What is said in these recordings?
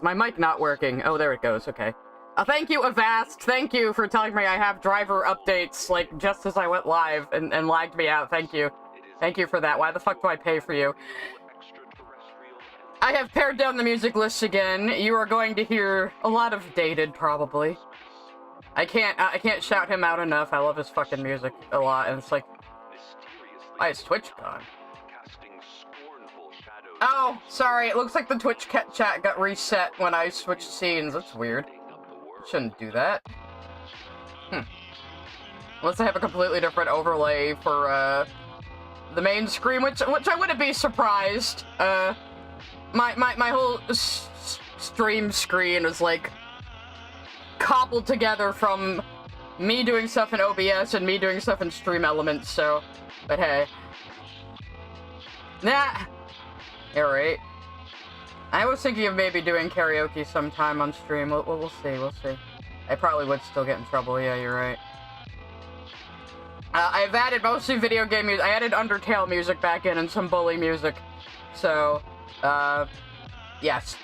my mic not working? Oh, there it goes, okay. Thank you, Avast! Thank you for telling me I have driver updates, like, just as I went live and lagged me out. Thank you. Thank you for that. Why the fuck do I pay for you? I have pared down the music list again. You are going to hear a lot of dated, probably. I can't shout him out enough. I love his fucking music a lot, and it's like... Why is Twitch gone? Oh, sorry, it looks like the Twitch chat got reset when I switched scenes. That's weird. Shouldn't do that. Unless I have a completely different overlay for, the main screen, which I wouldn't be surprised. My whole stream screen is, like, cobbled together from me doing stuff in OBS and me doing stuff in Stream Elements, so... But hey. Nah! Alright. I was thinking of maybe doing karaoke sometime on stream. We'll see. I probably would still get in trouble, yeah, you're right. I've added mostly video game music. I added Undertale music back in and some Bully music. So, yes.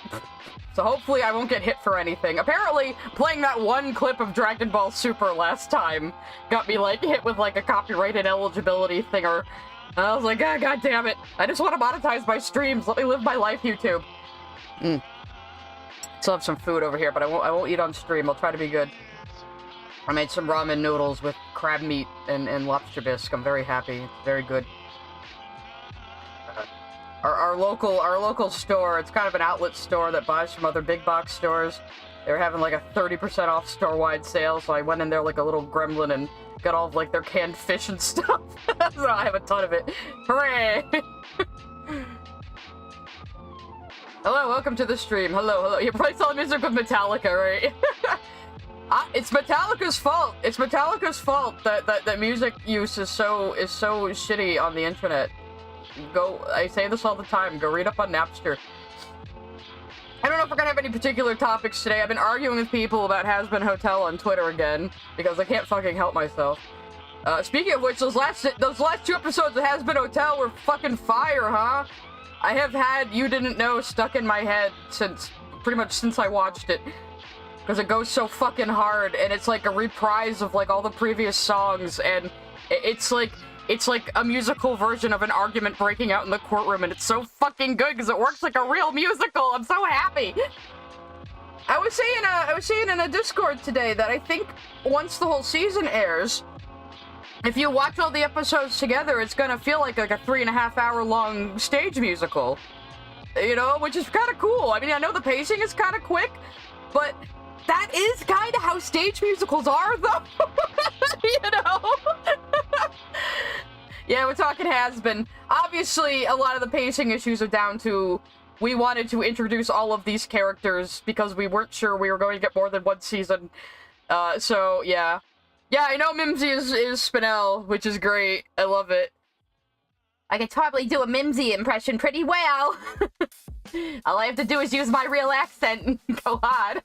So hopefully I won't get hit for anything. Apparently, playing that one clip of Dragon Ball Super last time got me, like, hit with, like, a copyrighted eligibility thinger. And I was like, ah, god damn it. I just want to monetize my streams. Let me live my life, YouTube. Still have some food over here, but I won't eat on stream. I'll try to be good. I made some ramen noodles with crab meat and lobster bisque. I'm very happy. It's very good. Our local store, it's kind of an outlet store that buys from other big box stores. They were having like a 30% off store-wide sale, so I went in there like a little gremlin and got all of like their canned fish and stuff. So I have a ton of it. Hooray! Hello, welcome to the stream. Hello. You probably saw music with Metallica, right? It's Metallica's fault. It's Metallica's fault that music use is so shitty on the internet. I say this all the time, go read up on Napster. I don't know if we're gonna have any particular topics today. I've been arguing with people about Hazbin Hotel on Twitter again, because I can't fucking help myself. Speaking of which, those last 2 episodes of Hazbin Hotel were fucking fire, huh? I have had You Didn't Know stuck in my head pretty much since I watched it. Because it goes so fucking hard, and it's like a reprise of like all the previous songs, and it's like a musical version of an argument breaking out in the courtroom, and it's so fucking good because it works like a real musical. I'm so happy. I was saying in a Discord today that I think once the whole season airs, if you watch all the episodes together, it's gonna feel like a 3.5 hour long stage musical. You know, which is kind of cool. I mean, I know the pacing is kind of quick, but that is kind of how stage musicals are, though. You know? Yeah, we're talking Hazbin. Obviously, a lot of the pacing issues are down to we wanted to introduce all of these characters because we weren't sure we were going to get more than one season. So, yeah. Yeah, I know Mimsy is Spinel, which is great. I love it. I can totally do a Mimsy impression pretty well. All I have to do is use my real accent and go on.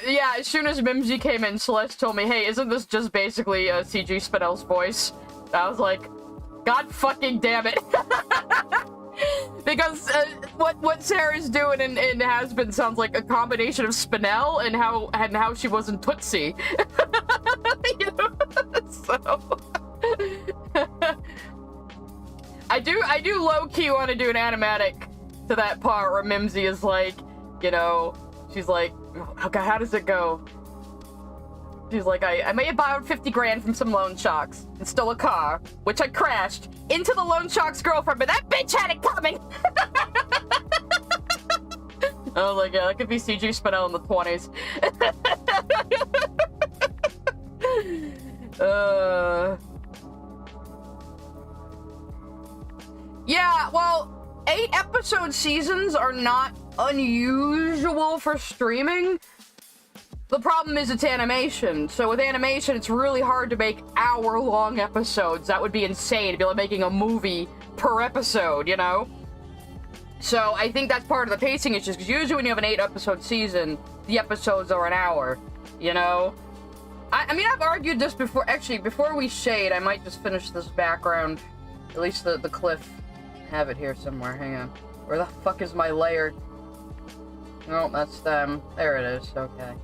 Yeah, as soon as Mimsy came in, Celeste told me, hey, isn't this just basically CG Spinel's voice? I was like, God fucking damn it. Because what Sarah's doing in Hazbin sounds like a combination of Spinel and how she was in Tootsie. You know? So I do low-key want to do an animatic to that part where Mimsy is like, you know, she's like, oh god, how does it go? She's like, I may have borrowed 50 grand from some loan sharks and stole a car, which I crashed into the loan shark's girlfriend, but that bitch had it coming! I was like, yeah, that could be CG Spinel in the 20s. Yeah, well, 8-episode seasons are not unusual for streaming. The problem is it's animation. So with animation, it's really hard to make hour-long episodes. That would be insane. It'd be like making a movie per episode, you know? So I think that's part of the pacing issues, because usually when you have an 8-episode season, the episodes are an hour, you know? I mean, I've argued this before. Actually, before we shade, I might just finish this background. At least the cliff. I have it here somewhere. Hang on. Where the fuck is my layer? No, that's them. There it is. Okay.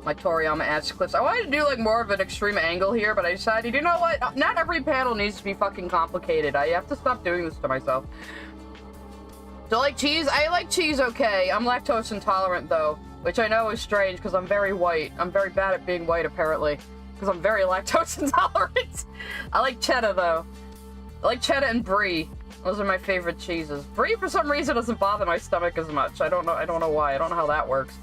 My Toriyama ass clips. I wanted to do like more of an extreme angle here, but I decided, you know what? Not every panel needs to be fucking complicated. I have to stop doing this to myself. Do I like cheese? I like cheese okay. I'm lactose intolerant though, which I know is strange because I'm very white. I'm very bad at being white apparently, because I'm very lactose intolerant. I like cheddar though. I like cheddar and brie. Those are my favorite cheeses. Brie for some reason doesn't bother my stomach as much. I don't know why. I don't know how that works.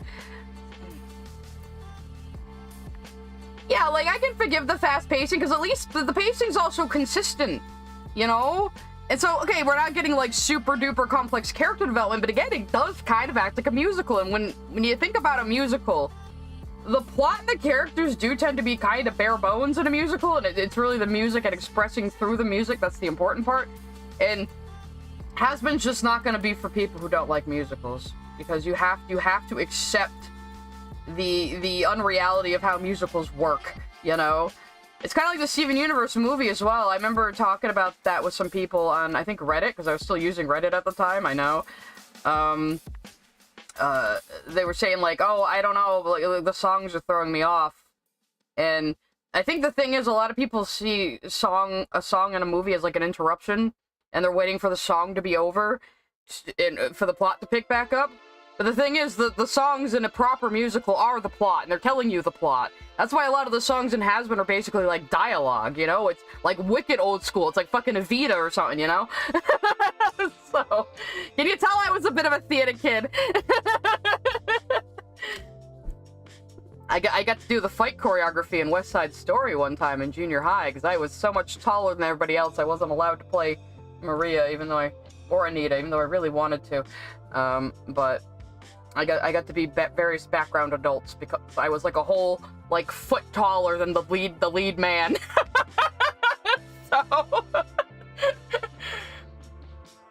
Yeah, like I can forgive the fast pacing because at least the pacing's also consistent, you know? And so, okay, we're not getting like super duper complex character development, but again, it does kind of act like a musical. And when you think about a musical, the plot and the characters do tend to be kind of bare bones in a musical, and it's really the music and expressing through the music that's the important part. And Hazbin's just not going to be for people who don't like musicals, because you have to accept the unreality of how musicals work, you know? It's kind of like the Steven Universe movie as well. I remember talking about that with some people on, I think, Reddit, because I was still using Reddit at the time, I know. They were saying, like, oh, I don't know, like, the songs are throwing me off. And I think the thing is, a lot of people see a song in a movie as, like, an interruption, and they're waiting for the song to be over, and for the plot to pick back up. But the thing is, the songs in a proper musical are the plot, and they're telling you the plot. That's why a lot of the songs in Hazbin are basically like dialogue, you know? It's like wicked old school. It's like fucking Evita or something, you know? So, can you tell I was a bit of a theater kid? I got to do the fight choreography in West Side Story one time in junior high, because I was so much taller than everybody else, I wasn't allowed to play Maria, or Anita, even though I really wanted to. But I got to be various background adults because I was like a whole like foot taller than the lead man. So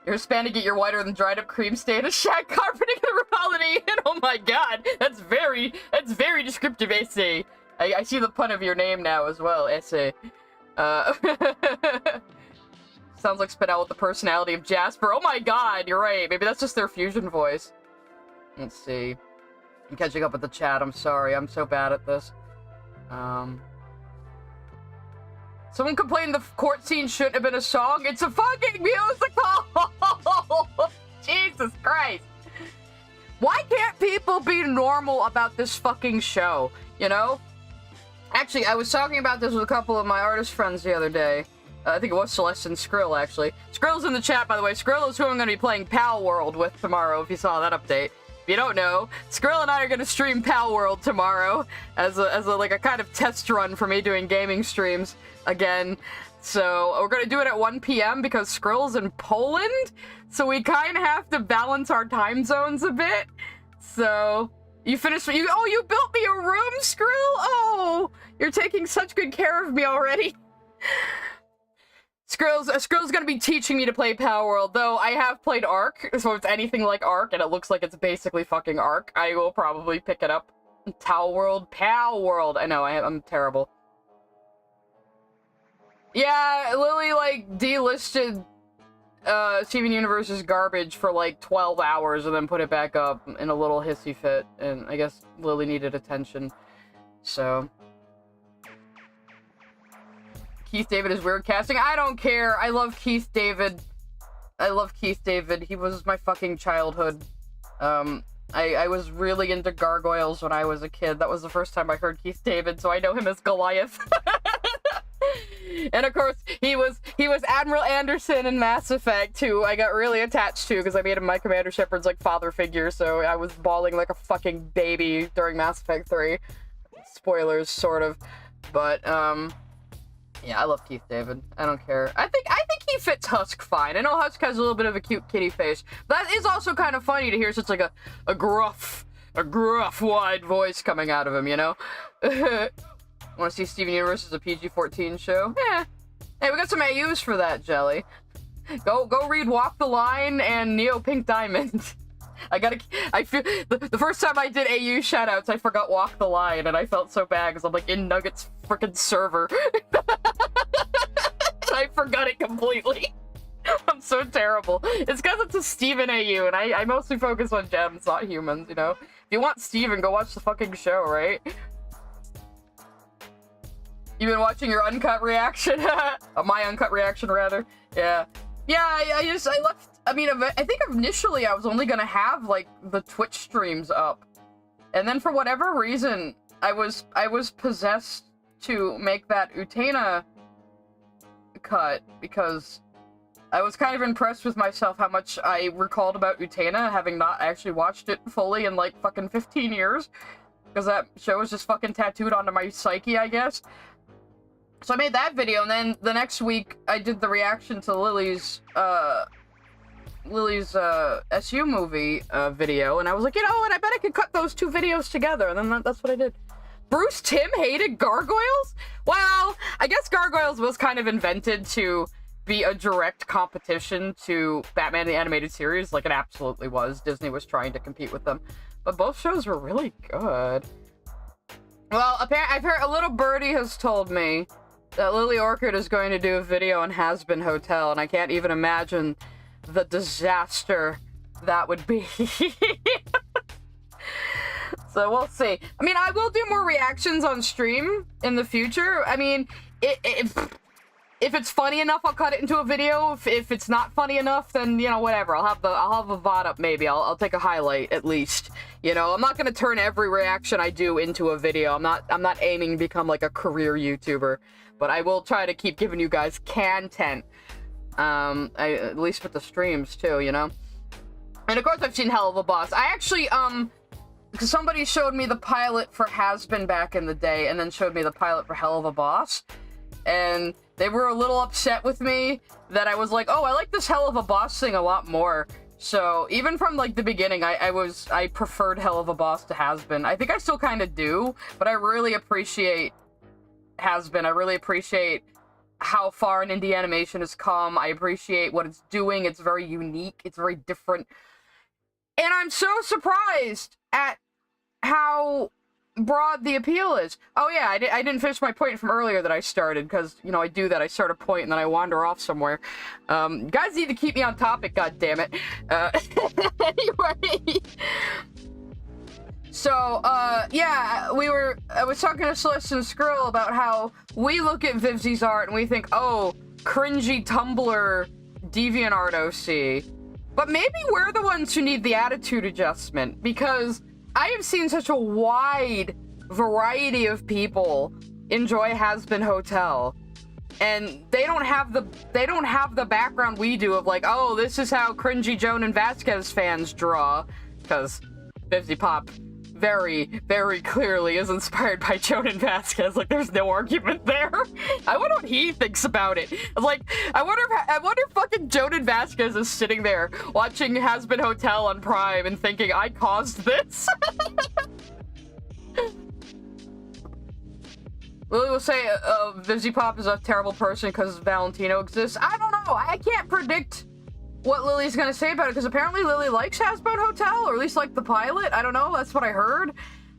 you're Hispanic, yet you're whiter than dried up cream stain, a shag carpeting the reality. And oh my god, that's very descriptive essay. I see the pun of your name now as well, essay. Sounds like Spinell with the personality of Jasper. Oh my god, you're right. Maybe that's just their fusion voice. Let's see. I'm catching up with the chat. I'm sorry. I'm so bad at this. Someone complained the court scene shouldn't have been a song. It's a fucking musical! Jesus Christ. Why can't people be normal about this fucking show? You know? Actually, I was talking about this with a couple of my artist friends the other day. I think it was Celeste and Skrill, actually. Skrill's in the chat, by the way. Skrill is who I'm going to be playing Pal World with tomorrow, if you saw that update. If you don't know, Skrill and I are going to stream Pal World tomorrow as a kind of test run for me doing gaming streams again. So we're going to do it at 1 p.m. because Skrill's in Poland, so we kind of have to balance our time zones a bit. So you finished? You built me a room, Skrill? Oh, you're taking such good care of me already. Skrill's gonna be teaching me to play Power World, though I have played Ark, so if it's anything like Ark, and it looks like it's basically fucking Ark, I will probably pick it up. Power World. I know, I'm terrible. Yeah, Lily, like, delisted Steven Universe's garbage for, like, 12 hours and then put it back up in a little hissy fit, and I guess Lily needed attention, so... Keith David is weird casting. I don't care. I love Keith David. He was my fucking childhood. I was really into gargoyles when I was a kid. That was the first time I heard Keith David, so I know him as Goliath. And of course, he was Admiral Anderson in Mass Effect, who I got really attached to because I made him my Commander Shepard's like father figure, so I was bawling like a fucking baby during Mass Effect 3. Spoilers, sort of. But, yeah, I love Keith David. I don't care. I think he fits Husk fine. I know Husk has a little bit of a cute kitty face. That is also kind of funny to hear such like a gruff, wide voice coming out of him, you know? Want to see Steven Universe as a PG-14 show? Yeah. Hey, we got some AUs for that, Jelly. Go read Walk the Line and Neo Pink Diamond. I feel the first time I did AU shoutouts, I forgot Walk the Line, and I felt so bad because I'm like in Nugget's freaking server. I forgot it completely. I'm so so terrible. It's because it's a Steven AU, and I mostly focus on gems, not humans, you know? If you want Steven, go watch the fucking show, right? You've been watching your uncut reaction? My uncut reaction, rather. Yeah. Yeah, I left... I mean, I think initially I was only gonna have, like, the Twitch streams up. And then for whatever reason, I was possessed to make that Utena cut, because I was kind of impressed with myself how much I recalled about Utena, having not actually watched it fully in, like, fucking 15 years. Because that show was just fucking tattooed onto my psyche, I guess. So I made that video, and then the next week I did the reaction to Lily's SU movie video, and I was like, you know what, I bet I could cut those two videos together, and then that's what I did. Bruce Timm hated gargoyles? Well, I guess gargoyles was kind of invented to be a direct competition to Batman the Animated Series, like it absolutely was. Disney was trying to compete with them. But both shows were really good. Well, apparently, I've heard a little birdie has told me that Lily Orchid is going to do a video on Hazbin Hotel, and I can't even imagine the disaster that would be. So we'll see. I mean, I will do more reactions on stream in the future. I mean, if it's funny enough, I'll cut it into a video. If it's not funny enough, then, you know, whatever. I'll have a VOD up, maybe. I'll take a highlight, at least. You know, I'm not gonna turn every reaction I do into a video. I'm not aiming to become, like, a career YouTuber. But I will try to keep giving you guys content. At least with the streams, too, you know? And, of course, I've seen Hell of a Boss. I actually, because somebody showed me the pilot for Hazbin back in the day, and then showed me the pilot for Hell of a Boss. And they were a little upset with me that I was like, oh, I like this Hell of a Boss thing a lot more. So, even from, like, the beginning, I preferred Hell of a Boss to Hazbin. I think I still kind of do, but I really appreciate Hazbin. I really appreciate how far an indie animation has come. I appreciate what it's doing. It's very unique. It's very different. And I'm so surprised at how broad the appeal is. Oh yeah, I didn't finish my point from earlier that I started, because, you know, I do that. I start a point and then I wander off somewhere. Guys need to keep me on topic, goddammit. Anyway. So, yeah, I was talking to Celeste and Skrill about how we look at Vivzi's art and we think, oh, cringy Tumblr DeviantArt OC. But maybe we're the ones who need the attitude adjustment, because I have seen such a wide variety of people enjoy Hazbin Hotel. And they don't have the background we do of, like, oh, this is how cringy Joan and Vasquez fans draw. Because Vivzi Pop very, very clearly is inspired by Joan and Vasquez. Like, there's no argument there. I wonder what he thinks about it. Like, I wonder if fucking Joan and Vasquez is sitting there watching Hazbin Hotel on Prime and thinking, I caused this? Lily will say, Vivzi Pop is a terrible person because Valentino exists. I don't know. I can't predict what Lily's gonna say about it, because apparently Lily likes Hazbin Hotel, or at least like the pilot. I don't know, that's what I heard.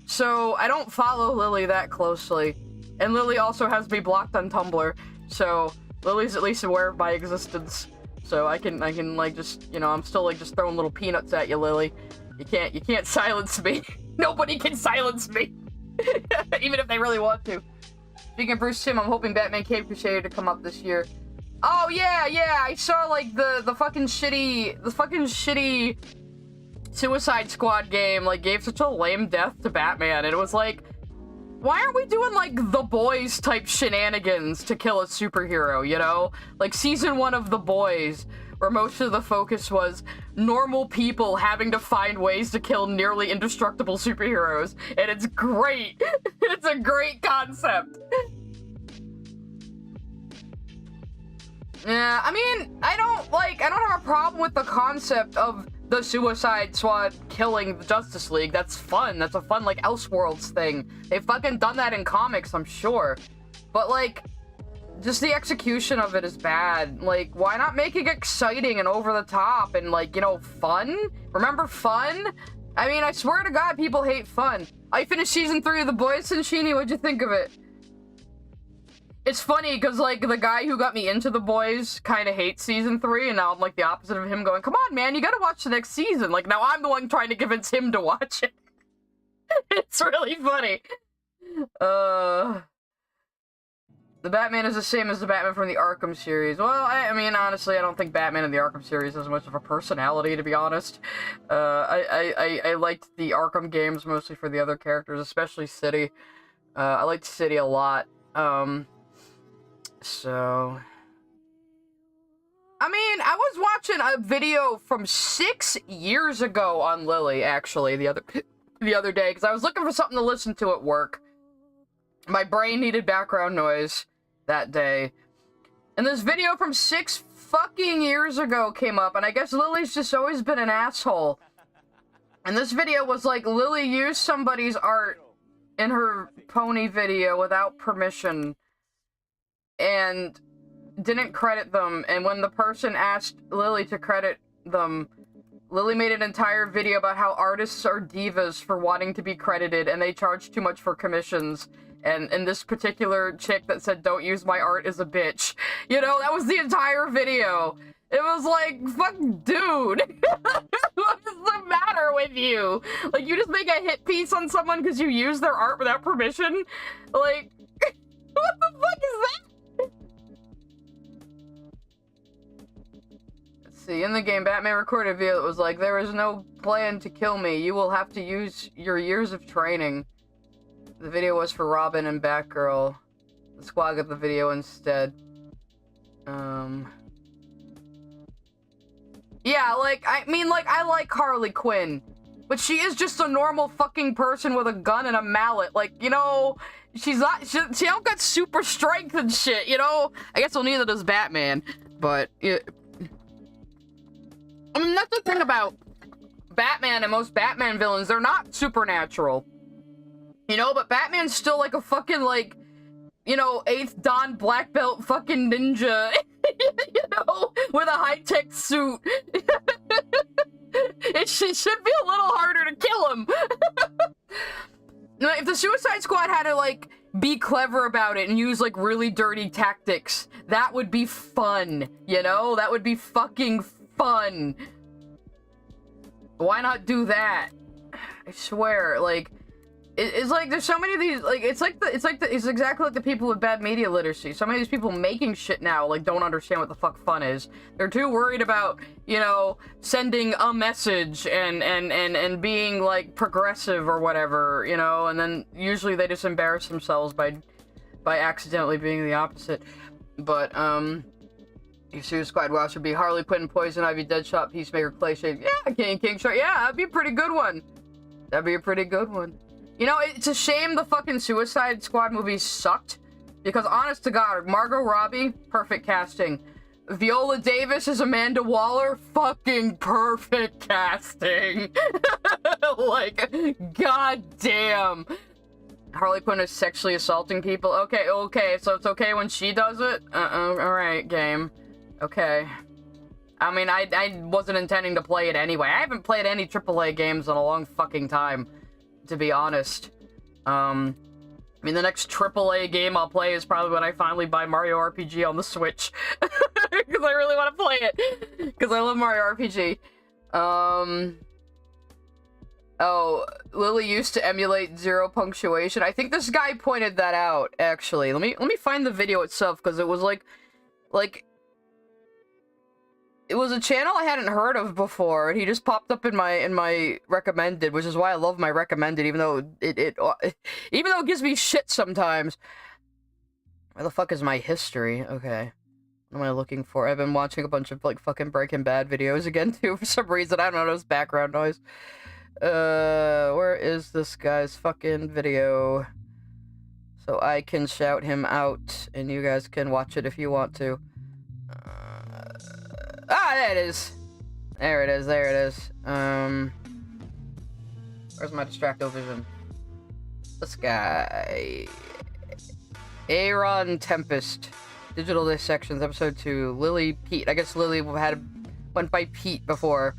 So I don't follow Lily that closely. And Lily also has me blocked on Tumblr, so Lily's at least aware of my existence. So I can like, just, you know, I'm still like just throwing little peanuts at you, Lily. You can't silence me. Nobody can silence me. Even if they really want to. Speaking of Bruce Timm, I'm hoping Batman Cave Crusader to come up this year. Oh, yeah, I saw, like, the fucking shitty Suicide Squad game, like, gave such a lame death to Batman, and it was like, why aren't we doing, like, The Boys type shenanigans to kill a superhero, you know? Like, season 1 of The Boys, where most of the focus was normal people having to find ways to kill nearly indestructible superheroes, and it's great! It's a great concept! Yeah, I mean, I don't have a problem with the concept of the Suicide Squad killing the Justice League. That's fun. That's a fun, like, Elseworlds thing. They've fucking done that in comics, I'm sure. But, like, just the execution of it is bad. Like, why not make it exciting and over the top and, like, you know, fun? Remember fun? I mean, I swear to God, people hate fun. I finished season 3 of The Boys, Sunshini. What'd you think of it? It's funny, because, like, the guy who got me into The Boys kind of hates season 3, and now I'm, like, the opposite of him going, come on, man, you gotta watch the next season. Like, now I'm the one trying to convince him to watch it. It's really funny. The Batman is the same as the Batman from the Arkham series. Well, I mean, honestly, I don't think Batman in the Arkham series has much of a personality, to be honest. I liked the Arkham games mostly for the other characters, especially City. I liked City a lot. So... I mean, I was watching a video from 6 years ago on Lily, actually, the other day, because I was looking for something to listen to at work. My brain needed background noise that day. And this video from 6 fucking years ago came up, and I guess Lily's just always been an asshole. And this video was like, Lily used somebody's art in her pony video without permission, and didn't credit them, and when the person asked Lily to credit them, Lily made an entire video about how artists are divas for wanting to be credited, and they charge too much for commissions, and this particular chick that said, don't use my art is a bitch. You know, that was the entire video. It was like, fuck, dude. What is the matter with you? Like, you just make a hit piece on someone because you use their art without permission? Like, what the fuck is that? See, in the game, Batman recorded a video that was like, there is no plan to kill me. You will have to use your years of training. The video was for Robin and Batgirl. The squad got the video instead. Yeah, like, I mean, like, I like Harley Quinn. But she is just a normal fucking person with a gun and a mallet. Like, you know, she's not, she don't got super strength and shit, you know? I guess, well, neither does Batman. But, I mean, that's the thing about Batman and most Batman villains. They're not supernatural. You know, but Batman's still like a fucking, like, you know, 8th Dan black belt fucking ninja. You know, with a high-tech suit. It should be a little harder to kill him. If the Suicide Squad had to, like, be clever about it and use, like, really dirty tactics, that would be fun, you know? That would be fucking fun. Why not do that? I swear, like, it's like there's so many of these, like, it's exactly like the people with bad media literacy. So many of these people making shit now, like, don't understand what the fuck fun is. They're too worried about, you know, sending a message and being, like, progressive or whatever, you know, and then usually they just embarrass themselves by accidentally being the opposite. But, your Suicide Squad watch would be Harley Quinn, Poison Ivy, Deadshot, Peacemaker, Clayshade. Yeah, King Shark. Yeah, that'd be a pretty good one. That'd be a pretty good one. You know, it's a shame the fucking Suicide Squad movies sucked. Because, honest to God, Margot Robbie, perfect casting. Viola Davis as Amanda Waller, fucking perfect casting. Like, goddamn. Harley Quinn is sexually assaulting people. Okay, so it's okay when she does it? Alright, game. Okay. I mean, I wasn't intending to play it anyway. I haven't played any AAA games in a long fucking time, to be honest. I mean, the next AAA game I'll play is probably when I finally buy Mario RPG on the Switch. Because I really want to play it. Because I love Mario RPG. Oh, Lily used to emulate zero punctuation. I think this guy pointed that out, actually. Let me find the video itself, because it was like... It was a channel I hadn't heard of before, and he just popped up in my recommended, which is why I love my recommended, even though it gives me shit sometimes. Where the fuck is my history? Okay. What am I looking for? I've been watching a bunch of, like, fucking Breaking Bad videos again, too, for some reason. I don't know, there's background noise. Where is this guy's fucking video? So I can shout him out, and you guys can watch it if you want to. There it is. There it is. Where's my distracto-vision? This guy. Aaron Tempest. Digital Dissections, episode 2. Lily Pete. I guess Lily went by Pete before.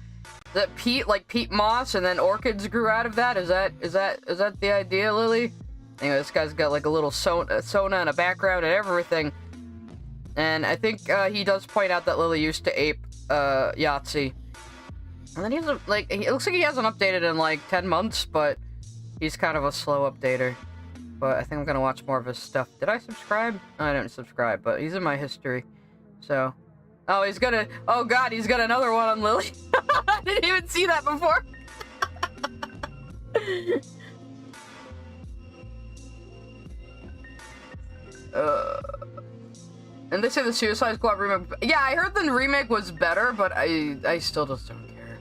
Is that Pete, like Pete Moss, and then orchids grew out of that? Is that the idea, Lily? Anyway, this guy's got like a little Sona in a background and everything. And I think he does point out that Lily used to ape Yahtzee. And then he has like, it looks like he hasn't updated in like 10 months, but he's kind of a slow updater. But I think I'm gonna watch more of his stuff. Did I subscribe? No, I didn't subscribe, but he's in my history. So, oh, he's gonna, oh god, he's got another one on Lily. I didn't even see that before. And they say the Suicide Squad remake. Yeah, I heard the remake was better, but I still just don't care.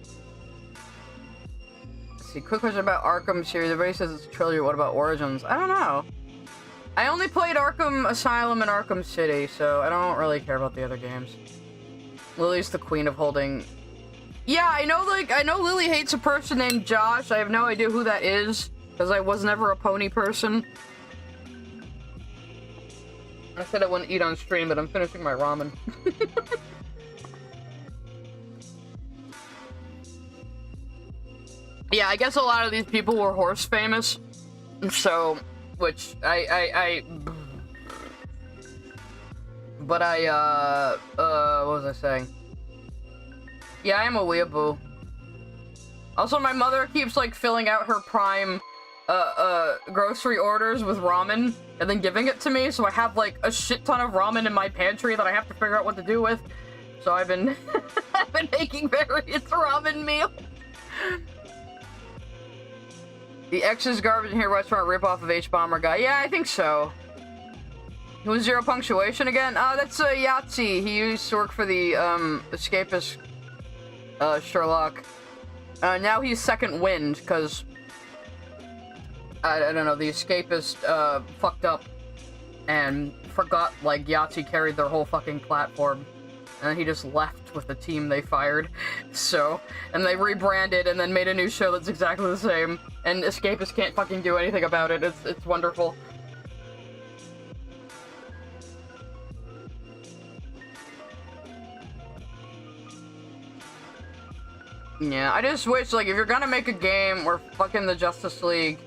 Let's see, quick question about Arkham series. Everybody says it's a trilogy. What about Origins? I don't know. I only played Arkham Asylum and Arkham City, so I don't really care about the other games. Lily's the queen of holding. Yeah, I know. Like, I know Lily hates a person named Josh. I have no idea who that is because I was never a pony person. I said I wouldn't eat on stream, but I'm finishing my ramen. Yeah, I guess a lot of these people were horse famous, so, which but what was I saying? Yeah, I am a weeaboo. Also, my mother keeps, like, filling out her Prime, grocery orders with ramen and then giving it to me, so I have like a shit ton of ramen in my pantry that I have to figure out what to do with. So I've been I've been making various ramen meals. The X's garbage in here restaurant ripoff of H-Bomber guy. Yeah, I think so. Who's Zero Punctuation again? That's Yahtzee. He used to work for the escapist Sherlock. Now he's Second Wind because I don't know, the escapist, fucked up and forgot, like, Yahtzee carried their whole fucking platform. And he just left with the team they fired. So, and they rebranded and then made a new show that's exactly the same. And escapists can't fucking do anything about it. It's wonderful. Yeah, I just wish, like, if you're gonna make a game where fucking the Justice League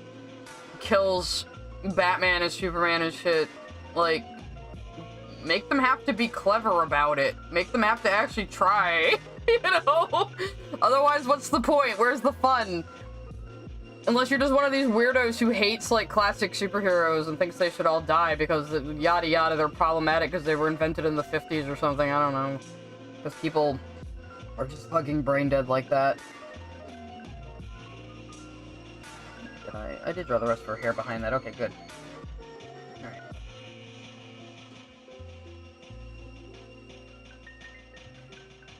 kills Batman and Superman and shit, like, make them have to be clever about it. Make them have to actually try, you know? Otherwise, what's the point? Where's the fun? Unless you're just one of these weirdos who hates, like, classic superheroes and thinks they should all die because yada yada, they're problematic because they were invented in the 50s or something, I don't know. Because people are just fucking brain dead like that. I did draw the rest of her hair behind that. Okay, good. Alright.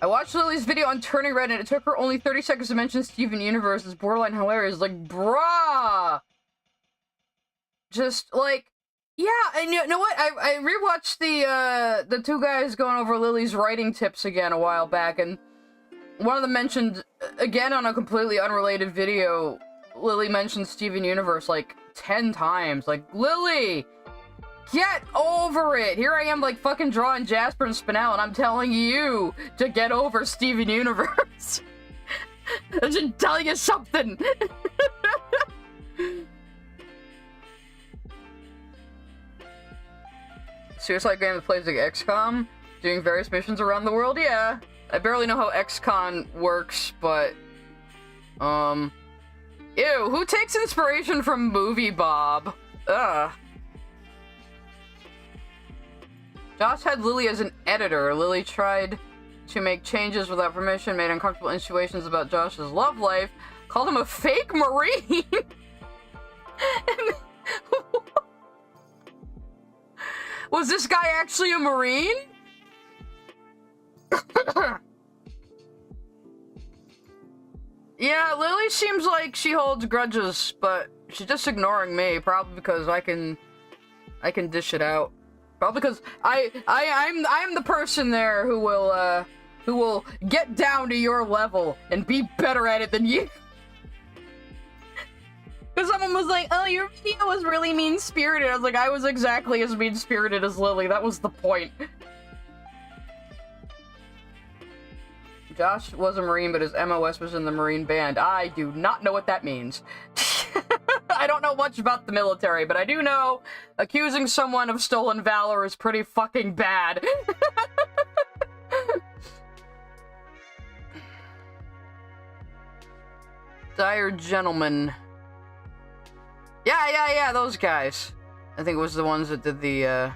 I watched Lily's video on Turning Red and it took her only 30 seconds to mention Steven Universe. It's borderline hilarious. Like, bruh! Just, like, yeah, and you know what? I rewatched the two guys going over Lily's writing tips again a while back, and one of them mentioned, again on a completely unrelated video, Lily mentioned Steven Universe like 10 times. Like, Lily, get over it! Here I am, like, fucking drawing Jasper and Spinel, and I'm telling you to get over Steven Universe. I should tell you something! Suicide game that plays like XCOM, doing various missions around the world, yeah. I barely know how XCOM works, but, ew, who takes inspiration from Movie Bob? Ugh. Josh had Lily as an editor. Lily tried to make changes without permission, made uncomfortable insinuations about Josh's love life, called him a fake Marine. Was this guy actually a Marine? Yeah, Lily seems like she holds grudges, but she's just ignoring me, probably because I can dish it out. Probably because I'm the person there who will get down to your level and be better at it than you. Because someone was like, oh, your video was really mean-spirited. I was like, I was exactly as mean-spirited as Lily. That was the point. Josh was a Marine, but his MOS was in the Marine band. I do not know what that means. I I don't know much about the military, but I do know accusing someone of stolen valor is pretty fucking bad. Dire Gentleman. Yeah, those guys. I think it was the ones that did the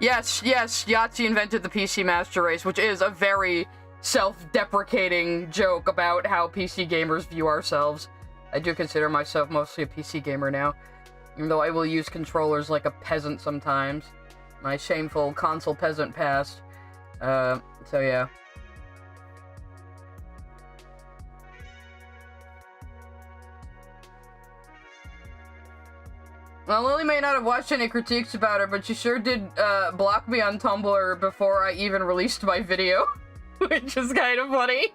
Yes, Yahtzee invented the PC Master Race, which is a very self-deprecating joke about how PC gamers view ourselves. I do consider myself mostly a PC gamer now, even though I will use controllers like a peasant sometimes. My shameful console peasant past. So yeah. Well, Lily may not have watched any critiques about her, but she sure did block me on Tumblr before I even released my video, which is kind of funny.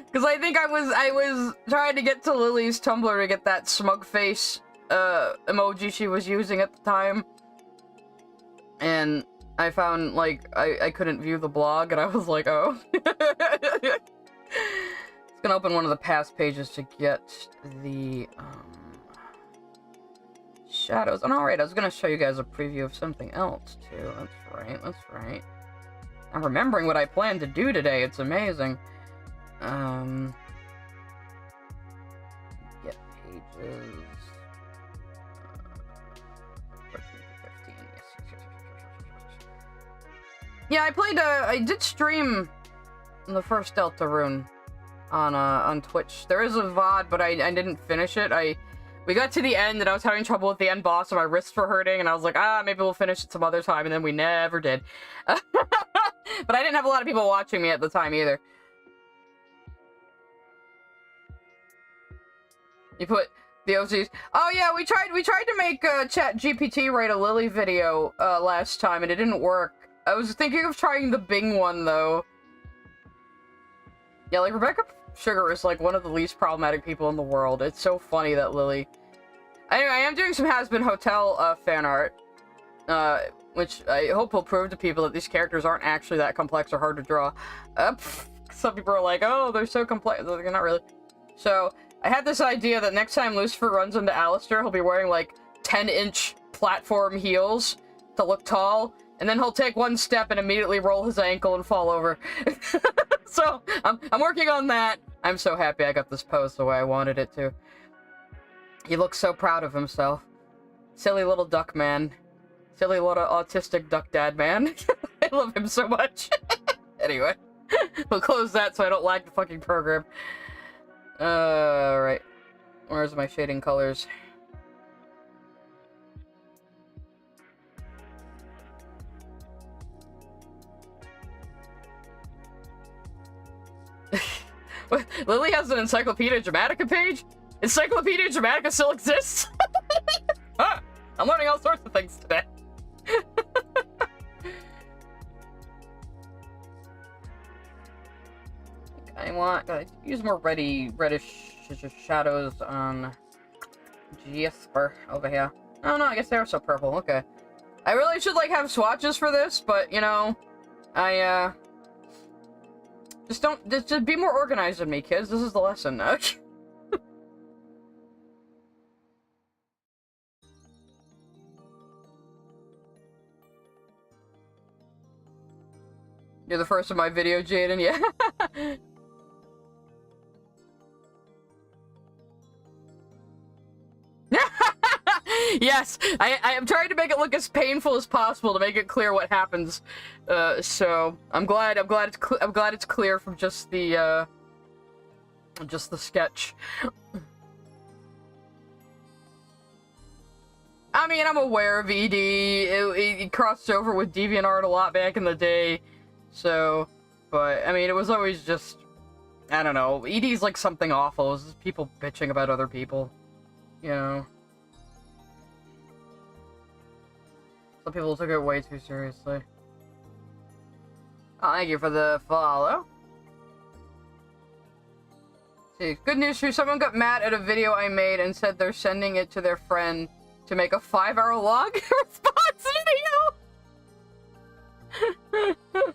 Because I think I was trying to get to Lily's Tumblr to get that smug face emoji she was using at the time, and I found, like, I couldn't view the blog, and I was like, oh. It's gonna open one of the past pages to get the shadows. And alright, I was gonna show you guys a preview of something else, too. That's right. I'm remembering what I planned to do today. It's amazing. Get pages. 13 to 15. Yes. Yeah, I did stream the first Deltarune on Twitch. There is a VOD, but I didn't finish it. We got to the end, and I was having trouble with the end boss, and my wrists were hurting, and I was like, maybe we'll finish it some other time, and then we never did. But I didn't have a lot of people watching me at the time, either. You put the OCs. Oh, yeah, we tried to make ChatGPT write a Lily video last time, and it didn't work. I was thinking of trying the Bing one, though. Yeah, like, Rebecca Sugar is, like, one of the least problematic people in the world. It's so funny that Lily... Anyway, I am doing some Hazbin Hotel fan art, which I hope will prove to people that these characters aren't actually that complex or hard to draw. Some people are like, oh, they're so complex. They're not really. So, I had this idea that next time Lucifer runs into Alistair, he'll be wearing, like, 10-inch platform heels to look tall, and then he'll take one step and immediately roll his ankle and fall over. So, I'm working on that. I'm so happy I got this pose the way I wanted it to. He looks so proud of himself. Silly little duck man. Silly little autistic duck dad man. I love him so much. Anyway, we'll close that so I don't lag the fucking program. Right. Where's my shading colors? Lily has an Encyclopedia Dramatica page? Encyclopedia Dramatica still exists? Huh, I'm learning all sorts of things today. I use more reddish shadows on Jasper over here. Oh no, I guess they were so purple. Okay. I really should, like, have swatches for this, but, you know, just be more organized than me, kids. This is the lesson, no? You're the first of my video, Jaden, yeah. Yes, I am trying to make it look as painful as possible to make it clear what happens. So I'm glad it's clear from just the sketch. I mean, I'm aware of ED. It crossed over with DeviantArt a lot back in the day. So, but I mean, it was always just, I don't know. ED's like something awful. It's just people bitching about other people, you know. Some people took it way too seriously. Oh, thank you for the follow. See, good news for you. Someone got mad at a video I made and said they're sending it to their friend to make a 5-hour log response video.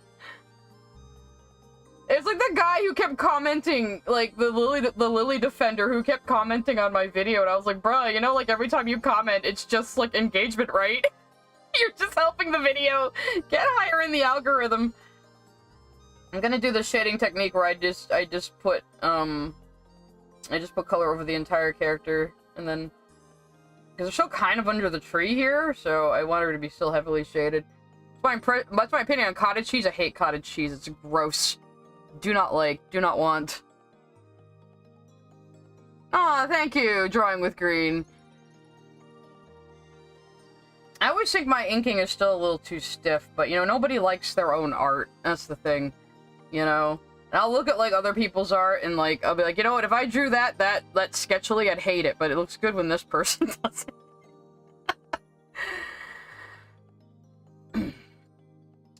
It's like the guy who kept commenting, like, the Lily Defender who kept commenting on my video, and I was like, bruh, you know, like, every time you comment, it's just, like, engagement, right? You're just helping the video get higher in the algorithm. I'm gonna do the shading technique where I just put color over the entire character, and then, because they're still kind of under the tree here, so I want her to be still heavily shaded. That's my opinion on cottage cheese. I hate cottage cheese. It's gross. Do not like, do not want. Aw, thank you, drawing with green. I always think my inking is still a little too stiff, but, you know, nobody likes their own art. That's the thing, you know? And I'll look at, like, other people's art, and, like, I'll be like, you know what, if I drew that sketchily, I'd hate it, but it looks good when this person does it.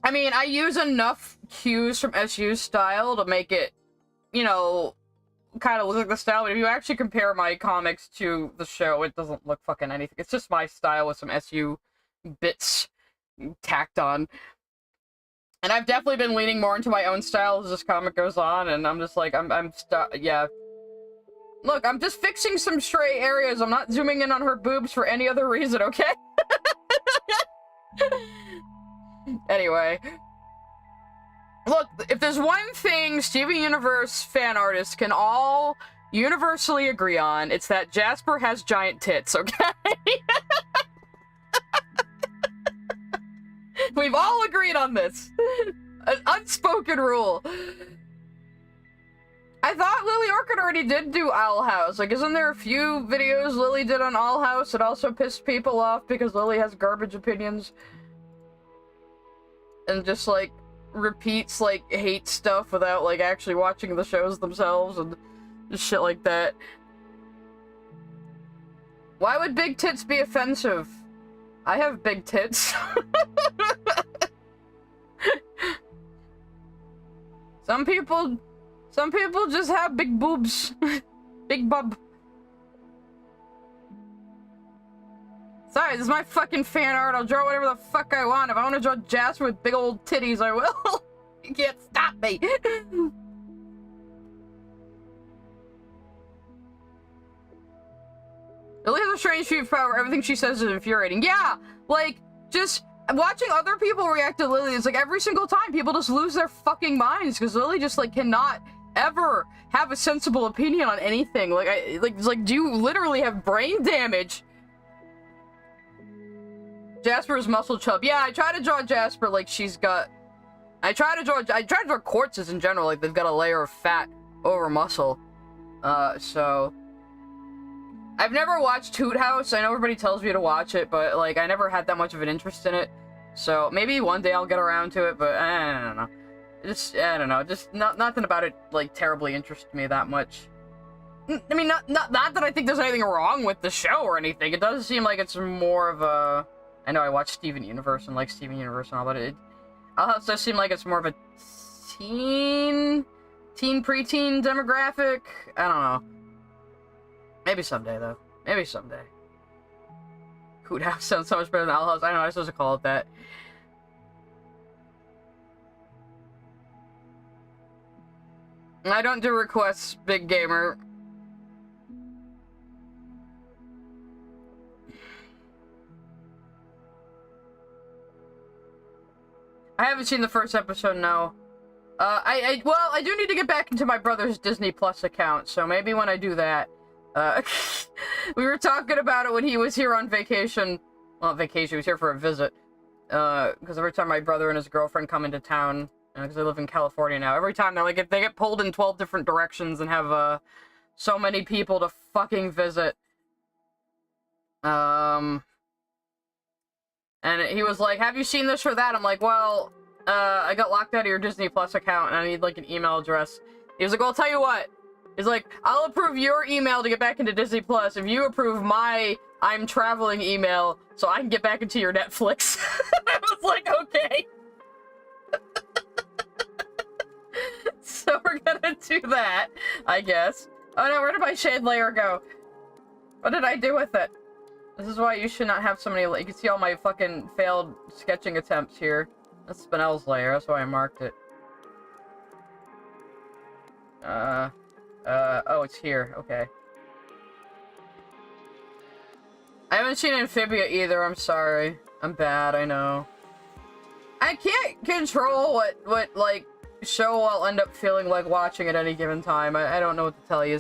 I mean, I use enough cues from SU's style to make it, you know, kind of look like the style, but if you actually compare my comics to the show, it doesn't look fucking anything. It's just my style with some SU bits tacked on. And I've definitely been leaning more into my own style as this comic goes on, and I'm just like, yeah. Look, I'm just fixing some stray areas. I'm not zooming in on her boobs for any other reason, okay? Anyway. Look, if there's one thing Steven Universe fan artists can all universally agree on, it's that Jasper has giant tits, okay? We've all agreed on this. An unspoken rule. I thought Lily Orchid already did do Owl House. Like, isn't there a few videos Lily did on Owl House that also pissed people off because Lily has garbage opinions? And just, like, repeats, like, hate stuff without, like, actually watching the shows themselves and just shit like that. Why would big tits be offensive? I have big tits. Some people just have big boobs. Big bub. Sorry, this is my fucking fan art. I'll draw whatever the fuck I want. If I want to draw Jasper with big old titties, I will. You can't stop me. Lily has a strange feat of power. Everything she says is infuriating. Yeah, like, just watching other people react to Lily is like every single time people just lose their fucking minds because Lily just, like, cannot ever have a sensible opinion on anything. Like, do you literally have brain damage? Jasper's muscle chub. Yeah, I try to draw Jasper like she's got... I try to draw corpses in general, like they've got a layer of fat over muscle. So... I've never watched Hoot House. I know everybody tells me to watch it, but, like, I never had that much of an interest in it. So, maybe one day I'll get around to it, but I don't know. I don't know. Just, nothing about it, like, terribly interests me that much. I mean, not that I think there's anything wrong with the show or anything. It does seem like it's more of a... I know I watch Steven Universe and like Steven Universe and all, but it does seem like it's more of a preteen demographic. I don't know. Maybe someday, though. Maybe someday. Hoot House sounds so much better than Owl House. I don't know, I'm supposed to call it that. I don't do requests, big gamer. I haven't seen the first episode, no. Well, I do need to get back into my brother's Disney Plus account, so maybe when I do that. We were talking about it when he was here on vacation. Well, not vacation, he was here for a visit. Because every time my brother and his girlfriend come into town, because they live in California now, every time they get pulled in 12 different directions and have, so many people to fucking visit. And he was like, have you seen this or that? I'm like, well, I got locked out of your Disney Plus account and I need, like, an email address. He was like, well, I'll tell you what. He's like, I'll approve your email to get back into Disney Plus if you approve my I'm traveling email so I can get back into your Netflix. I was like, okay. So we're gonna do that, I guess. Oh no, where did my shade layer go? What did I do with it? This is why you should not have so many... You can see all my fucking failed sketching attempts here. That's Spinell's layer, that's why I marked it. Oh, it's here. Okay. I haven't seen Amphibia either, I'm sorry. I'm bad, I know. I can't control what like, show I'll end up feeling like watching at any given time. I don't know what to tell you.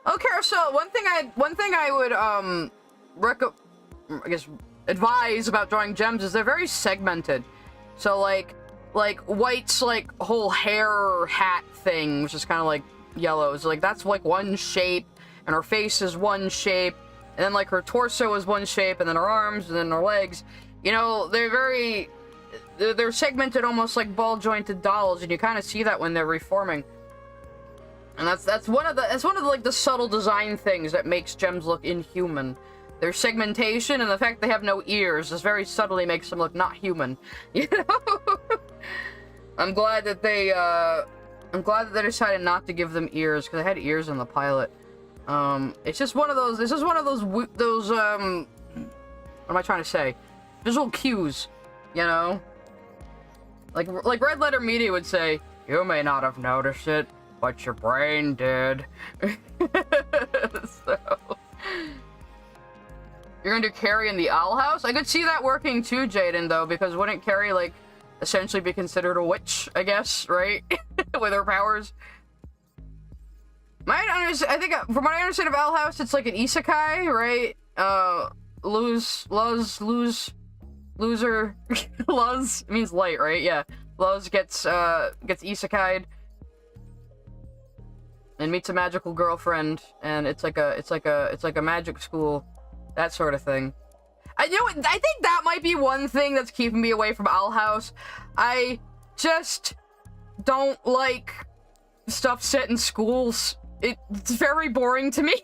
Okay, so one thing I would, I guess, advise about drawing gems is they're very segmented. So, like White's, like, whole hair hat thing, which is kind of like yellows. Like, that's, like, one shape, and her face is one shape, and then, like, her torso is one shape, and then her arms, and then her legs. You know, they're segmented almost like ball-jointed dolls, and you kind of see that when they're reforming. And that's one of the like the subtle design things that makes gems look inhuman. Their segmentation and the fact they have no ears just very subtly makes them look not human. You know? I'm glad that they decided not to give them ears, because they had ears in the pilot. It's just one of those. This is one of those what am I trying to say? Visual cues, you know? Like Red Letter Media would say, "You may not have noticed it, but your brain did." So, you're gonna do Carrie in the Owl House? I could see that working too, Jaden, though, because wouldn't Carrie, like, essentially be considered a witch, I guess, right? With her powers. I think, from what I understand of Owl House, it's like an isekai, right? Loser. Luz means light, right? Yeah. Luz gets isekai'd and meets a magical girlfriend, and it's like a magic school, that sort of thing. I think that might be one thing that's keeping me away from Owl House. I just don't like stuff set in schools. It's very boring to me.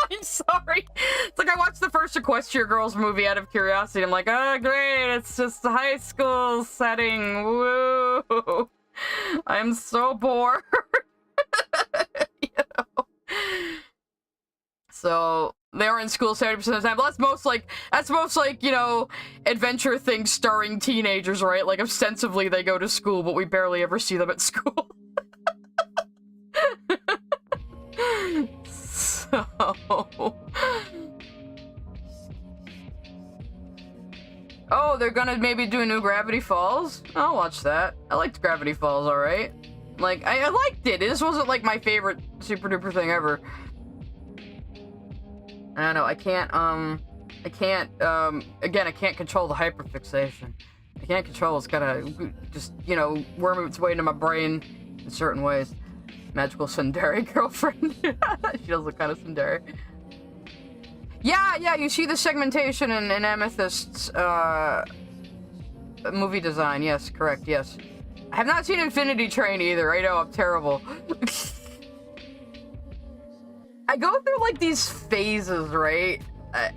I'm sorry. It's like I watched the first Equestria Girls movie out of curiosity. I'm like, oh great, it's just a high school setting. Woo! I'm so bored. You know? So they are in school 70% of the time. But that's most like, you know, adventure things starring teenagers, right? Like ostensibly they go to school, but we barely ever see them at school. So, oh, they're gonna maybe do a new Gravity Falls? I'll watch that. I liked Gravity Falls, alright. Like, I liked it. It just wasn't like my favorite super duper thing ever. I don't know, again, I can't control the hyperfixation. I can't control it's gotta just, you know, worm its way into my brain in certain ways. Magical tsundere girlfriend. She does look kind of tsundere. Yeah, you see the segmentation in Amethyst's movie design. Yes, correct, yes. I have not seen Infinity Train either. I know, I'm terrible. I go through, like, these phases, right?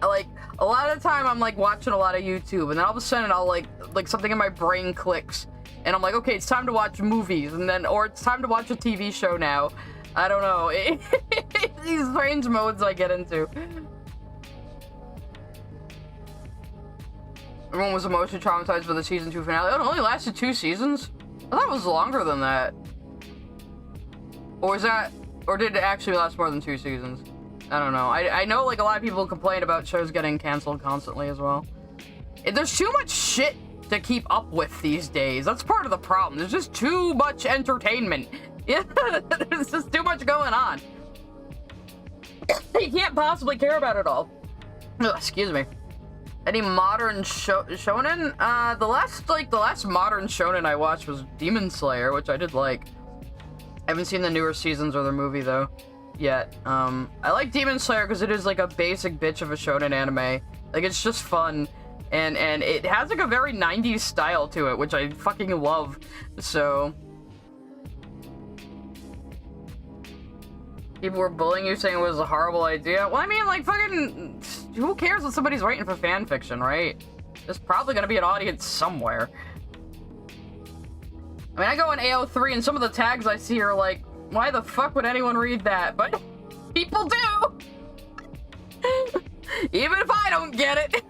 Like, a lot of the time I'm, like, watching a lot of YouTube, and then all of a sudden I'll, like something in my brain clicks. And I'm like, okay, it's time to watch movies, and then, or it's time to watch a TV show now. I don't know. These strange modes I get into. Everyone was emotionally traumatized by the season 2 finale. Oh, it only lasted 2 seasons? I thought it was longer than that. Or did it actually last more than 2 seasons? I don't know. I know, like, a lot of people complain about shows getting canceled constantly as well. There's too much shit to keep up with these days. That's part of the problem. There's just too much entertainment. Yeah, there's just too much going on. You can't possibly care about it all. Ugh, excuse me. Any modern shonen? The last modern shonen I watched was Demon Slayer, which I did like. I haven't seen the newer seasons or the movie though yet. I like Demon Slayer because it is like a basic bitch of a shonen anime. Like, it's just fun. And it has like a very 90s style to it, which I fucking love. So people were bullying you, saying it was a horrible idea. Well, I mean, like, fucking, who cares if somebody's writing for fan fiction, right? There's probably gonna be an audience somewhere. I mean, I go on AO3 and some of the tags I see are like, why the fuck would anyone read that? But people do! Even if I don't get it!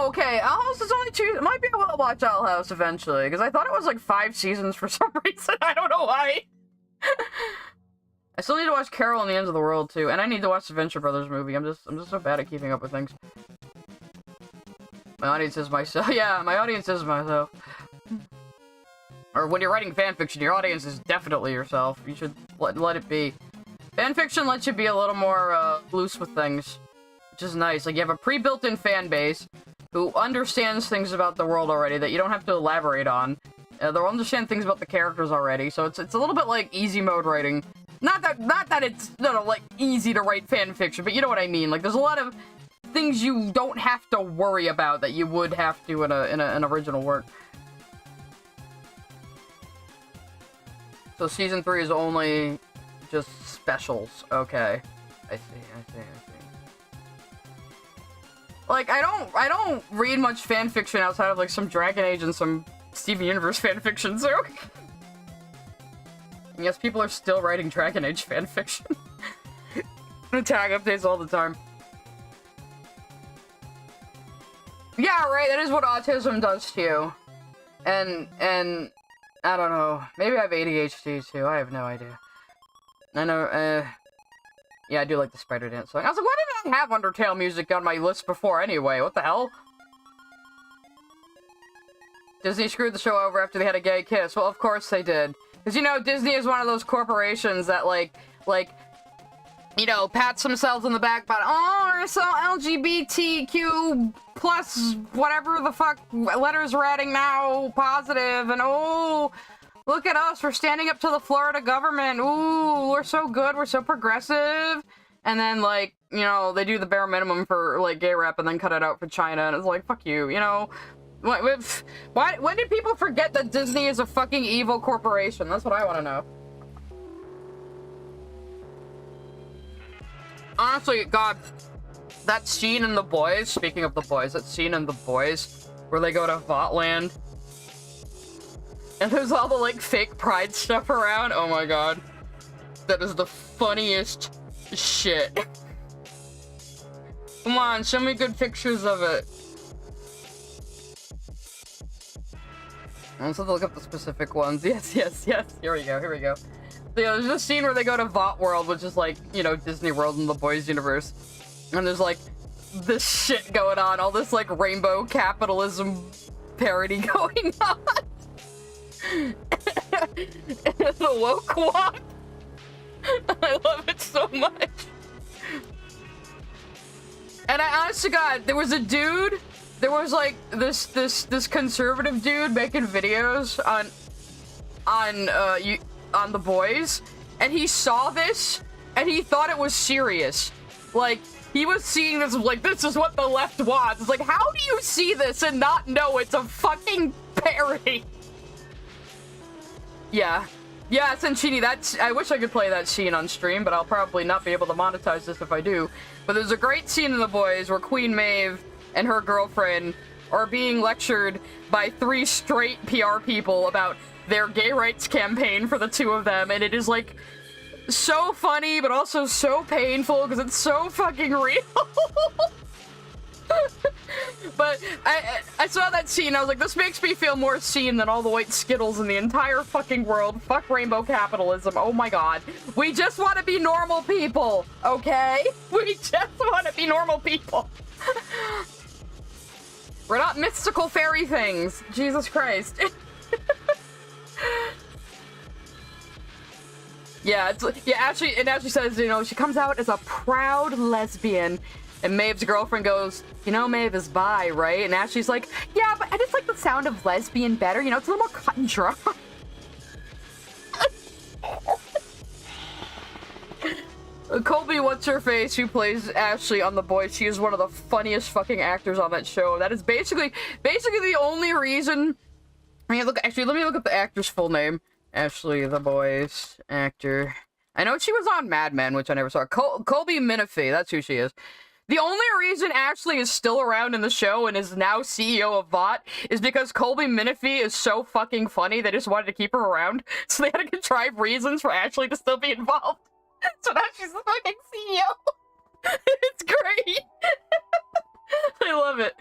Oh, okay. Owl House is only 2. Might be able to watch Owl House eventually, because I thought it was like 5 seasons for some reason. I don't know why. I still need to watch Carol and the Ends of the World too, and I need to watch the Venture Brothers movie. I'm just so bad at keeping up with things. My audience is myself. Yeah, my audience is myself. Or when you're writing fanfiction, your audience is definitely yourself. You should let it be. Fanfiction lets you be a little more loose with things, which is nice. Like, you have a pre-built-in fan base who understands things about the world already that you don't have to elaborate on. They'll understand things about the characters already, so it's a little bit like easy mode writing. Not that it's like easy to write fanfiction, but you know what I mean. Like, there's a lot of things you don't have to worry about that you would have to in an original work. So season 3 is only just specials. Okay. I see. Like, I don't read much fanfiction outside of like some Dragon Age and some Steven Universe fanfiction, so and yes, people are still writing Dragon Age fanfiction. Tag updates all the time. Yeah, right, that is what autism does to you. And I don't know. Maybe I have ADHD too. I have no idea. I know, yeah, I do like the spider dance song. I was like, why didn't I have Undertale music on my list before anyway? What the hell? Disney screwed the show over after they had a gay kiss. Well, of course they did. Because, you know, Disney is one of those corporations that, like, you know, pats themselves on the back about, oh, we're so LGBTQ plus whatever the fuck letters we're adding now, positive, and oh, look at us, we're standing up to the Florida government, ooh, we're so good, we're so progressive, and then, like, you know, they do the bare minimum for, like, gay rep and then cut it out for China, and it's like, fuck you, you know? When did people forget that Disney is a fucking evil corporation? That's what I want to know. Honestly, God, that scene in The Boys, speaking of The Boys, that scene in The Boys, where they go to Votland, and there's all the, like, fake pride stuff around, oh my god. That is the funniest shit. Come on, show me good pictures of it. Let's have to look up the specific ones. Yes. Here we go. Yeah, there's a scene where they go to Vought World, which is like, you know, Disney World in the Boys universe. And there's like this shit going on, all this like rainbow capitalism parody going on. The woke walk. I love it so much. And I honest to God, there was like this conservative dude making videos on The Boys, and he saw this and he thought it was serious. Like, he was seeing this like, this is what the left wants. It's like, how do you see this and not know it's a fucking parody? Yeah, Sanchini, I wish I could play that scene on stream, but I'll probably not be able to monetize this if I do. But there's a great scene in The Boys where Queen Maeve and her girlfriend are being lectured by 3 straight PR people about their gay rights campaign for the 2 of them, and it is like so funny but also so painful because it's so fucking real. But I saw that scene, I was like, this makes me feel more seen than all the white Skittles in the entire fucking world. Fuck rainbow capitalism, oh my god. We just want to be normal people, okay? We just want to be normal people. We're not mystical fairy things. Jesus Christ. Yeah, Ashley says, you know, she comes out as a proud lesbian, and Maeve's girlfriend goes, you know, Maeve is bi, right? And Ashley's like, yeah, but I just like the sound of lesbian better, you know, it's a little more cut and dry. Colby What's-Her-Face, who plays Ashley on The Boys, she is one of the funniest fucking actors on that show. That is basically the only reason... I mean, look, actually, let me look up the actor's full name. Ashley, The Boys, actor. I know she was on Mad Men, which I never saw. Colby Minifee, that's who she is. The only reason Ashley is still around in the show and is now CEO of Vought is because Colby Minifee is so fucking funny, they just wanted to keep her around. So they had to contrive reasons for Ashley to still be involved. So now she's the fucking CEO. It's great. I love it.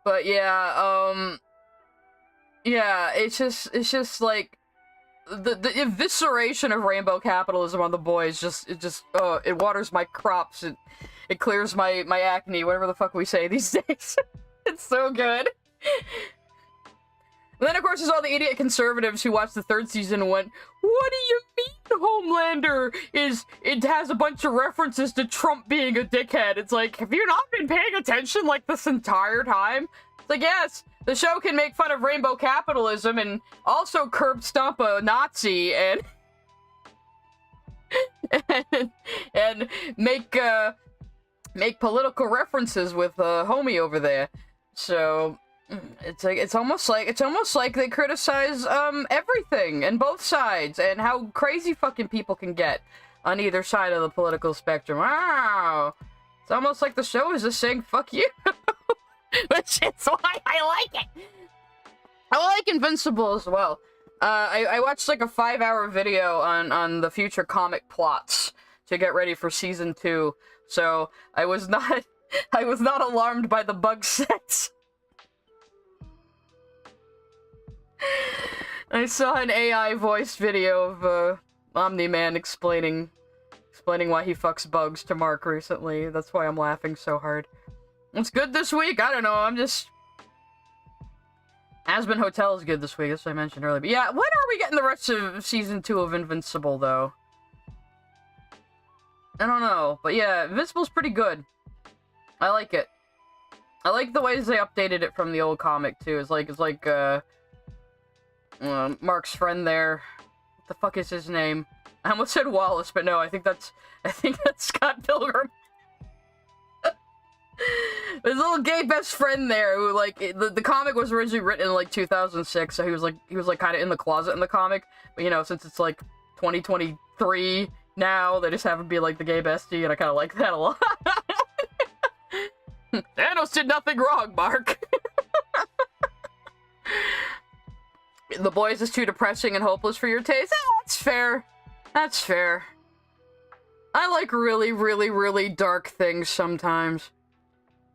But yeah, yeah, it's just like the evisceration of rainbow capitalism on the boys it waters my crops, it clears my acne, whatever the fuck we say these days. It's so good. And then, of course, there's all the idiot conservatives who watched the third season and went, "What do you mean Homelander it has a bunch of references to Trump being a dickhead?" It's like, have you not been paying attention, like, this entire time? It's like, yes, the show can make fun of rainbow capitalism and also curb stomp a Nazi and... and make political references with homie over there. So... It's almost like they criticize everything and both sides and how crazy fucking people can get on either side of the political spectrum. Wow, it's almost like the show is just saying fuck you, which is why I like it. I like Invincible as well. I watched like a 5-hour video on the future comic plots to get ready for season 2, so I was not alarmed by the bug sets. I saw an AI voiced video of Omni-Man explaining why he fucks bugs to Mark recently. That's why I'm laughing so hard. It's good this week? I don't know, I'm just... Hazbin Hotel is good this week, as I mentioned earlier. But yeah, when are we getting the rest of Season 2 of Invincible, though? I don't know, but yeah, Invincible's pretty good. I like it. I like the ways they updated it from the old comic, too. It's like, Mark's friend there. What the fuck is his name? I almost said Wallace, but no, I think that's Scott Pilgrim. His little gay best friend there, who like the comic was originally written in like 2006, so he was like kind of in the closet in the comic, but you know, since it's like 2023 now, they just have him be like the gay bestie, and I kind of like that a lot. Thanos did nothing wrong, Mark. The boys is too depressing and hopeless for your taste. That's fair. That's fair. I like really, really, really dark things sometimes.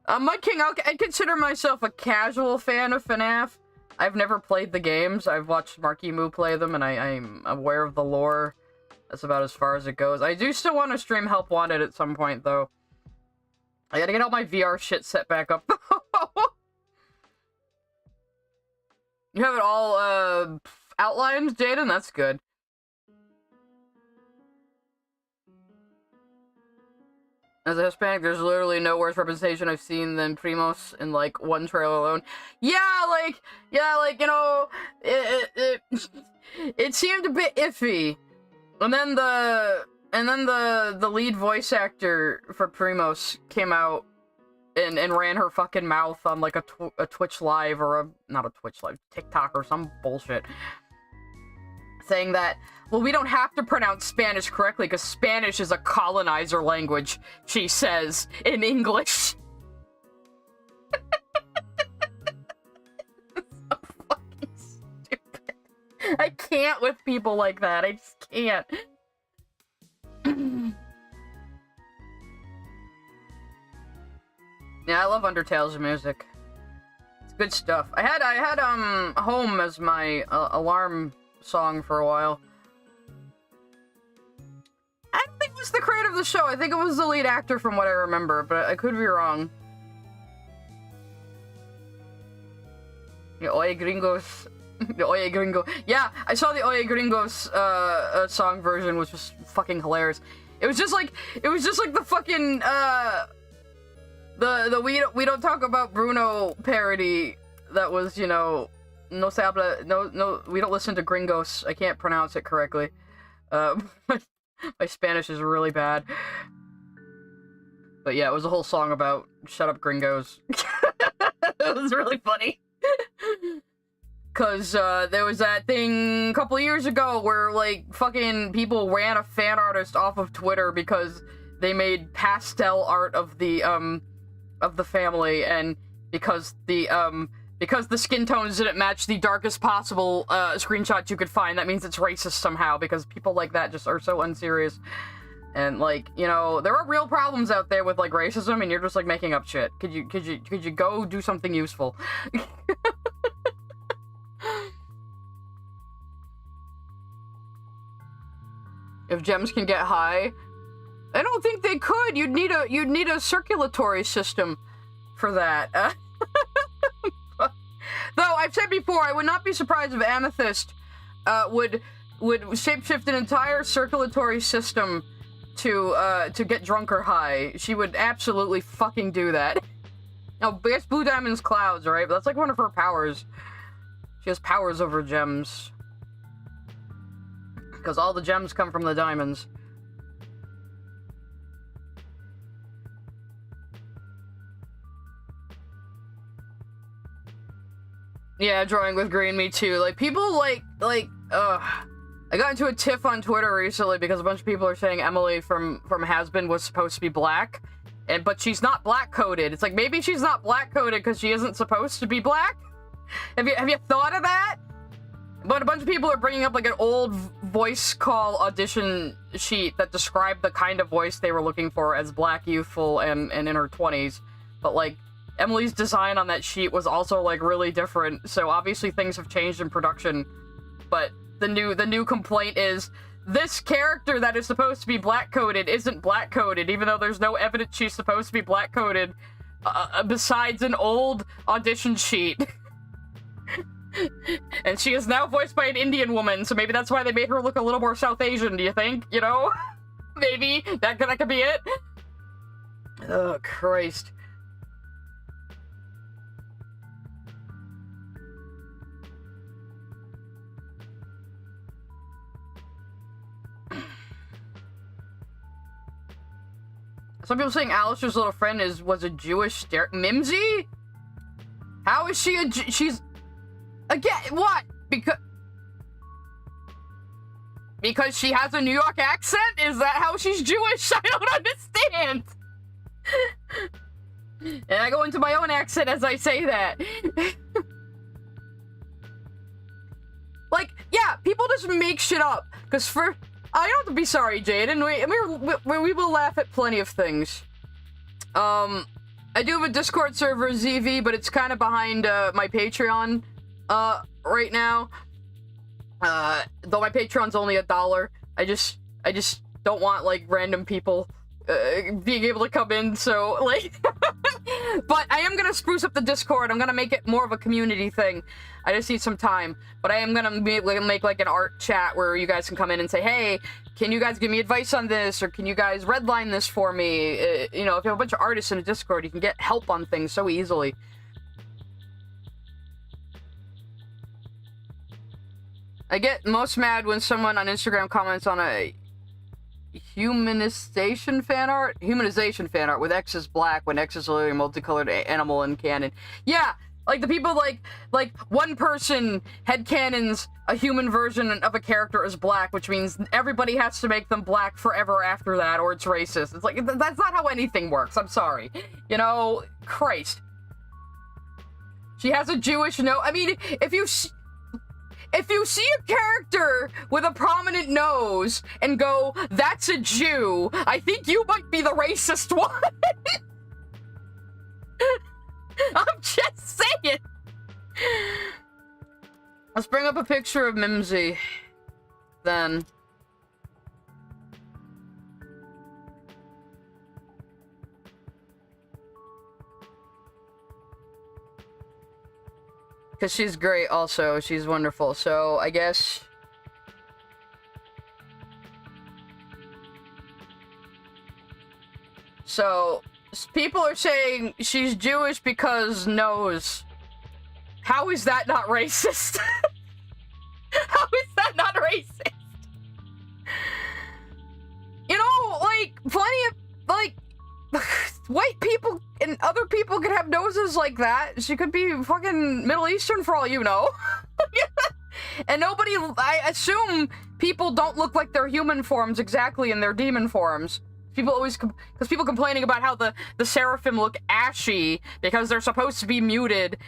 Mud King, I consider myself a casual fan of FNAF. I've never played the games. I've watched Marky Moo play them, and I'm aware of the lore. That's about as far as it goes. I do still want to stream Help Wanted at some point, though. I gotta get all my VR shit set back up. You have it all, outlined, Jaden? That's good. As a Hispanic, there's literally no worse representation I've seen than Primos in, like, one trailer alone. Yeah, you know, it seemed a bit iffy. And then the lead voice actor for Primos came out and ran her fucking mouth on, like, a Twitch live, or not a Twitch live, TikTok or some bullshit. Saying that, well, we don't have to pronounce Spanish correctly because Spanish is a colonizer language, she says, in English. It's so fucking stupid. I can't with people like that. I just can't. Yeah, I love Undertale's music. It's good stuff. I had Home as my alarm song for a while. I don't think it was the creator of the show. I think it was the lead actor from what I remember, but I could be wrong. The Oye Gringos. The Oye Gringo. Yeah, I saw the Oye Gringos song version, which was fucking hilarious. It was just like the fucking the we don't talk about Bruno parody that was, you know, no se habla, no, we don't listen to Gringos. I can't pronounce it correctly. My Spanish is really bad. But yeah, it was a whole song about shut up Gringos. It was really funny. Cause there was that thing a couple of years ago where like fucking people ran a fan artist off of Twitter because they made pastel art of the family, and because the skin tones didn't match the darkest possible screenshot you could find, that means it's racist somehow, because people like that just are so unserious. And, like, you know, there are real problems out there with, like, racism, and you're just, like, making up shit. Could you go do something useful? If gems can get high, I don't think they could. You'd need a circulatory system for that. Though I've said before, I would not be surprised if Amethyst would shapeshift an entire circulatory system to get drunk or high. She would absolutely fucking do that. Now, I guess Blue Diamond's clouds, right? But that's like one of her powers. She has powers over gems. Because all the gems come from the diamonds. Yeah, drawing with green, me too. Like, people I got into a tiff on Twitter recently because a bunch of people are saying Emily from Hazbin was supposed to be black, but she's not black-coded. It's like, maybe she's not black-coded because she isn't supposed to be black? Have you thought of that? But a bunch of people are bringing up, like, an old voice call audition sheet that described the kind of voice they were looking for as black, youthful, and in her 20s. But, like, Emily's design on that sheet was also, like, really different, so obviously things have changed in production. But the new complaint is, this character that is supposed to be black-coded isn't black-coded, even though there's no evidence she's supposed to be black-coded, besides an old audition sheet. And she is now voiced by an Indian woman, so maybe that's why they made her look a little more South Asian, do you think? You know? Maybe? That could be it? Oh, Christ. Some people saying Alistair's little friend was a Jewish Mimsy? How is she she's... Again, what? Because she has a New York accent? Is that how she's Jewish? I don't understand. And I go into my own accent as I say that. Like, yeah, people just make shit up. Because I don't have to be sorry, Jaden. We will laugh at plenty of things. I do have a Discord server, ZV, but it's kind of behind my Patreon right now. Though my Patreon's only $1. I just don't want, like, random people being able to come in, so, like... But I am gonna spruce up the Discord. I'm gonna make it more of a community thing. I just need some time. But I am gonna make like, an art chat where you guys can come in and say, hey, can you guys give me advice on this? Or can you guys redline this for me? You know, if you have a bunch of artists in a Discord, you can get help on things so easily. I get most mad when someone on Instagram comments on a humanization fan art with X is black when X is literally a multicolored animal in canon. Yeah, like the people like one person headcanons a human version of a character as black, which means everybody has to make them black forever after that, or it's racist. It's like, that's not how anything works. I'm sorry. You know, Christ. She has a Jewish nose. I mean, if you see a character with a prominent nose and go, that's a Jew, I think you might be the racist one. I'm just saying. Let's bring up a picture of Mimsy, then. Because she's great also, she's wonderful, so I guess... So, people are saying she's Jewish because nose. How is that not racist? How is that not racist? You know, like, plenty of, like... White people and other people could have noses like that. She could be fucking Middle Eastern for all you know. And nobody, I assume people don't look like their human forms exactly in their demon forms. People always, because people complaining about how the seraphim look ashy because they're supposed to be muted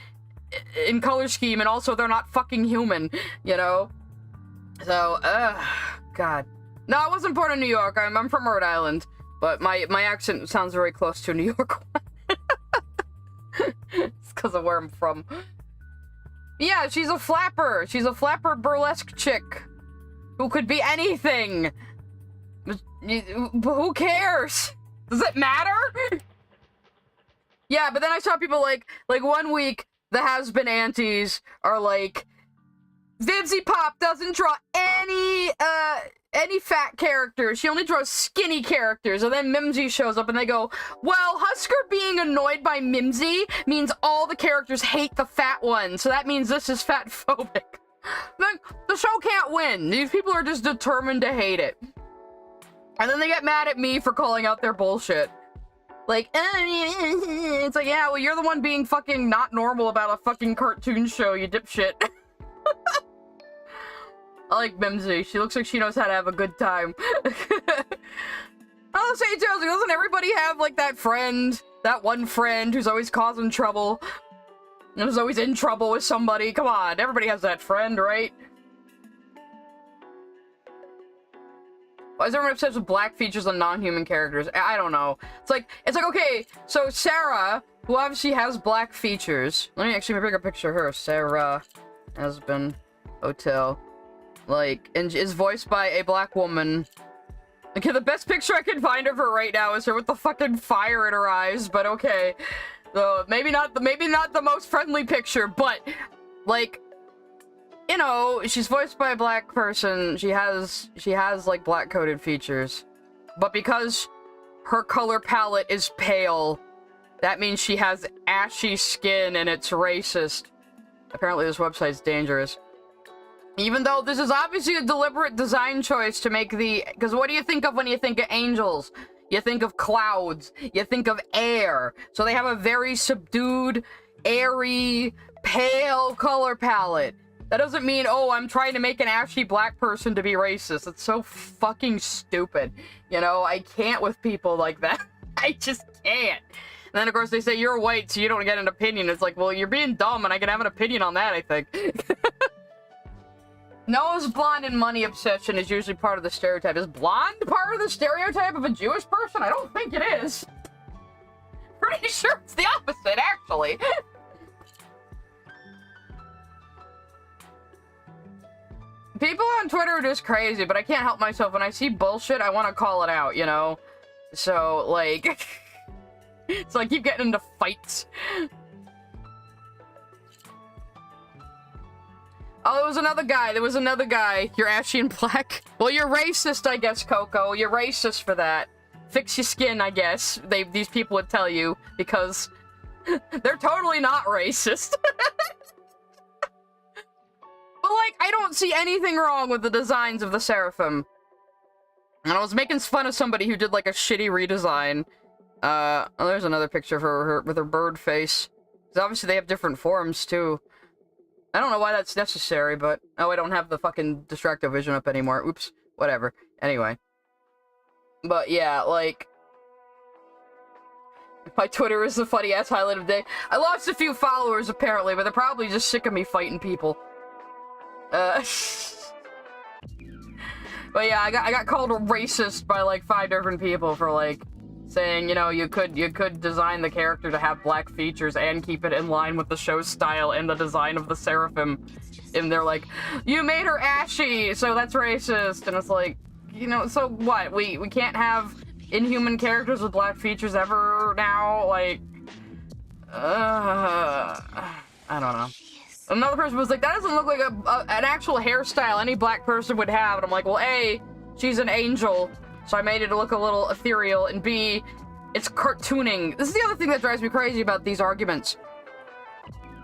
in color scheme, and also they're not fucking human, you know? So, God. No, I wasn't born in New York. I'm from Rhode Island, but my accent sounds very close to a New York one. It's because of where I'm from. Yeah, she's a flapper. She's a flapper burlesque chick who could be anything. But who cares? Does it matter? Yeah, but then I saw people like 1 week, the Hazbin aunties are like, Vivzy Pop doesn't draw any fat characters. She only draws skinny characters. And then Mimsy shows up and they go, well, Husker being annoyed by Mimsy means all the characters hate the fat one. So that means this is fat phobic. The show can't win. These people are just determined to hate it. And then they get mad at me for calling out their bullshit. Like, it's like, yeah, well, you're the one being fucking not normal about a fucking cartoon show, you dipshit. I like Mimsy. She looks like she knows how to have a good time. I'll say, too, doesn't everybody have, like, that friend, that one friend who's always causing trouble? And who's always in trouble with somebody? Come on, everybody has that friend, right? Why is everyone obsessed with black features on non-human characters? I don't know. It's like, okay, so Sarah, who obviously has black features. Let me bring a picture of her. Sarah Hazbin Hotel. Like, and is voiced by a black woman. Okay, the best picture I can find of her right now is her with the fucking fire in her eyes, but okay. So, maybe not the most friendly picture, but, like, you know, she's voiced by a black person. She has like black coded features, but because her color palette is pale, that means she has ashy skin and it's racist. Apparently this website's dangerous. Even though this is obviously a deliberate design choice to make because what do you think of when you think of angels? You think of clouds, you think of air. So they have a very subdued, airy, pale color palette. That doesn't mean, oh, I'm trying to make an ashy black person to be racist. It's so fucking stupid. You know, I can't with people like that. I just can't. And then, of course, they say, you're white, so you don't get an opinion. It's like, well, you're being dumb, and I can have an opinion on that, I think. Nose, blonde, and money obsession is usually part of the stereotype. Is blonde part of the stereotype of a Jewish person? I don't think it is. Pretty sure it's the opposite, actually. People on Twitter are just crazy, but I can't help myself. When I see bullshit, I want to call it out, you know? So, like... so I keep getting into fights. Oh, there was another guy. You're ashy and black. Well, you're racist, I guess, Coco. You're racist for that. Fix your skin, I guess. These people would tell you, because they're totally not racist. But, like, I don't see anything wrong with the designs of the Seraphim. And I was making fun of somebody who did, like, a shitty redesign. Oh, there's another picture of her with her bird face. Because obviously they have different forms, too. I don't know why that's necessary, but... oh, I don't have the fucking distracto vision up anymore. Oops. Whatever. Anyway. But, yeah, like... my Twitter is the funny-ass highlight of the day. I lost a few followers, apparently, but they're probably just sick of me fighting people. But yeah, I got called a racist by like 5 different people for like saying, you know, you could design the character to have black features and keep it in line with the show's style and the design of the Seraphim. And they're like, you made her ashy, so that's racist. And it's like, you know, so what? We can't have inhuman characters with black features ever now? Like, I don't know. Another person was like, that doesn't look like an actual hairstyle any black person would have. And I'm like, well, A, she's an angel, so I made it look a little ethereal, and B, it's cartooning. This is the other thing that drives me crazy about these arguments.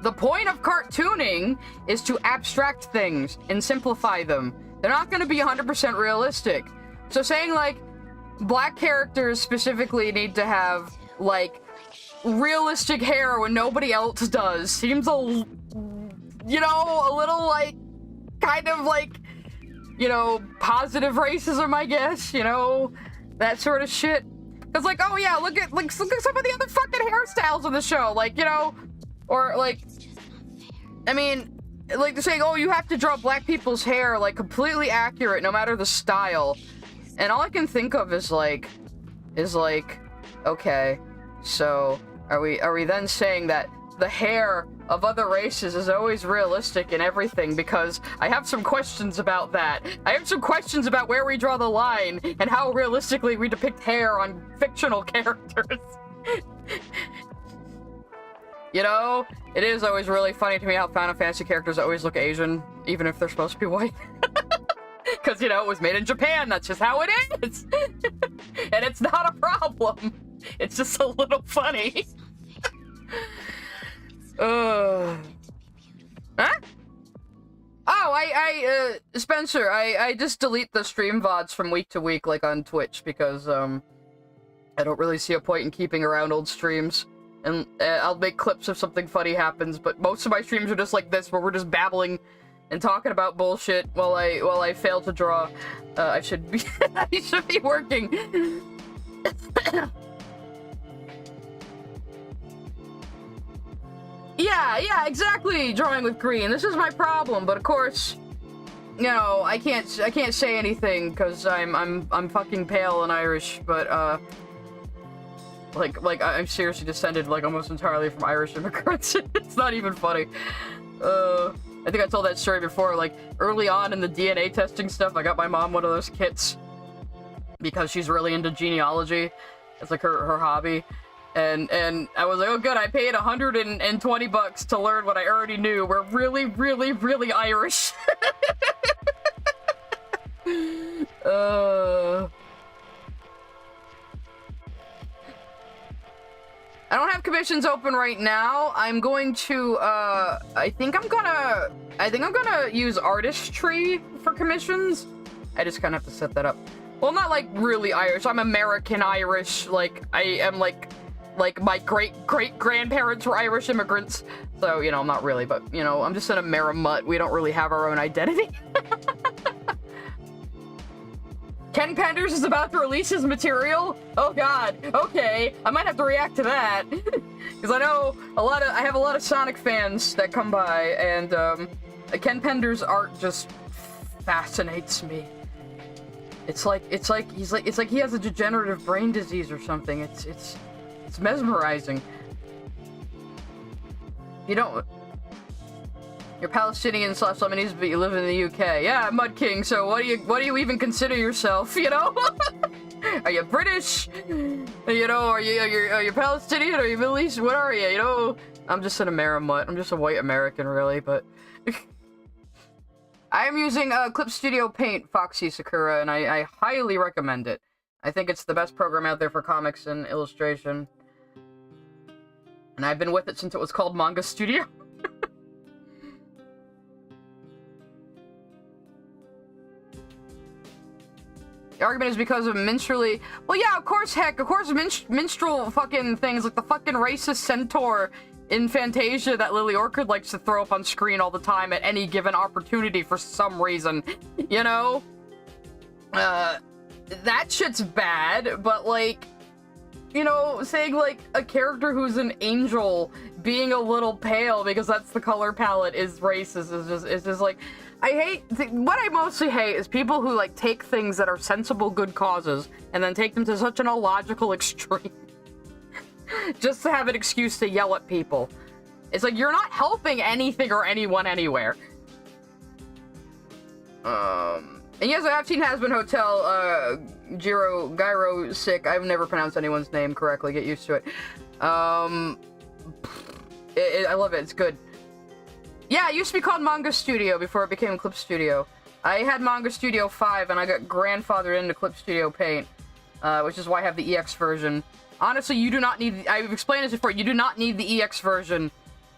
The point of cartooning is to abstract things and simplify them. They're not going to be 100% realistic. So saying, like, black characters specifically need to have, like, realistic hair when nobody else does seems you know, a little, like, kind of, like, you know, positive racism, I guess, you know, that sort of shit. It's like, oh yeah, look at some of the other fucking hairstyles on the show, like, you know, or, like, I mean, like, they're saying, oh, you have to draw black people's hair, like, completely accurate, no matter the style. And all I can think of is like, okay, so are we then saying that the hair of other races is always realistic and everything? Because I have some questions about that. I have some questions about where we draw the line and how realistically we depict hair on fictional characters. You know, it is always really funny to me how Final Fantasy characters always look Asian, even if they're supposed to be white. Because, you know, it was made in Japan, that's just how it is! And it's not a problem. It's just a little funny. Huh? Oh, Spencer, I just delete the stream VODs from week to week, like on Twitch, because, I don't really see a point in keeping around old streams. And I'll make clips if something funny happens, but most of my streams are just like this, where we're just babbling and talking about bullshit while I fail to draw. I should be I should be working. Yeah, exactly. Drawing with green. This is my problem, but of course, you know, I can't say anything because I'm fucking pale and Irish, but like I'm seriously descended like almost entirely from Irish immigrants. It's not even funny. I think I told that story before, like early on in the DNA testing stuff, I got my mom one of those kits because she's really into genealogy. It's like her hobby. And I was like, oh good, I paid $120 to learn what I already knew. We're really, really, really Irish. I don't have commissions open right now. I'm going to, I think I'm gonna use Artistry for commissions. I just kind of have to set that up. Well, not like really Irish. I'm American Irish. Like, I am like my great-great-grandparents were Irish immigrants. So, you know, I'm not really, but, you know, I'm just an Amerimutt. We don't really have our own identity. Ken Penders is about to release his material? Oh god, okay. I might have to react to that. Because I know I have a lot of Sonic fans that come by, and Ken Penders' art just fascinates me. It's like he has a degenerative brain disease or something. It's mesmerizing. You don't... You're Palestinian / Lebanese, but you live in the UK. Yeah, Mud King, so what do you even consider yourself, you know? Are you British? You know, are you Palestinian? Are you Middle East? What are you, you know? I'm just an Amerimutt. I'm just a white American, really, but... I am using Clip Studio Paint, Foxy Sakura, and I highly recommend it. I think it's the best program out there for comics and illustration. And I've been with it since it was called Manga Studio. The argument is because of minstrelly. Well, yeah, of course, heck, of course, minstrel fucking things, like the fucking racist centaur in Fantasia that Lily Orchid likes to throw up on screen all the time at any given opportunity for some reason, you know? That shit's bad, but, like, you know, saying, like, a character who's an angel being a little pale because that's the color palette is racist is just like... what I mostly hate is people who, like, take things that are sensible good causes and then take them to such an illogical extreme. Just to have an excuse to yell at people. It's like, you're not helping anything or anyone anywhere. And yes, I have seen Hazbin Hotel, Gyro Sick. I've never pronounced anyone's name correctly, get used to it. I love it, it's good. Yeah, it used to be called Manga Studio before it became Clip Studio. I had Manga Studio 5 and I got grandfathered into Clip Studio Paint, which is why I have the EX version. Honestly, you do not need... I've explained this before. You do not need the EX version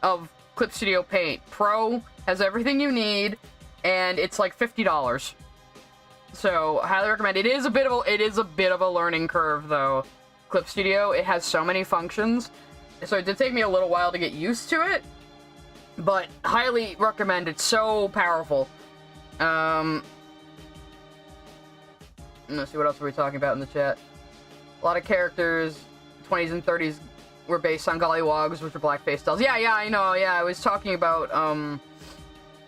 of Clip Studio Paint. Pro has everything you need, and it's like $50. So, I highly recommend. It is a bit of a learning curve, though. Clip Studio, it has so many functions, so it did take me a little while to get used to it. But highly recommend. It's so powerful. Let's see, what else were we talking about in the chat? A lot of characters, 20s and 30s, were based on gollywogs, which are blackface dolls. Yeah, I know, yeah, I was talking about, and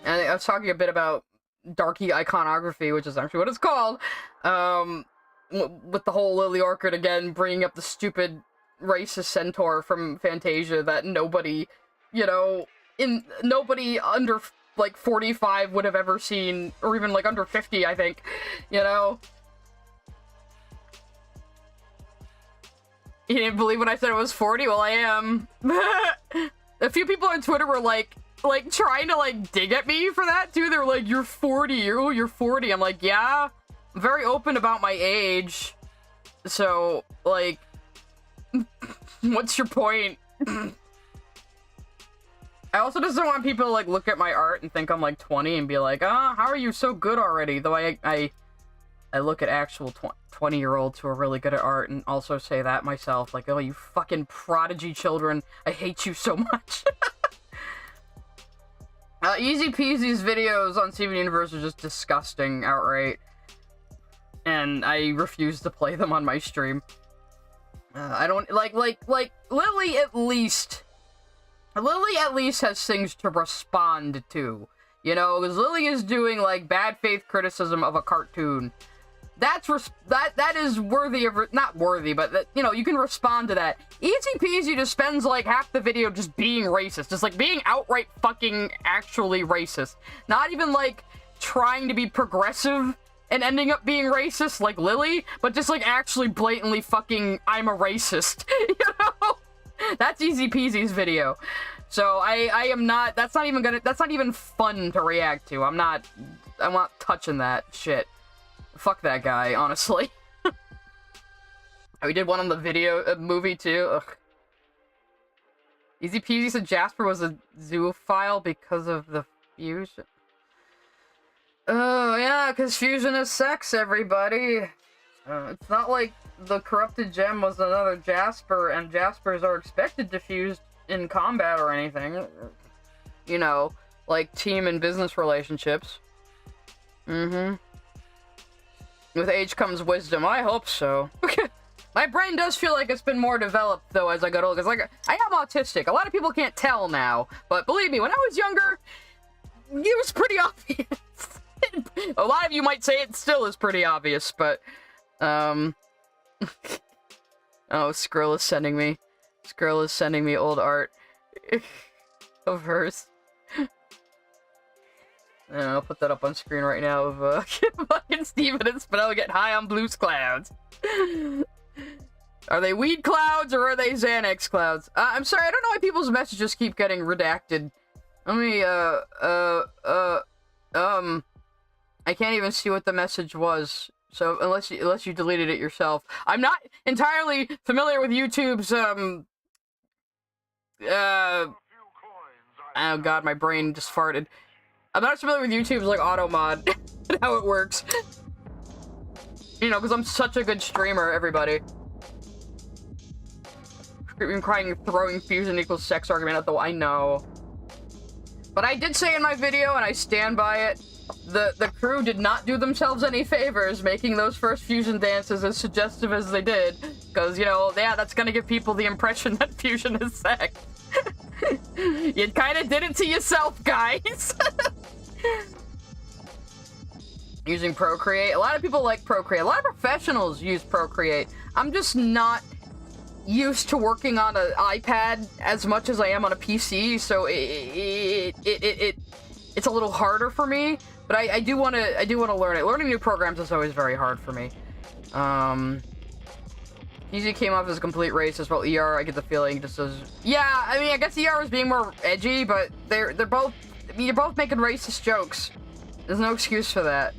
I was talking a bit about darky iconography, which is actually what it's called. with the whole Lily Orchid again, bringing up the stupid racist centaur from Fantasia that nobody, you know, nobody under, like, 45 would have ever seen, or even, like, under 50, I think, you know? You didn't believe when I said it was 40? Well, I am. A few people on Twitter were, like, trying to, like, dig at me for that, too. They were like, you're 40, you're 40. I'm like, yeah, I'm very open about my age. So, like, what's your point? I also just don't want people to, like, look at my art and think I'm, like, 20 and be like, how are you so good already? Though I look at actual 20-year-olds who are really good at art and also say that myself. Like, oh, you fucking prodigy children. I hate you so much. Easy Peasy's videos on Steven Universe are just disgusting outright. And I refuse to play them on my stream. I don't, like, Lily at least has things to respond to. You know, because Lily is doing, like, bad faith criticism of a cartoon. That is worthy of, not worthy, but, that, you know, you can respond to that. Easy Peasy just spends, like, half the video just being racist. Just, like, being outright fucking actually racist. Not even, like, trying to be progressive and ending up being racist, like Lily, but just, like, actually blatantly fucking, I'm a racist. You know? That's Easy Peasy's video. So, I am not, that's not even fun to react to. I'm not touching that shit. Fuck that guy, honestly. We did one on the video movie too. Ugh. Easy Peasy said Jasper was a zoophile because of the fusion. Oh yeah, because fusion is sex, everybody. It's not like the corrupted gem was another Jasper, and Jaspers are expected to fuse in combat or anything. You know, like team and business relationships. Mm-hmm. With age comes wisdom. I hope so. My brain does feel like it's been more developed, though, as I got older. Because, like, I am autistic. A lot of people can't tell now. But believe me, when I was younger, it was pretty obvious. A lot of you might say it still is pretty obvious, but, Oh, Skrill is sending me. Skrill is sending me old art of hers. And I'll put that up on screen right now of fucking Steven and Spinella getting high on blues clouds. Are they weed clouds or are they Xanax clouds? I'm sorry, I don't know why people's messages keep getting redacted. Let me, I can't even see what the message was. So unless you deleted it yourself. I'm not entirely familiar with YouTube's, oh god, my brain just farted. I'm not familiar with YouTube's, like, auto mod and how it works. You know, because I'm such a good streamer, everybody. Screaming, crying, throwing fusion equals sex argument at the I know. But I did say in my video, and I stand by it, the crew did not do themselves any favors making those first fusion dances as suggestive as they did. Because, you know, yeah, that's gonna give people the impression that fusion is sex. You kind of did it to yourself, guys. Using Procreate. A lot of people like Procreate. A lot of professionals use Procreate. I'm just not used to working on an iPad as much as I am on a PC, so it's a little harder for me. But I do want to learn it. Learning new programs is always very hard for me. Easy came off as a complete racist, while ER, I get the feeling, just as... Yeah, I mean, I guess ER was being more edgy, but they're both... I mean, you're both making racist jokes. There's no excuse for that.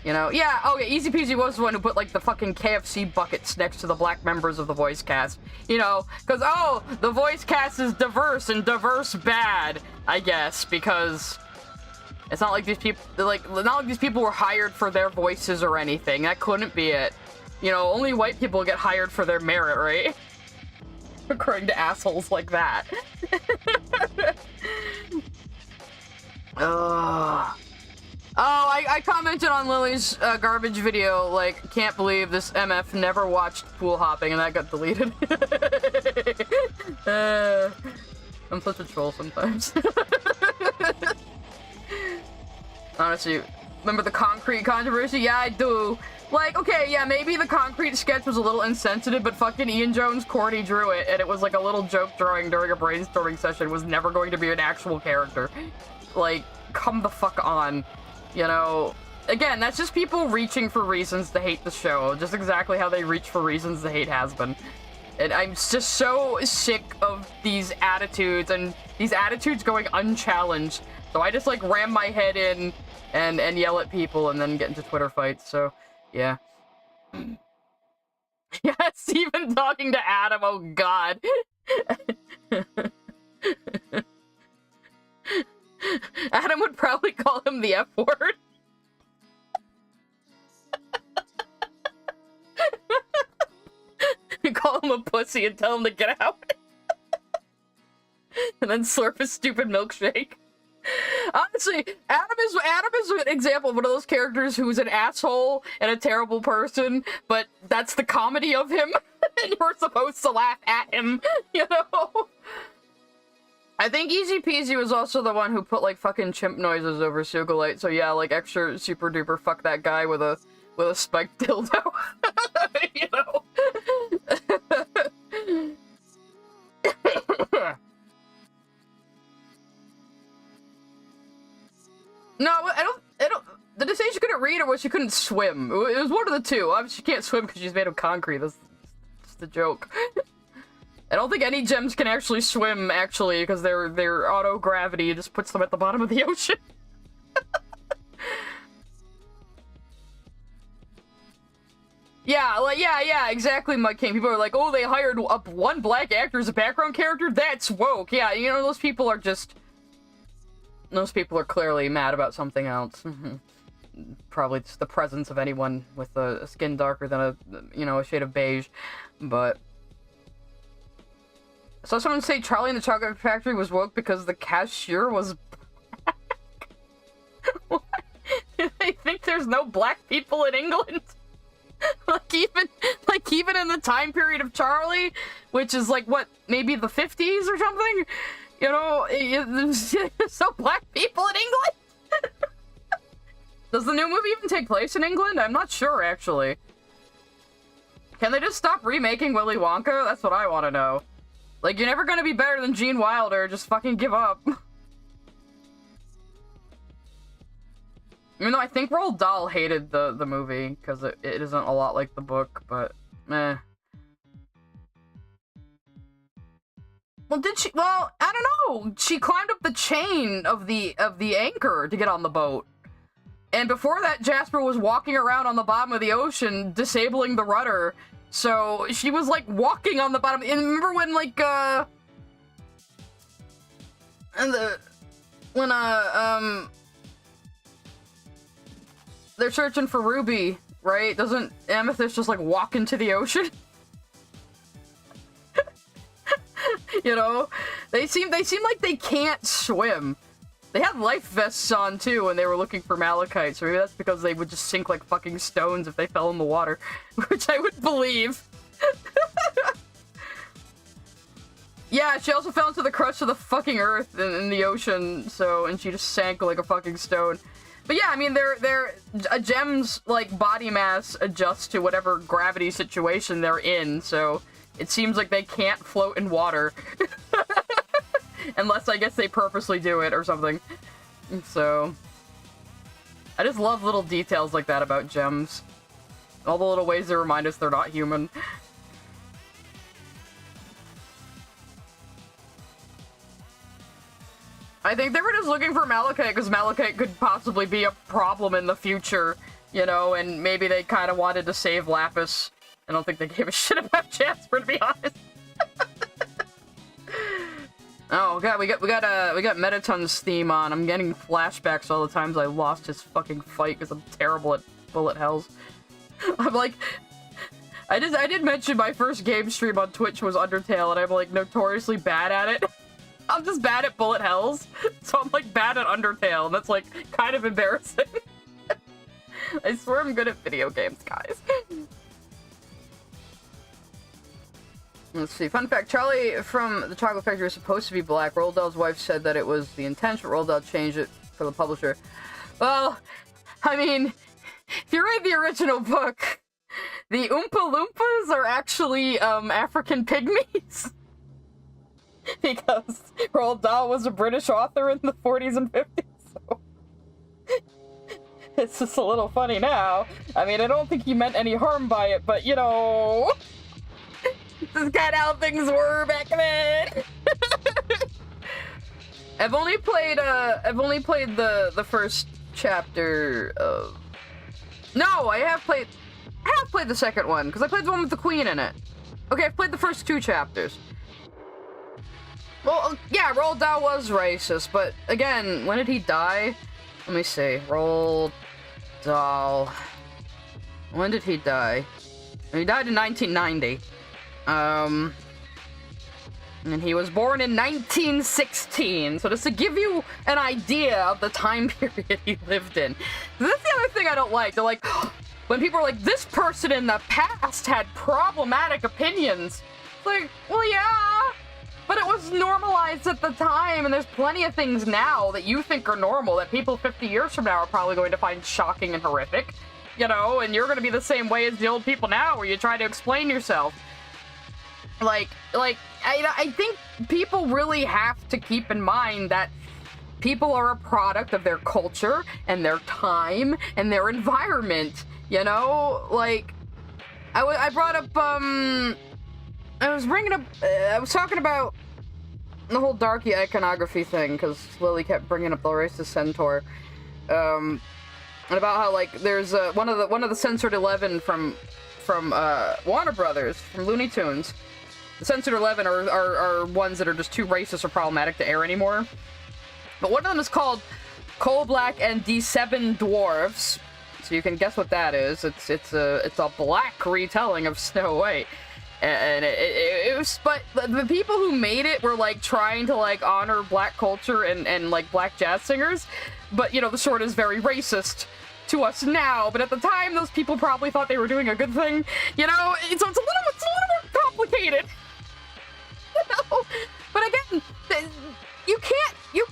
You know? Yeah, oh yeah, Easy Peasy was the one who put, like, the fucking KFC buckets next to the black members of the voice cast. You know? Because, oh, the voice cast is diverse, and diverse bad, I guess, because... It's not like these people... not like these people were hired for their voices or anything. That couldn't be it. You know, only white people get hired for their merit, right? According to assholes like that. Oh, I commented on Lily's garbage video, like, can't believe this MF never watched pool hopping, and that got deleted. I'm such a troll sometimes. Honestly, remember the concrete controversy? Yeah, I do. Like, okay, yeah, maybe the concrete sketch was a little insensitive, but fucking Ian Jones Cordy drew it, and it was like a little joke drawing during a brainstorming session. It was never going to be an actual character. Like, come the fuck on. You know, again, that's just people reaching for reasons to hate the show. Just exactly how they reach for reasons to hate Hazbin. And I'm just so sick of these attitudes, and these attitudes going unchallenged. So I just, like, ram my head in and yell at people and then get into Twitter fights, so, yeah. Yeah, Steven talking to Adam, oh god. Adam would probably call him the F word. You call him a pussy and tell him to get out. And then slurp his stupid milkshake. Honestly, Adam is an example of one of those characters who's an asshole and a terrible person, but that's the comedy of him, and you're supposed to laugh at him, you know? I think Easy Peasy was also the one who put, like, fucking chimp noises over Sugalite, so yeah, like, extra super duper fuck that guy with a spiked dildo, you know? No, I don't, did it say she couldn't read or was she couldn't swim? It was one of the two. Obviously she can't swim because she's made of concrete, that's just a joke. I don't think any gems can actually swim, actually, because their auto-gravity just puts them at the bottom of the ocean. Yeah, like, yeah, exactly, Mud King. People are like, oh, they hired up one black actor as a background character? That's woke. Yeah, you know, those people are just... Those people are clearly mad about something else. Probably just the presence of anyone with a skin darker than a shade of beige. But... I saw someone say Charlie in the Chocolate Factory was woke because the cashier was black. What? Do they think there's no black people in England? like even in the time period of Charlie, which is like, what, maybe the 50s or something? You know, there's so black people in England? Does the new movie even take place in England? I'm not sure, actually. Can they just stop remaking Willy Wonka? That's what I want to know. Like, you're never gonna be better than Gene Wilder, just fucking give up. Even though I think Roald Dahl hated the movie, because it isn't a lot like the book, but meh. Well, did she? Well, I don't know. She climbed up the chain of the anchor to get on the boat. And before that, Jasper was walking around on the bottom of the ocean, disabling the rudder. So she was like walking on the bottom. And remember when they're searching for Ruby, right? Doesn't Amethyst just like walk into the ocean? You know, they seem like they can't swim. They had life vests on too when they were looking for malachite, so maybe that's because they would just sink like fucking stones if they fell in the water, which I would believe. Yeah, she also fell into the crust of the fucking earth in the ocean, so, and she just sank like a fucking stone. But yeah, I mean, a gem's like body mass adjusts to whatever gravity situation they're in, so it seems like they can't float in water. Unless, I guess, they purposely do it or something. So... I just love little details like that about gems. All the little ways they remind us they're not human. I think they were just looking for malachite because malachite could possibly be a problem in the future, you know, and maybe they kind of wanted to save Lapis. I don't think they gave a shit about Jasper, to be honest. Oh god, we got Metaton's theme on. I'm getting flashbacks all the times I lost his fucking fight because I'm terrible at bullet hells. I'm like, I did mention my first game stream on Twitch was Undertale, and I'm like notoriously bad at it. I'm just bad at bullet hells, so I'm like bad at Undertale, and that's like kind of embarrassing. I swear I'm good at video games, guys. Let's see. Fun fact, Charlie from the Chocolate Factory is supposed to be black. Roald Dahl's wife said that it was the intention, but Roald Dahl changed it for the publisher. Well, I mean, if you read the original book, the Oompa Loompas are actually, African pygmies. Because Roald Dahl was a British author in the 40s and 50s, so... It's just a little funny now. I mean, I don't think he meant any harm by it, but, you know... This is kind of how things were back then! I've only played the first chapter of... No, I have played the second one, because I played the one with the Queen in it. Okay, I've played the first 2 chapters. Well, yeah, Roald Dahl was racist, but again, when did he die? Let me see. Roald Dahl. When did he die? He died in 1990. And he was born in 1916, so just to give you an idea of the time period he lived in. That's the other thing I don't like. They're like, when people are like, this person in the past had problematic opinions. It's like, well, yeah, but it was normalized at the time, and there's plenty of things now that you think are normal that people 50 years from now are probably going to find shocking and horrific, you know, and you're going to be the same way as the old people now, where you try to explain yourself. I think people really have to keep in mind that people are a product of their culture and their time and their environment, you know? Like, I brought up, I was talking about the whole darky iconography thing, because Lily kept bringing up the racist centaur, and about how, like, there's, one of the censored 11 from Warner Brothers, from Looney Tunes. The censored 11 are ones that are just too racist or problematic to air anymore. But one of them is called Coal Black and D7 Dwarves. So you can guess what that is. It's a black retelling of Snow White. And it was, but the people who made it were like trying to like honor black culture and like black jazz singers. But you know, the short is very racist to us now, but at the time those people probably thought they were doing a good thing, you know. So it's a little more complicated. You know? But again, you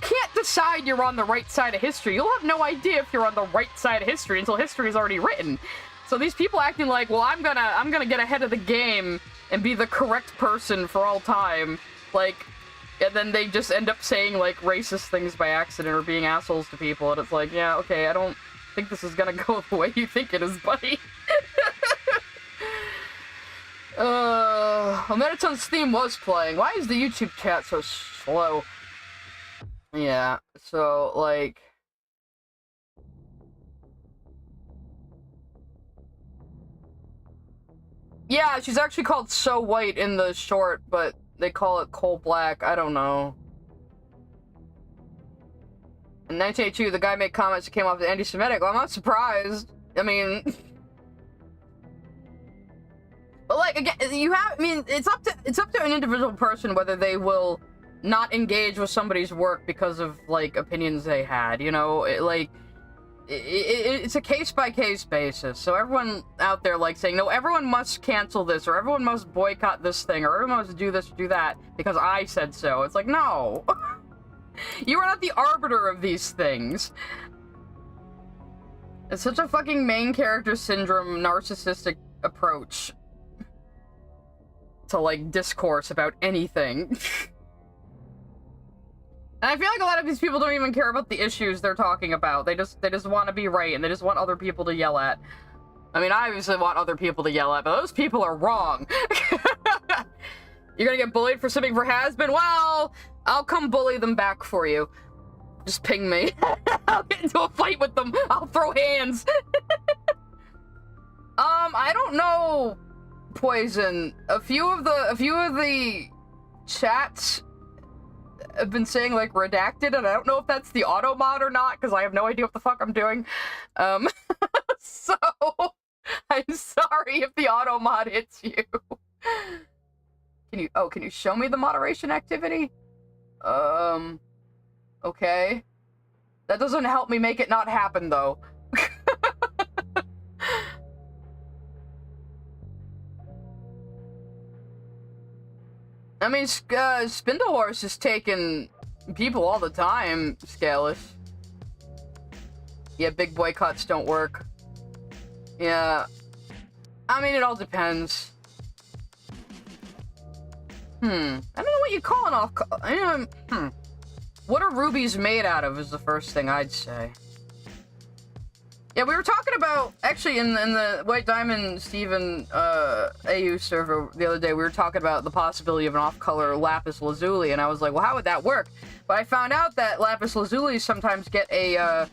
can't decide you're on the right side of history. You'll have no idea if you're on the right side of history until history is already written. So these people acting like, well, I'm gonna get ahead of the game and be the correct person for all time, like, and then they just end up saying like racist things by accident or being assholes to people, and it's like, yeah, okay, I don't think this is gonna go the way you think it is, buddy. Meditone's theme was playing. Why is the YouTube chat so slow? Yeah, so, like... Yeah, she's actually called So White in the short, but they call it Coal Black. I don't know. In 1982, the guy made comments that came off as anti-Semitic. Well, I'm not surprised. I mean... But like, again, it's up to an individual person whether they will not engage with somebody's work because of, like, opinions they had, you know? It's a case-by-case basis. So everyone out there, like, saying, no, everyone must cancel this, or everyone must boycott this thing, or everyone must do this or do that because I said so. It's like, no. You are not the arbiter of these things. It's such a fucking main character syndrome, narcissistic approach to, like, discourse about anything. And I feel like a lot of these people don't even care about the issues they're talking about. They just want to be right, and they just want other people to yell at. I mean, I obviously want other people to yell at, but those people are wrong. You're gonna get bullied for sipping for Hazbin? Well, I'll come bully them back for you. Just ping me. I'll get into a fight with them. I'll throw hands. I don't know, Poison. A few of the chats have been saying, like, redacted, and I don't know if that's the auto mod or not, because I have no idea what the fuck I'm doing. So, I'm sorry if the auto mod hits you. Can you show me the moderation activity? Okay. That doesn't help me make it not happen, though. I mean, Spindlehorse is taking people all the time, Scalish. Yeah, big boycotts don't work. Yeah. I mean, it all depends. I don't know what you call an off-color. What are rubies made out of is the first thing I'd say. Yeah, we were talking about, actually, in the White Diamond Steven AU server the other day, we were talking about the possibility of an off-color lapis lazuli, and I was like, well, how would that work? But I found out that lapis lazuli sometimes get a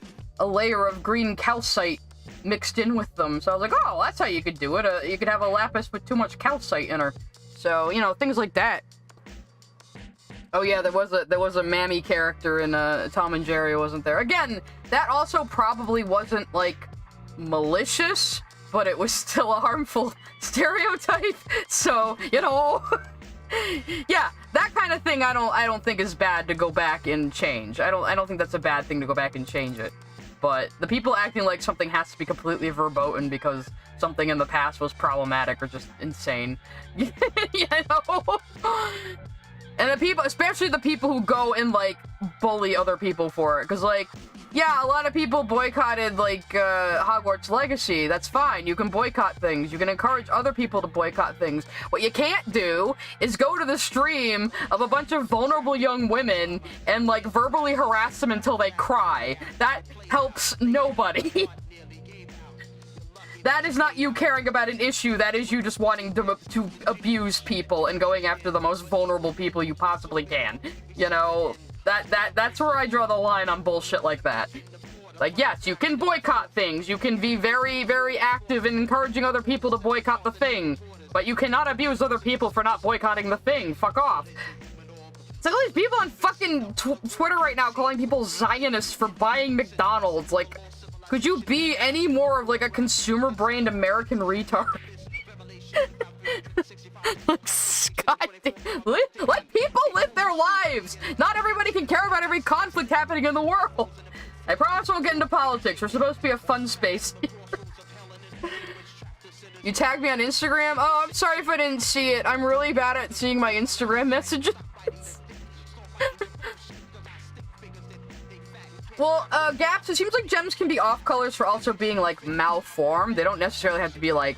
layer of green calcite mixed in with them. So I was like, oh, that's how you could do it. You could have a lapis with too much calcite in her. So, you know, things like that. Oh yeah, there was a Mammy character in Tom and Jerry, wasn't there? Again, that also probably wasn't like malicious, but it was still a harmful stereotype. So, you know, yeah, that kind of thing I don't think is bad to go back and change. I don't think that's a bad thing to go back and change it. But the people acting like something has to be completely verboten because something in the past was problematic or just insane. You know? And the people, especially the people who go and, like, bully other people for it. Because, like, yeah, a lot of people boycotted, like, Hogwarts Legacy. That's fine. You can boycott things. You can encourage other people to boycott things. What you can't do is go to the stream of a bunch of vulnerable young women and, like, verbally harass them until they cry. That helps nobody. That is not you caring about an issue, that is you just wanting to abuse people and going after the most vulnerable people you possibly can. You know, that's where I draw the line on bullshit like that. Like, yes, you can boycott things, you can be very, very active in encouraging other people to boycott the thing, but you cannot abuse other people for not boycotting the thing. Fuck off. It's like all these people on fucking Twitter right now calling people Zionists for buying McDonald's, like... Could you be any more of, like, a consumer-brained American retard? God damn. Let people live their lives! Not everybody can care about every conflict happening in the world! I promise we won't get into politics. We're supposed to be a fun space. You tagged me on Instagram? Oh, I'm sorry if I didn't see it. I'm really bad at seeing my Instagram messages. Well, Gaps, it seems like gems can be off-colors for also being, like, malformed. They don't necessarily have to be, like,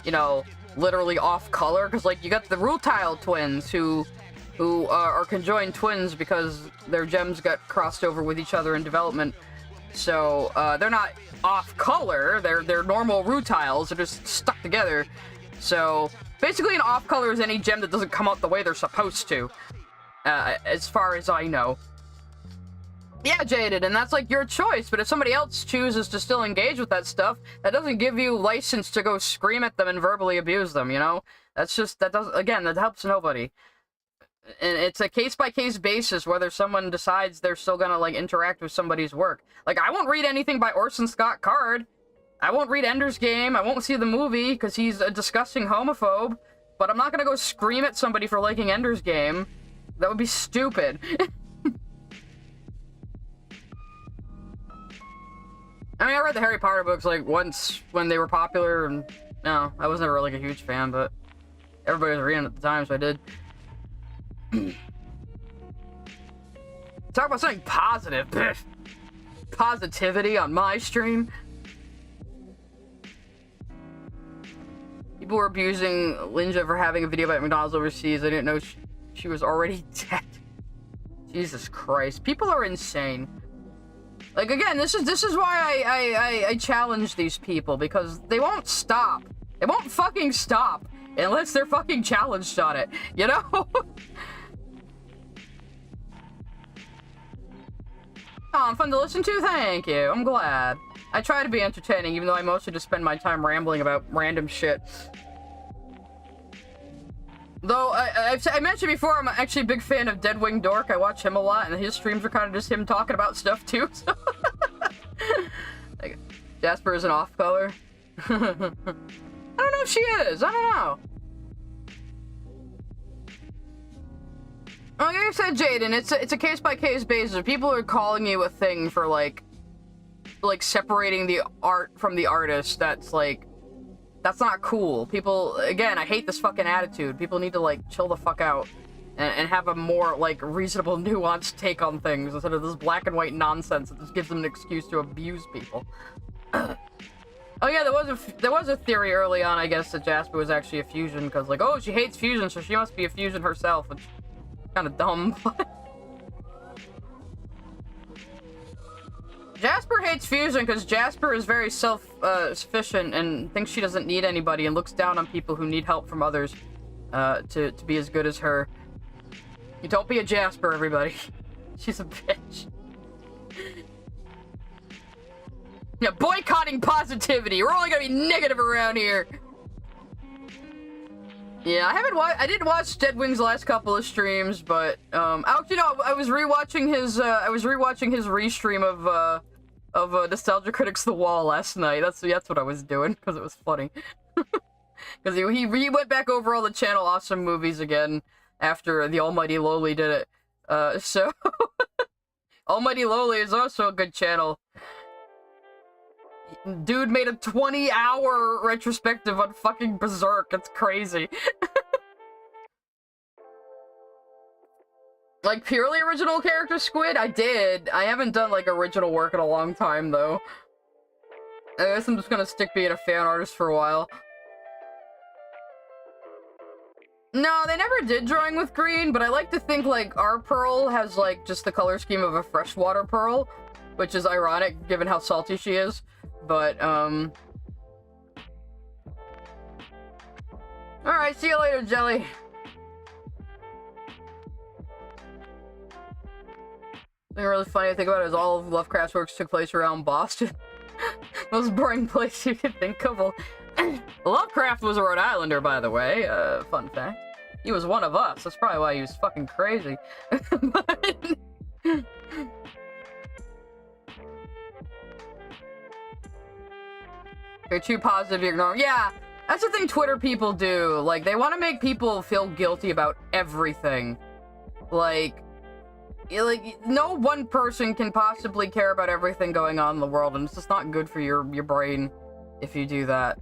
you know, literally off-color. Because, like, you got the Rutile twins who are conjoined twins because their gems got crossed over with each other in development. So, they're not off-color. They're normal Rutiles. They're just stuck together. So, basically an off-color is any gem that doesn't come out the way they're supposed to. As far as I know. Yeah, Jaded, and that's, like, your choice, but if somebody else chooses to still engage with that stuff, that doesn't give you license to go scream at them and verbally abuse them, you know? That's just, that doesn't, again, that helps nobody. And it's a case-by-case basis whether someone decides they're still gonna, like, interact with somebody's work. Like, I won't read anything by Orson Scott Card. I won't read Ender's Game. I won't see the movie, because he's a disgusting homophobe. But I'm not gonna go scream at somebody for liking Ender's Game. That would be stupid. I mean, I read the Harry Potter books, like, once when they were popular, and, no, I was never, like, a huge fan, but everybody was reading at the time, so I did. Talk about something positive. Positivity on my stream. People were abusing Linja for having a video about McDonald's overseas. I didn't know she was already dead. Jesus Christ. People are insane. Like, again, this is why I challenge these people, because they won't stop. They won't fucking stop unless they're fucking challenged on it, you know? Oh, fun to listen to? Thank you. I'm glad. I try to be entertaining, even though I mostly just spend my time rambling about random shit. Though, I mentioned before, I'm actually a big fan of Deadwing Dork. I watch him a lot, and his streams are kind of just him talking about stuff, too, so... Like, Jasper is an off-color. I don't know if she is. I don't know. Like I said, Jaden, it's a case-by-case basis. If people are calling you a thing for, like, separating the art from the artist, that's, like... That's not cool. People, again, I hate this fucking attitude. People need to, like, chill the fuck out and have a more, like, reasonable, nuanced take on things instead of this black and white nonsense that just gives them an excuse to abuse people. Oh yeah, there was a theory early on, I guess, that Jasper was actually a fusion, because like, oh, she hates fusion, so she must be a fusion herself, which is kind of dumb. Jasper hates fusion because Jasper is very self-sufficient and thinks she doesn't need anybody and looks down on people who need help from others to be as good as her. You don't be a Jasper, everybody. She's a bitch. Yeah, boycotting positivity. We're only gonna be negative around here. Yeah, I didn't watch Deadwing's last couple of streams, but actually no, I was rewatching his restream of Nostalgia Critics The Wall last night. That's what I was doing because it was funny. Because he went back over all the Channel Awesome movies again after the Almighty Lowly did it. So Almighty Lowly is also a good channel. Dude made a 20-hour retrospective on fucking Berserk. It's crazy. Like, purely original character Squid? I did. I haven't done, like, original work in a long time, though. I guess I'm just gonna stick being a fan artist for a while. No, they never did drawing with green, but I like to think, like, our pearl has, like, just the color scheme of a freshwater pearl, which is ironic, given how salty she is. But, alright, see you later, Jelly. Something really funny to think about is all of Lovecraft's works took place around Boston. Most boring place you could think of. Well, Lovecraft was a Rhode Islander, by the way. Fun fact. He was one of us. That's probably why he was fucking crazy. But... You're too positive, you ignore. Yeah, that's the thing Twitter people do. Like, they want to make people feel guilty about everything. Like, no one person can possibly care about everything going on in the world, and it's just not good for your brain if you do that.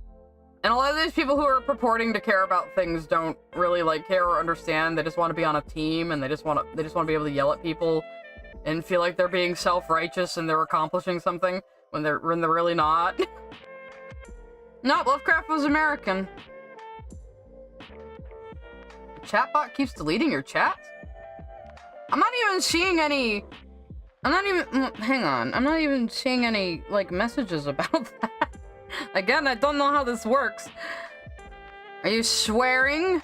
And a lot of these people who are purporting to care about things don't really, like, care or understand. They just want to be on a team, and they just want to be able to yell at people and feel like they're being self-righteous and they're accomplishing something when they're really not. No, Lovecraft was American. The chatbot keeps deleting your chats? I'm not even seeing any... hang on. I'm not even seeing any, like, messages about that. Again, I don't know how this works. Are you swearing?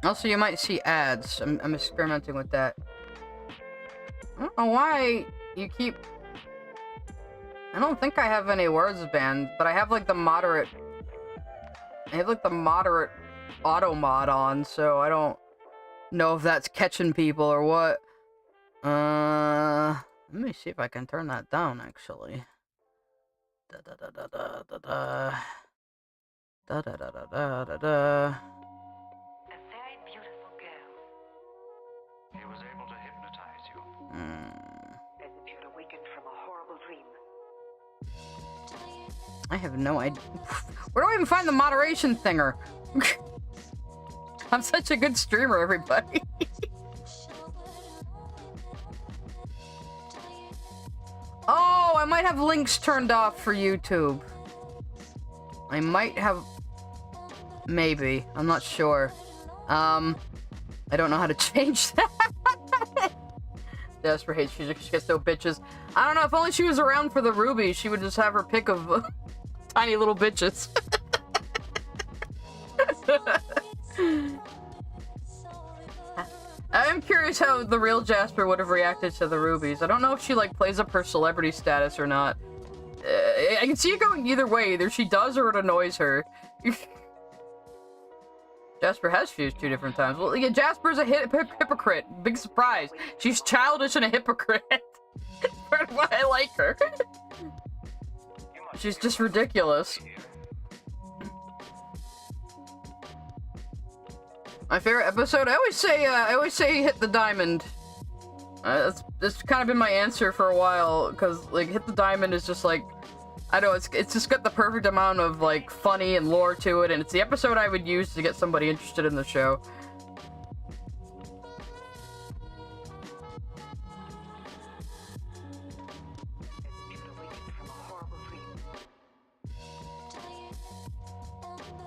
Also, you might see ads. I'm experimenting with that. I don't know why you keep... I don't think I have any words banned, but I have, like, the moderate... I have, like, the moderate auto mod on, so I don't know if that's catching people or what. Let me see if I can turn that down, actually. Da-da-da-da-da-da-da. Da-da-da-da-da-da-da. He was able to hypnotize you. As if you had awakened from a horrible dream. I have no idea. Where do I even find the moderation thinger? I'm such a good streamer, everybody. Oh, I might have links turned off for YouTube. I might have... Maybe. I'm not sure. I don't know how to change that. Jasper hates music. She gets no bitches. I don't know. If only she was around for the Ruby, she would just have her pick of tiny little bitches. I'm curious how the real Jasper would have reacted to the Rubies. I don't know if she, like, plays up her celebrity status or not. I can see it going either way. Either she does or it annoys her. Jasper has fused 2 different times. Well, yeah, Jasper's a hypocrite. Big surprise. She's childish and a hypocrite. That's why I like her. She's just ridiculous. My favorite episode? I always say hit the diamond. That's kind of been my answer for a while, because, like, hit the diamond is just, like, I don't know, it's just got the perfect amount of, like, funny and lore to it, and it's the episode I would use to get somebody interested in the show.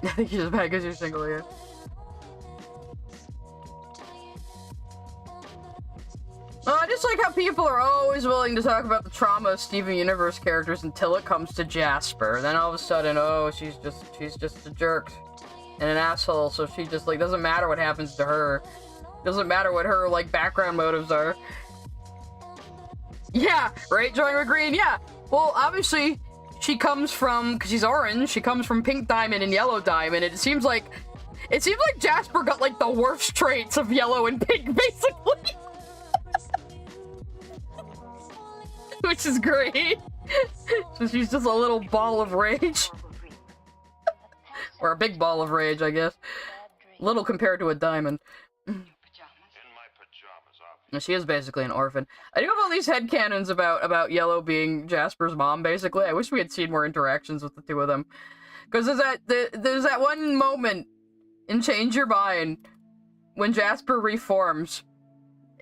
I think you're just mad because you're single, yeah. Well, I just like how people are always willing to talk about the trauma of Steven Universe characters until it comes to Jasper. Then all of a sudden, oh, she's just a jerk and an asshole, so she just, like, doesn't matter what happens to her. Doesn't matter what her, like, background motives are. Yeah, right, Joy Green, yeah. Well, obviously, she comes from, because she's orange, she comes from Pink Diamond and Yellow Diamond, and it seems like Jasper got, like, the worst traits of Yellow and Pink, basically. Which is great. So she's just a little ball of rage. Or a big ball of rage, I guess. Little compared to a diamond. She is basically an orphan. I do have all these headcanons about Yellow being Jasper's mom, basically. I wish we had seen more interactions with the two of them. Because there's that one moment in Change Your Mind when Jasper reforms.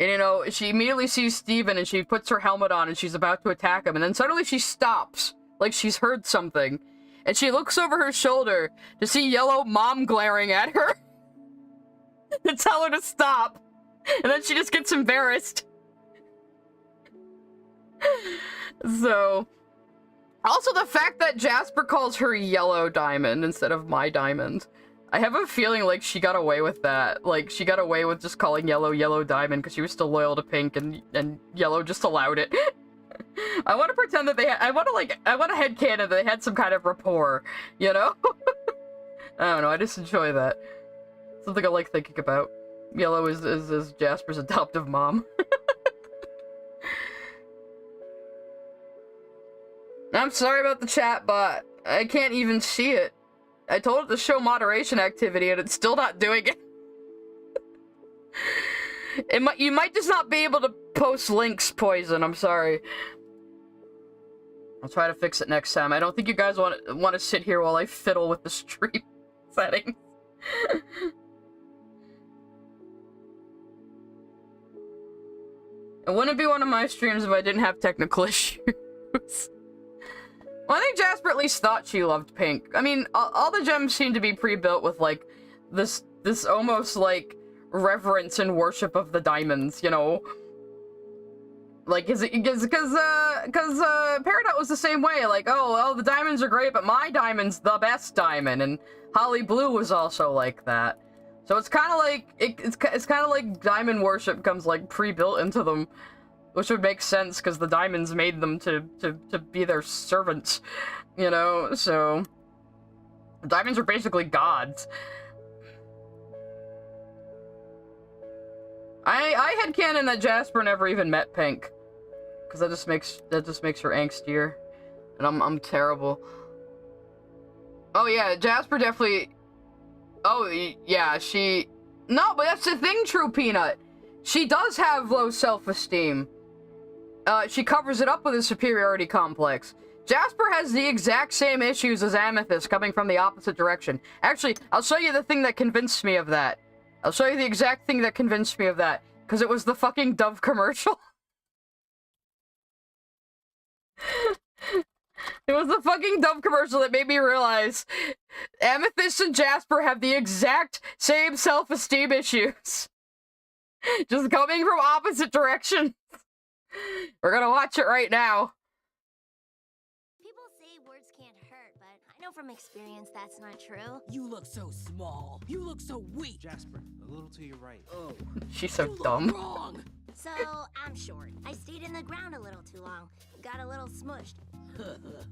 And, you know, she immediately sees Steven and she puts her helmet on and she's about to attack him. And then suddenly she stops, like she's heard something. And she looks over her shoulder to see Yellow mom glaring at her. To tell her to stop. And then she just gets embarrassed. So... Also, the fact that Jasper calls her Yellow Diamond instead of My Diamond. I have a feeling like she got away with that. Like, she got away with just calling Yellow Yellow Diamond because she was still loyal to Pink and Yellow just allowed it. I want to pretend that they had- I want to headcanon that they had some kind of rapport, you know? I don't know, I just enjoy that. Something I like thinking about. Yellow is Jasper's adoptive mom. I'm sorry about the chat, but I can't even see it. I told it to show moderation activity, and it's still not doing it. You might just not be able to post links, Poison. I'm sorry. I'll try to fix it next time. I don't think you guys want to sit here while I fiddle with the stream settings. It wouldn't be one of my streams if I didn't have technical issues. Well, I think Jasper at least thought she loved Pink. I mean, all the gems seem to be pre-built with, like, this almost, like, reverence and worship of the diamonds, you know? Like, because Peridot was the same way, like, oh, the diamonds are great, but my diamond's the best diamond, and Holly Blue was also like that. So it's kind of like, it's kind of like diamond worship comes, like, pre-built into them. Which would make sense, because the diamonds made them to be their servants, you know? So, diamonds are basically gods. I headcanon that Jasper never even met Pink. Because that just makes her angstier. And I'm terrible. Oh yeah, Jasper definitely... Oh, yeah, she... No, but that's the thing, True Peanut. She does have low self-esteem. She covers it up with a superiority complex. Jasper has the exact same issues as Amethyst, coming from the opposite direction. Actually, I'll show you the thing that convinced me of that. I'll show you the exact thing that convinced me of that. Because it was the fucking Dove commercial. It was the fucking Dove commercial that made me realize Amethyst and Jasper have the exact same self-esteem issues. Just coming from opposite directions. We're gonna watch it right now. People say words can't hurt, but I know from experience that's not true. You look so small. You look so weak. Jasper, a little to your right. Oh, She's so you look dumb. wrong. So, I'm short. I stayed in the ground a little too long. Got a little smushed.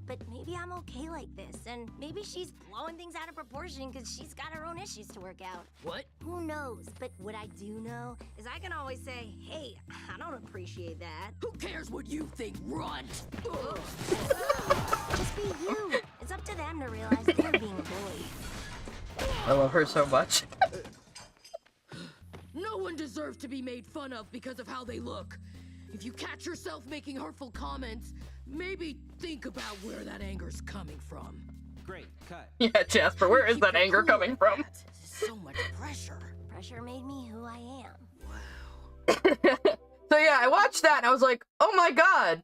But maybe I'm okay like this, and maybe she's blowing things out of proportion because she's got her own issues to work out. What? Who knows? But what I do know is I can always say, hey, I don't appreciate that. Who cares what you think, runt? Just be you. It's up to them to realize they're being bullied. I love her so much. No one deserves to be made fun of because of how they look. If you catch yourself making hurtful comments, maybe think about where that anger's coming from. Great, cut. Yeah, Jasper, where is Keep that your anger cool coming like from? that. This is so much pressure. Pressure made me who I am. Wow. So yeah, I watched that and I was like, oh my god.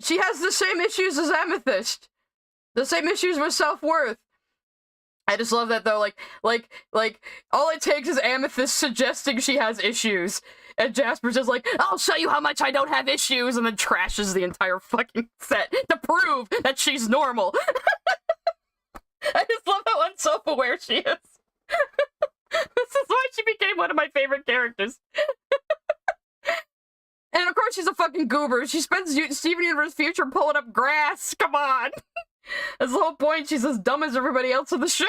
She has the same issues as Amethyst. The same issues with self-worth. I just love that though, like, all it takes is Amethyst suggesting she has issues, and Jasper's just like, I'll show you how much I don't have issues, and then trashes the entire fucking set to prove that she's normal. I just love how unself-aware she is. This is why she became one of my favorite characters. And of course she's a fucking goober. She spends Steven Universe Future pulling up grass. Come on. That's the whole point. She's as dumb as everybody else in the show.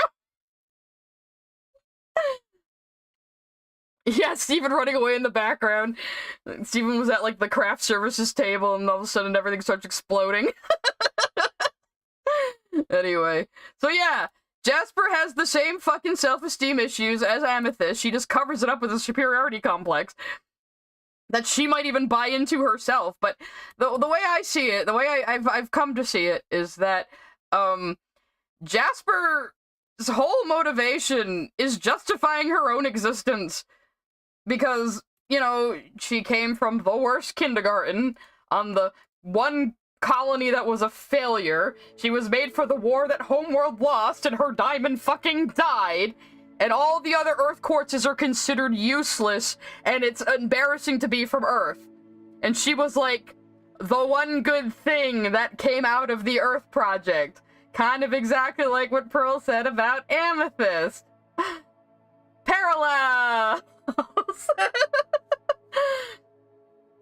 Yeah, Steven running away in the background. Steven was at, like, the craft services table, and all of a sudden everything starts exploding. Anyway. So yeah, Jasper has the same fucking self-esteem issues as Amethyst. She just covers it up with a superiority complex that she might even buy into herself. But the way I see it, the way I've come to see it, is that Jasper's whole motivation is justifying her own existence. Because, you know, she came from the worst kindergarten on the one colony that was a failure. She was made for the war that Homeworld lost, and her diamond fucking died. And all the other Earth quartzes are considered useless, and it's embarrassing to be from Earth. And she was like, the one good thing that came out of the Earth project. Kind of exactly like what Pearl said about Amethyst. Parallel!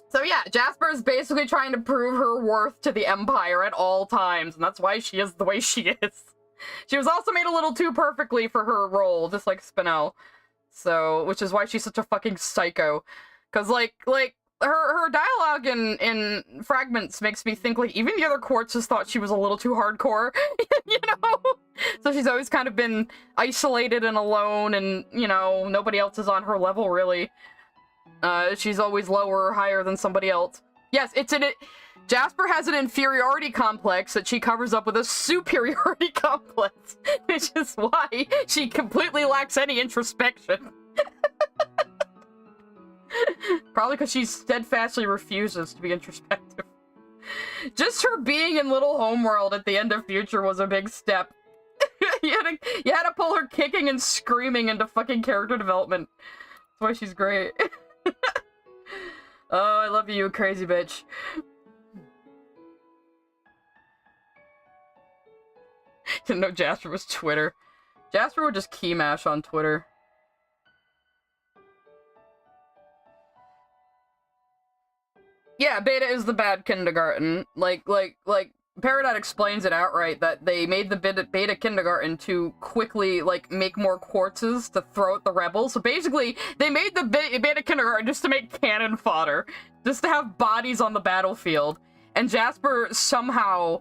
So yeah, Jasper is basically trying to prove her worth to the Empire at all times, and that's why she is the way she is. She was also made a little too perfectly for her role, just like Spinel. So, which is why she's such a fucking psycho. Cause like, her dialogue in Fragments makes me think, like, even the other quartzes thought she was a little too hardcore, you know? So she's always kind of been isolated and alone, and, you know, nobody else is on her level, really. She's always lower or higher than somebody else. Yes, Jasper has an inferiority complex that she covers up with a superiority complex, which is why she completely lacks any introspection. Probably because she steadfastly refuses to be introspective. Just her being in Little Homeworld at the end of Future was a big step. you had to pull her kicking and screaming into fucking character development. That's why she's great. Oh, I love you, crazy bitch. Didn't know Jasper was Twitter. Jasper would just key mash on Twitter. Yeah, Beta is the bad kindergarten. Like, Peridot explains it outright, that they made the beta kindergarten to quickly, like, make more quartzes to throw at the rebels. So basically, they made the beta kindergarten just to make cannon fodder. Just to have bodies on the battlefield. And Jasper somehow,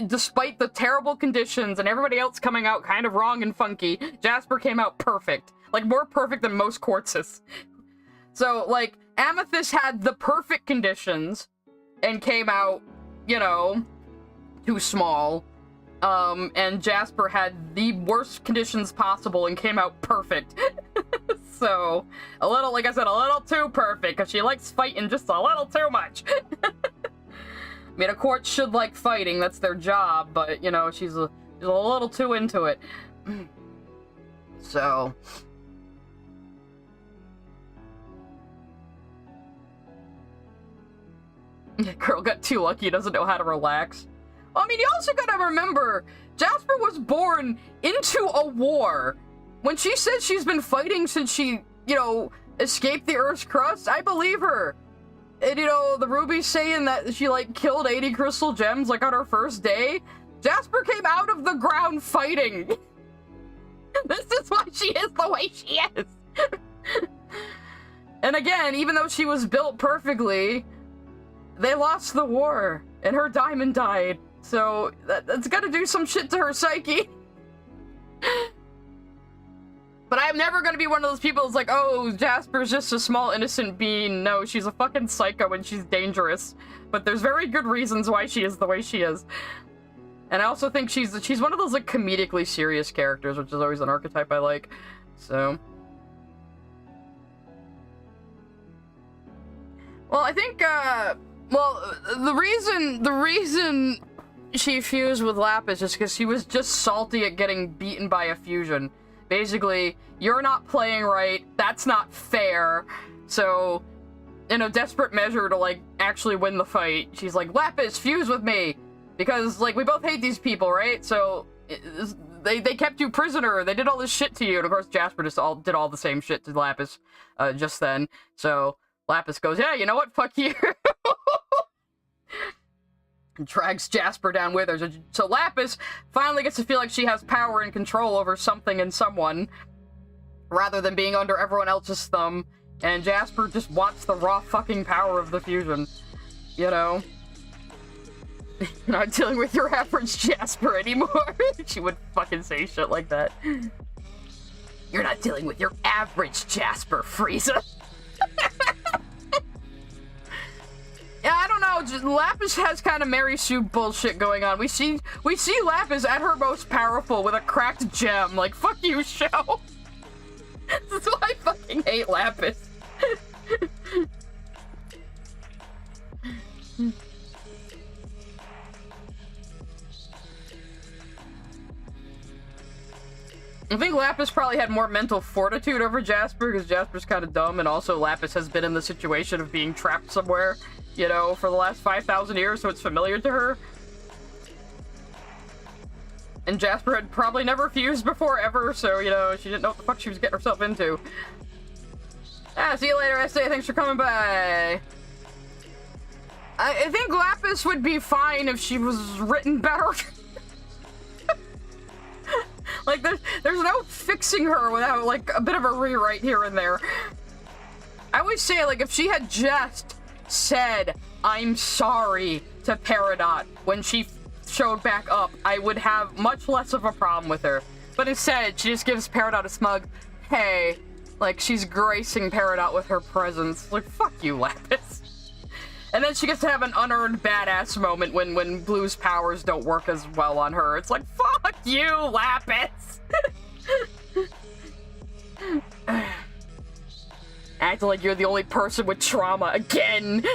despite the terrible conditions and everybody else coming out kind of wrong and funky, Jasper came out perfect. Like, more perfect than most quartzes. So, like, Amethyst had the perfect conditions and came out, you know, too small. And Jasper had the worst conditions possible and came out perfect. So, a little, like I said, a little too perfect, because she likes fighting just a little too much. I mean, a quartz should like fighting, that's their job, but, you know, she's a little too into it. So... Girl got too lucky, doesn't know how to relax. Well, I mean, you also gotta remember, Jasper was born into a war. When she says she's been fighting since she, you know, escaped the Earth's crust, I believe her. And, you know, the Ruby's saying that she, like, killed 80 crystal gems, like, on her first day. Jasper came out of the ground fighting. This is why she is the way she is. And again, even though she was built perfectly, they lost the war, and her diamond died, so that's gotta do some shit to her psyche. But I'm never gonna be one of those people that's like, oh, Jasper's just a small innocent being. No, she's a fucking psycho and she's dangerous. But there's very good reasons why she is the way she is. And I also think she's one of those, like, comedically serious characters, which is always an archetype I like, so... Well, I think, well, the reason she fused with Lapis is because she was just salty at getting beaten by a fusion. Basically, you're not playing right, that's not fair, so in a desperate measure to, like, actually win the fight, she's like, Lapis, fuse with me! Because, like, we both hate these people, right? So, they kept you prisoner, they did all this shit to you, and of course Jasper just did all the same shit to Lapis, just then. So, Lapis goes, yeah, you know what, fuck you! And drags Jasper down with her. So Lapis finally gets to feel like she has power and control over something and someone, rather than being under everyone else's thumb, and Jasper just wants the raw fucking power of the fusion, you know? You're not dealing with your average Jasper anymore. She would fucking say shit like that. You're not dealing with your average Jasper, Frieza. Yeah, I don't know, just, Lapis has kind of Mary Sue bullshit going on. We see Lapis at her most powerful with a cracked gem. Like, fuck you, show. This is why I fucking hate Lapis. I think Lapis probably had more mental fortitude over Jasper, because Jasper's kind of dumb, and also Lapis has been in the situation of being trapped somewhere, you know, for the last 5,000 years, so it's familiar to her. And Jasper had probably never fused before, ever, so, you know, she didn't know what the fuck she was getting herself into. Ah, see you later, SA, thanks for coming by. I think Lapis would be fine if she was written better. Like, there's no fixing her without, like, a bit of a rewrite here and there. I always say, like, if she had just said, I'm sorry to Peridot when she showed back up, I would have much less of a problem with her. But instead, she just gives Peridot a smug, hey, like, she's gracing Peridot with her presence. Like, fuck you, Lapis. And then she gets to have an unearned badass moment when Blue's powers don't work as well on her. It's like, fuck you, Lapis! Acting like you're the only person with trauma again.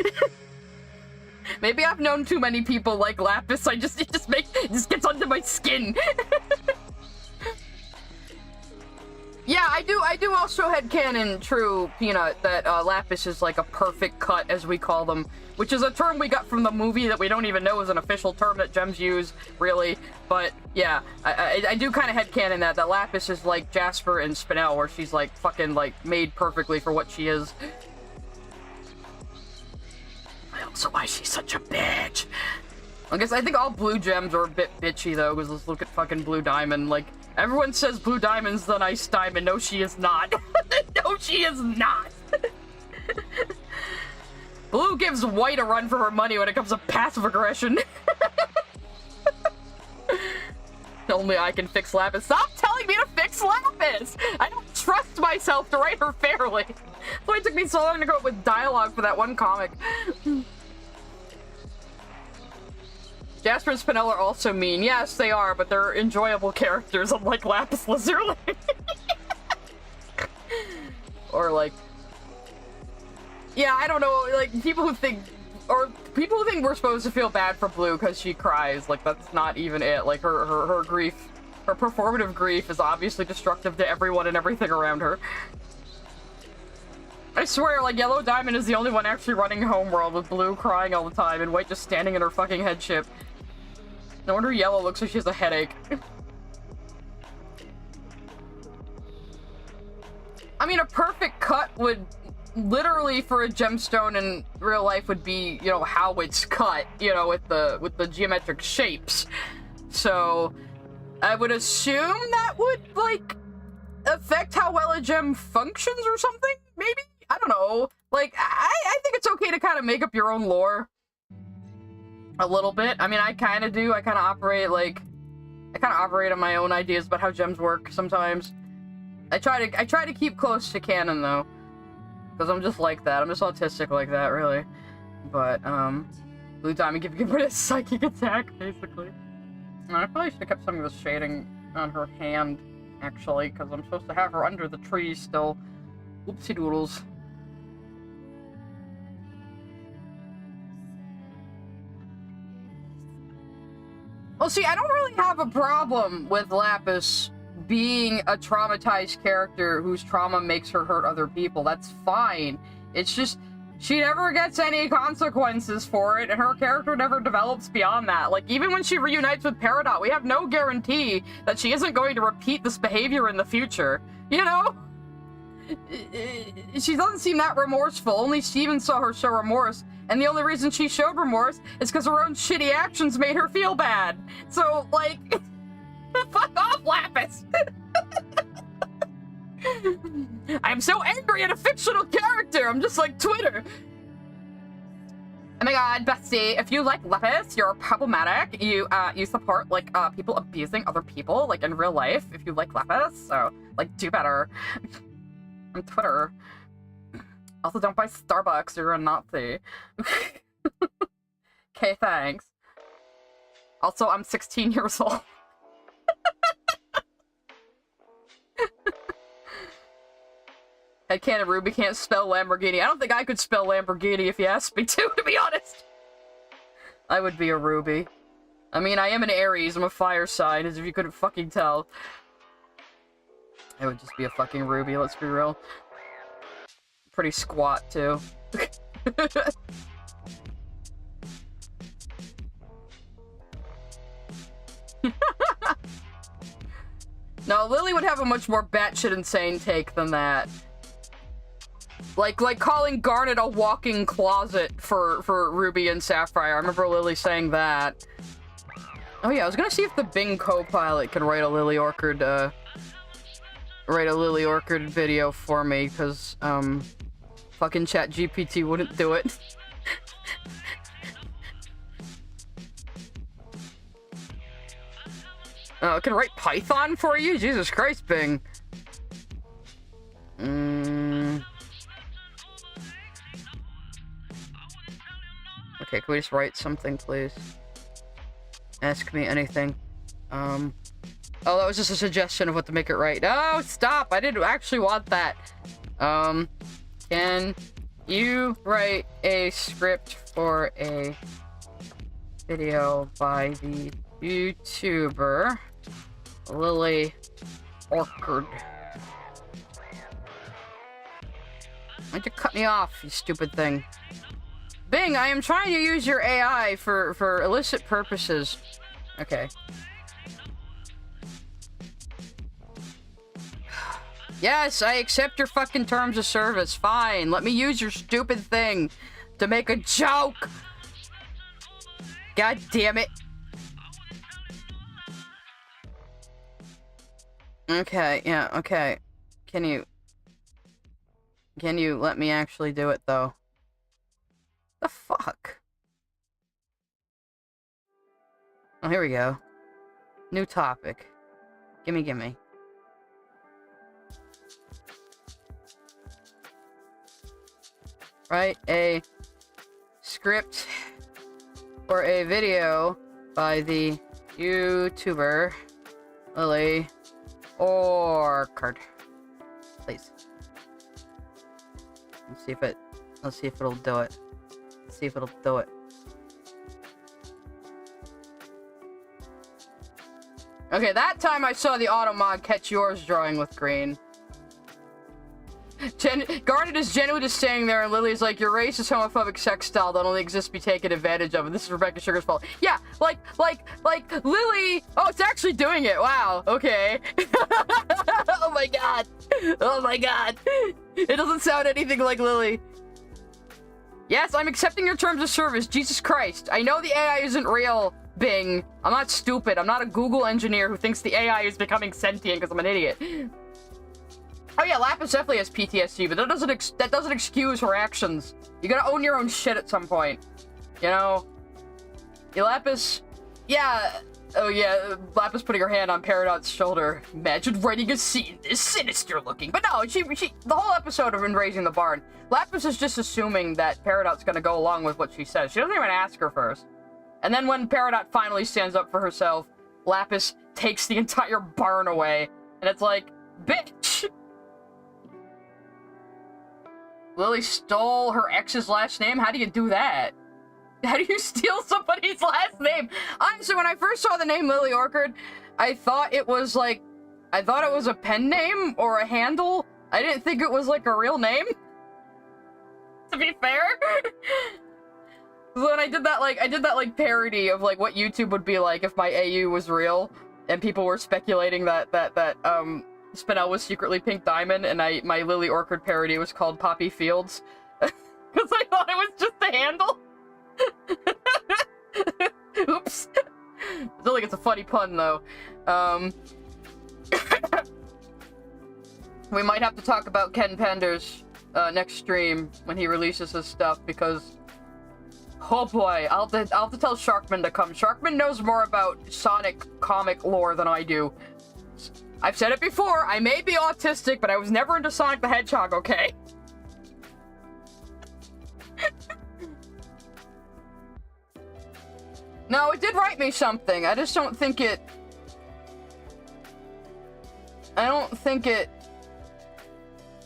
Maybe I've known too many people like Lapis. It just gets under my skin. Yeah, I do also headcanon, true, Peanut, that Lapis is like a perfect cut, as we call them, which is a term we got from the movie that we don't even know is an official term that gems use, really. But yeah, I do kind of headcanon that Lapis is like Jasper and Spinel, where she's like fucking like made perfectly for what she is. Also why she's such a bitch. I think all blue gems are a bit bitchy though, because let's look at fucking Blue Diamond. Like, everyone says Blue Diamond's the nice diamond. No, she is not. No, she is not. Blue gives White a run for her money when it comes to passive aggression. Only I can fix Lapis. Stop telling me to fix Lapis! I don't trust myself to write her fairly. That's why it took me so long to go up with dialogue for that one comic. Jasper and Spinel are also mean. Yes, they are, but they're enjoyable characters, unlike Lapis Lazuli. Or, like... Yeah, I don't know, like, people who think we're supposed to feel bad for Blue because she cries, like, that's not even it. Like, her grief, her performative grief is obviously destructive to everyone and everything around her. I swear, like, Yellow Diamond is the only one actually running Homeworld, with Blue crying all the time and White just standing in her fucking headship. No wonder Yellow looks like she has a headache. I mean, a perfect cut would literally, for a gemstone in real life, would be, you know, how it's cut, you know, with the geometric shapes. So I would assume that would, like, affect how well a gem functions or something, maybe? I don't know. Like, I think it's okay to kind of make up your own lore. A little bit. I mean, I kind of do. I kind of operate on my own ideas about how gems work sometimes. I try to keep close to canon, though. Because I'm just like that. I'm just autistic like that, really. But, Blue Diamond give her a psychic attack, basically. And I probably should have kept some of the shading on her hand, actually, because I'm supposed to have her under the tree still. Whoopsie doodles. Well, see, I don't really have a problem with Lapis being a traumatized character whose trauma makes her hurt other people. That's fine. It's just, she never gets any consequences for it, and her character never develops beyond that. Like, even when she reunites with Peridot, we have no guarantee that she isn't going to repeat this behavior in the future. You know? She doesn't seem that remorseful. Only Steven saw her show remorse, and the only reason she showed remorse is because her own shitty actions made her feel bad. So, like, fuck off, Lapis! I'm so angry at a fictional character! I'm just like Twitter! Oh my god, bestie, if you like Lapis, you're problematic. You support, like, people abusing other people, like, in real life, if you like Lapis, so, like, do better. On Twitter. Also, don't buy Starbucks, you're a Nazi. Okay, thanks. Also, I'm 16 years old. Headcanon Ruby can't spell Lamborghini. I don't think I could spell Lamborghini if you asked me to be honest. I would be a Ruby. I mean, I am an Aries, I'm a fire sign, as if you couldn't fucking tell. I would just be a fucking Ruby, let's be real. Pretty squat, too. No, Lily would have a much more batshit insane take than that. Like calling Garnet a walking closet for Ruby and Sapphire. I remember Lily saying that. Oh yeah, I was gonna see if the Bing Copilot can write a Lily Orchard, video for me, because, fucking ChatGPT wouldn't do it. Oh, it can write Python for you? Jesus Christ, Bing. Okay, can we just write something, please? Ask me anything. Oh, that was just a suggestion of what to make it right. Oh, stop! I didn't actually want that. Can you write a script for a video by the YouTuber Lily Orchard? Why'd you cut me off, you stupid thing? Bing, I am trying to use your AI for illicit purposes. Okay. Yes, I accept your fucking terms of service. Fine, let me use your stupid thing to make a joke. God damn it. Okay, yeah, okay. Can you let me actually do it, though? The fuck? Oh, here we go. New topic. Gimme. Write a script for a video by the YouTuber Lily Orchard. Please. Let's see if it'll do it. Let's see if it'll do it. Okay, that time I saw the auto mod catch yours drawing with green. Garnet is genuinely just standing there, and Lily's like, your racist, homophobic sex style that only exists to be taken advantage of, and this is Rebecca Sugar's fault. Yeah, like, Lily! Oh, it's actually doing it, wow, okay. Oh my god. Oh my god. It doesn't sound anything like Lily. Yes, I'm accepting your terms of service, Jesus Christ. I know the AI isn't real, Bing. I'm not stupid, I'm not a Google engineer who thinks the AI is becoming sentient because I'm an idiot. Oh yeah, Lapis definitely has PTSD, but that doesn't excuse her actions. You gotta own your own shit at some point. You know? Yeah, Lapis... Yeah... Oh yeah, Lapis putting her hand on Peridot's shoulder. Imagine writing a scene this sinister looking. But no, she the whole episode of In Raising the Barn, Lapis is just assuming that Peridot's gonna go along with what she says. She doesn't even ask her first. And then when Peridot finally stands up for herself, Lapis takes the entire barn away. And it's like, bitch! Lily stole her ex's last name? How do you do that? How do you steal somebody's last name? Honestly, when I first saw the name Lily Orchard, I thought it was like, I thought it was a pen name or a handle. I didn't think it was like a real name. To be fair. So when I did that like parody of like what YouTube would be like if my AU was real, and people were speculating that Spinel was secretly Pink Diamond, and my Lily Orchard parody was called Poppy Fields. Because I thought it was just the handle. Oops. I feel like it's a funny pun, though. We might have to talk about Ken Penders next stream when he releases his stuff, because oh boy, I'll have to tell Sharkman to come. Sharkman knows more about Sonic comic lore than I do. I've said it before, I may be autistic, but I was never into Sonic the Hedgehog, okay? No, it did write me something. I just don't think it... I don't think it...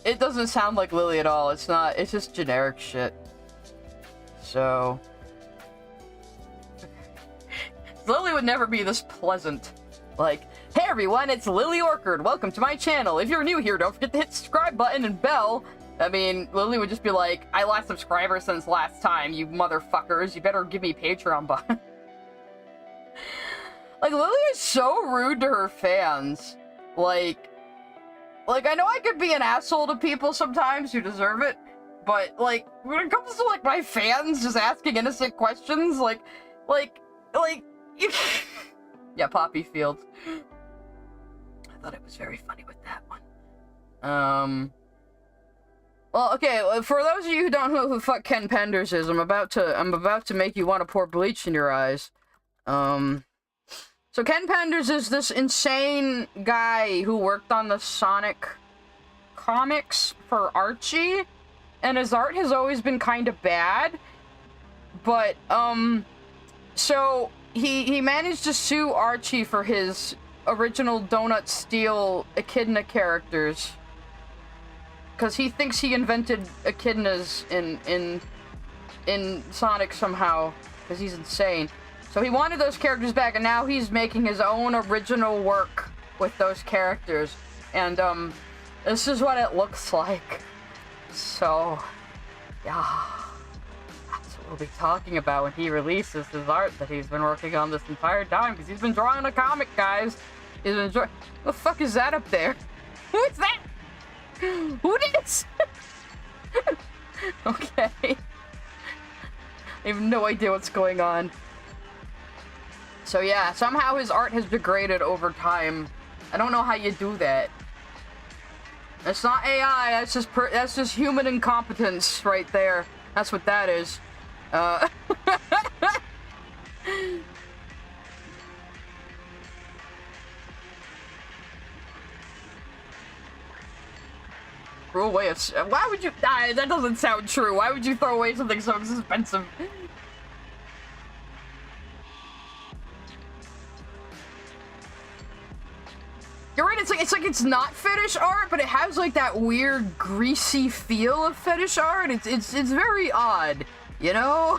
It doesn't sound like Lily at all. It's not. It's just generic shit. So... Lily would never be this pleasant. Like, hey everyone, it's Lily Orchard. Welcome to my channel. If you're new here, don't forget to hit the subscribe button and bell. I mean, Lily would just be like, I lost subscribers since last time, you motherfuckers. You better give me Patreon button. Like, Lily is so rude to her fans. Like, I know I could be an asshole to people sometimes who deserve it, but, like, when it comes to, like, my fans just asking innocent questions, like, yeah, Poppy Fields. I thought it was very funny with that one. Well, okay, for those of you who don't know who the fuck Ken Penders is, I'm about to make you want to pour bleach in your eyes. So Ken Penders is this insane guy who worked on the Sonic comics for Archie, and his art has always been kind of bad, but, so he managed to sue Archie for his original Donut Steel Echidna characters, because he thinks he invented echidnas in Sonic somehow, because he's insane. So he wanted those characters back, and now he's making his own original work with those characters. And, this is what it looks like. So, yeah. That's what we'll be talking about when he releases his art that he's been working on this entire time, because he's been drawing a comic, guys. He's been drawing... What the fuck is that up there? Who is that? Who dis? Okay. I have no idea what's going on. So yeah, somehow his art has degraded over time. I don't know how you do that. That's not AI, that's just human incompetence right there. That's what that is. Throw away why would you... that doesn't sound true. Why would you throw away something so expensive? You're right, it's not fetish art, but it has like that weird greasy feel of fetish art. It's very odd, you know?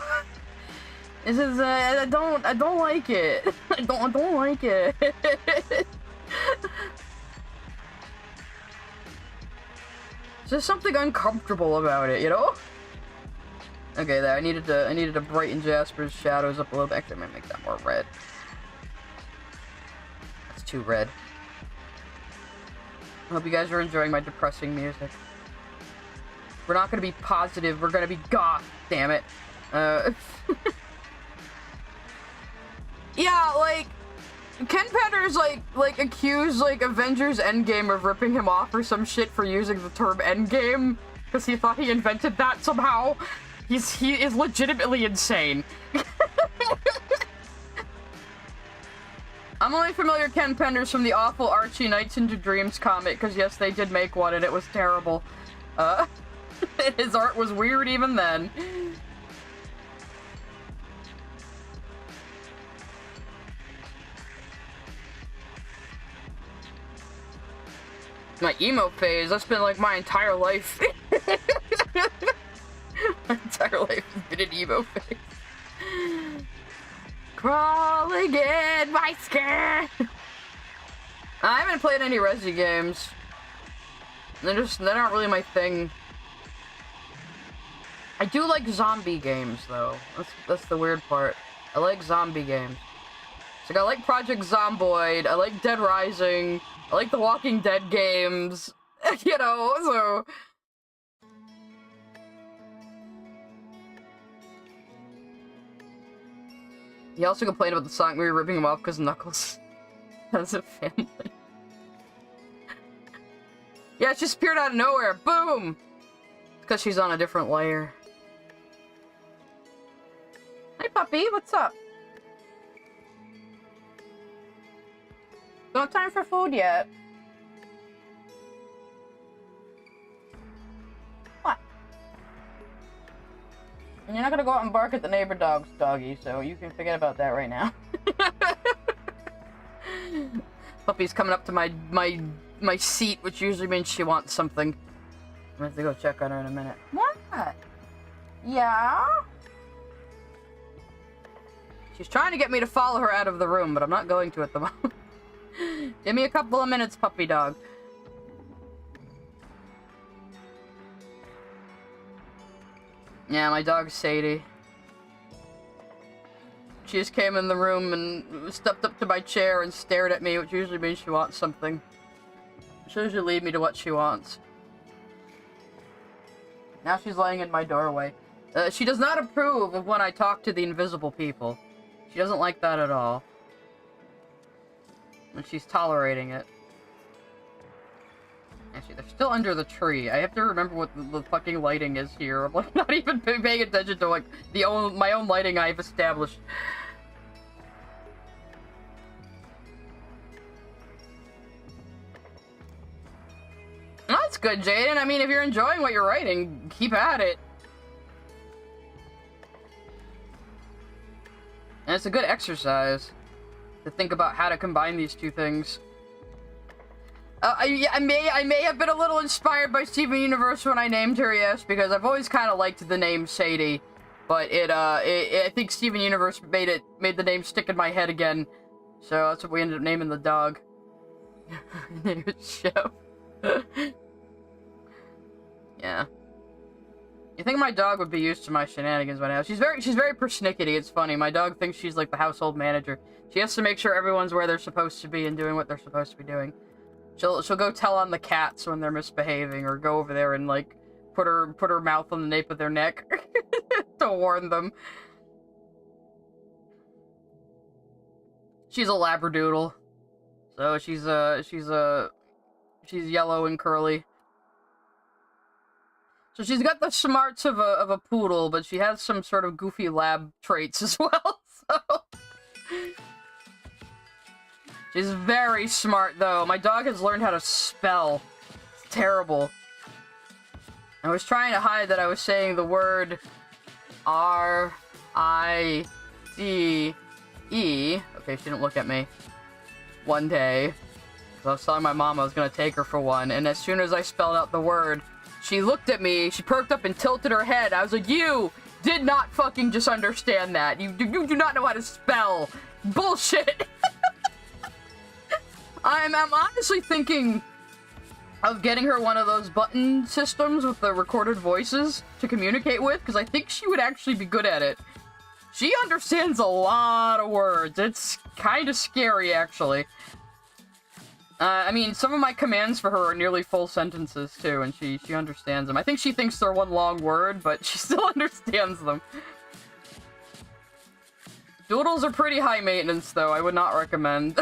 This is I don't like it. I don't like it. There's something uncomfortable about it, you know? Okay, there. I needed to brighten Jasper's shadows up a little bit. Actually, I might make that more red. That's too red. I hope you guys are enjoying my depressing music. We're not gonna be positive, we're gonna be goth, damn it. Yeah, like, Ken Penders, like, accused, like, Avengers Endgame of ripping him off or some shit for using the term Endgame, because he thought he invented that somehow. He is legitimately insane. I'm only familiar with Ken Penders from the awful Archie Nights into Dreams comic, because yes, they did make one, and it was terrible. His art was weird even then. My emo phase, that's been like my entire life. My entire life has been an emo phase. Crawling in my skin. I haven't played any Resi games. They're not really my thing. I do like zombie games though. That's the weird part. I like zombie games. It's like I like Project Zomboid, I like Dead Rising, I like the Walking Dead games, you know, so... He also complained about the song we were ripping him off because Knuckles has a family. Yeah, it just appeared out of nowhere. Boom! Because she's on a different layer. Hey, puppy, what's up? Not time for food yet. What? And you're not gonna go out and bark at the neighbor dog's doggy, so you can forget about that right now. Puppy's coming up to my seat, which usually means she wants something. I'm gonna have to go check on her in a minute. What? Yeah? She's trying to get me to follow her out of the room, but I'm not going to at the moment. Give me a couple of minutes, puppy dog. Yeah, my dog's Sadie. She just came in the room and stepped up to my chair and stared at me, which usually means she wants something. She'll usually lead me to what she wants. Now she's laying in my doorway. She does not approve of when I talk to the invisible people. She doesn't like that at all. And she's tolerating it. Actually, they're still under the tree. I have to remember what the fucking lighting is here. I'm like not even paying attention to like my own lighting I've established. Well, that's good, Jaden. I mean, if you're enjoying what you're writing, keep at it. And it's a good exercise to think about how to combine these two things. I may have been a little inspired by Steven Universe when I named her, yes, because I've always kind of liked the name Sadie, but I think Steven Universe made the name stick in my head again, so that's what we ended up naming the dog. Name it Chef. Yeah. You think my dog would be used to my shenanigans by now? She's very persnickety. It's funny. My dog thinks she's like the household manager. She has to make sure everyone's where they're supposed to be and doing what they're supposed to be doing. She'll go tell on the cats when they're misbehaving, or go over there and like put her mouth on the nape of their neck to warn them. She's a labradoodle, so she's yellow and curly. So she's got the smarts of a poodle, but she has some sort of goofy lab traits as well, so... She's very smart, though. My dog has learned how to spell. It's terrible. I was trying to hide that I was saying the word R-I-D-E. Okay, she didn't look at me. One day. I was telling my mom I was gonna take her for one, and as soon as I spelled out the word, she looked at me, she perked up and tilted her head. I was like, you did not fucking just understand that. You do not know how to spell. Bullshit. I'm honestly thinking of getting her one of those button systems with the recorded voices to communicate with, because I think she would actually be good at it. She understands a lot of words. It's kind of scary, actually. I mean, some of my commands for her are nearly full sentences, too, and she understands them. I think she thinks they're one long word, but she still understands them. Doodles are pretty high maintenance, though. I would not recommend.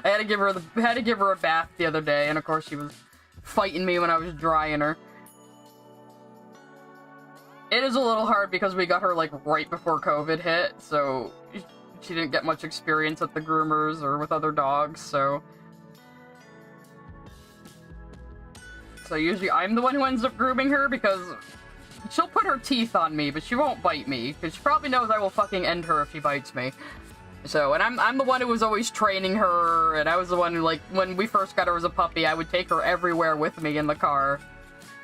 I had to give her a bath the other day, and of course she was fighting me when I was drying her. It is a little hard because we got her, like, right before COVID hit, so she didn't get much experience at the groomers or with other dogs, so... So usually I'm the one who ends up grooming her, because she'll put her teeth on me, but she won't bite me, because she probably knows I will fucking end her if she bites me. So, and I'm the one who was always training her, and I was the one who, like, when we first got her as a puppy, I would take her everywhere with me in the car.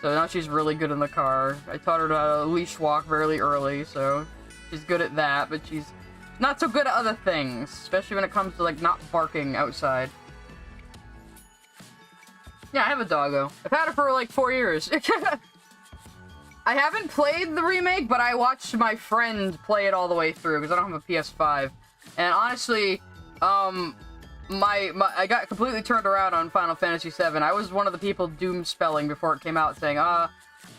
So now she's really good in the car. I taught her to leash walk very early, so She's good at that, but she's not so good at other things, especially when it comes to, like, not barking outside. Yeah, I have a doggo. I've had it for, like, 4 years. I haven't played the remake, but I watched my friend play it all the way through, because I don't have a PS5. And honestly, I got completely turned around on Final Fantasy VII. I was one of the people doom-spelling before it came out, saying,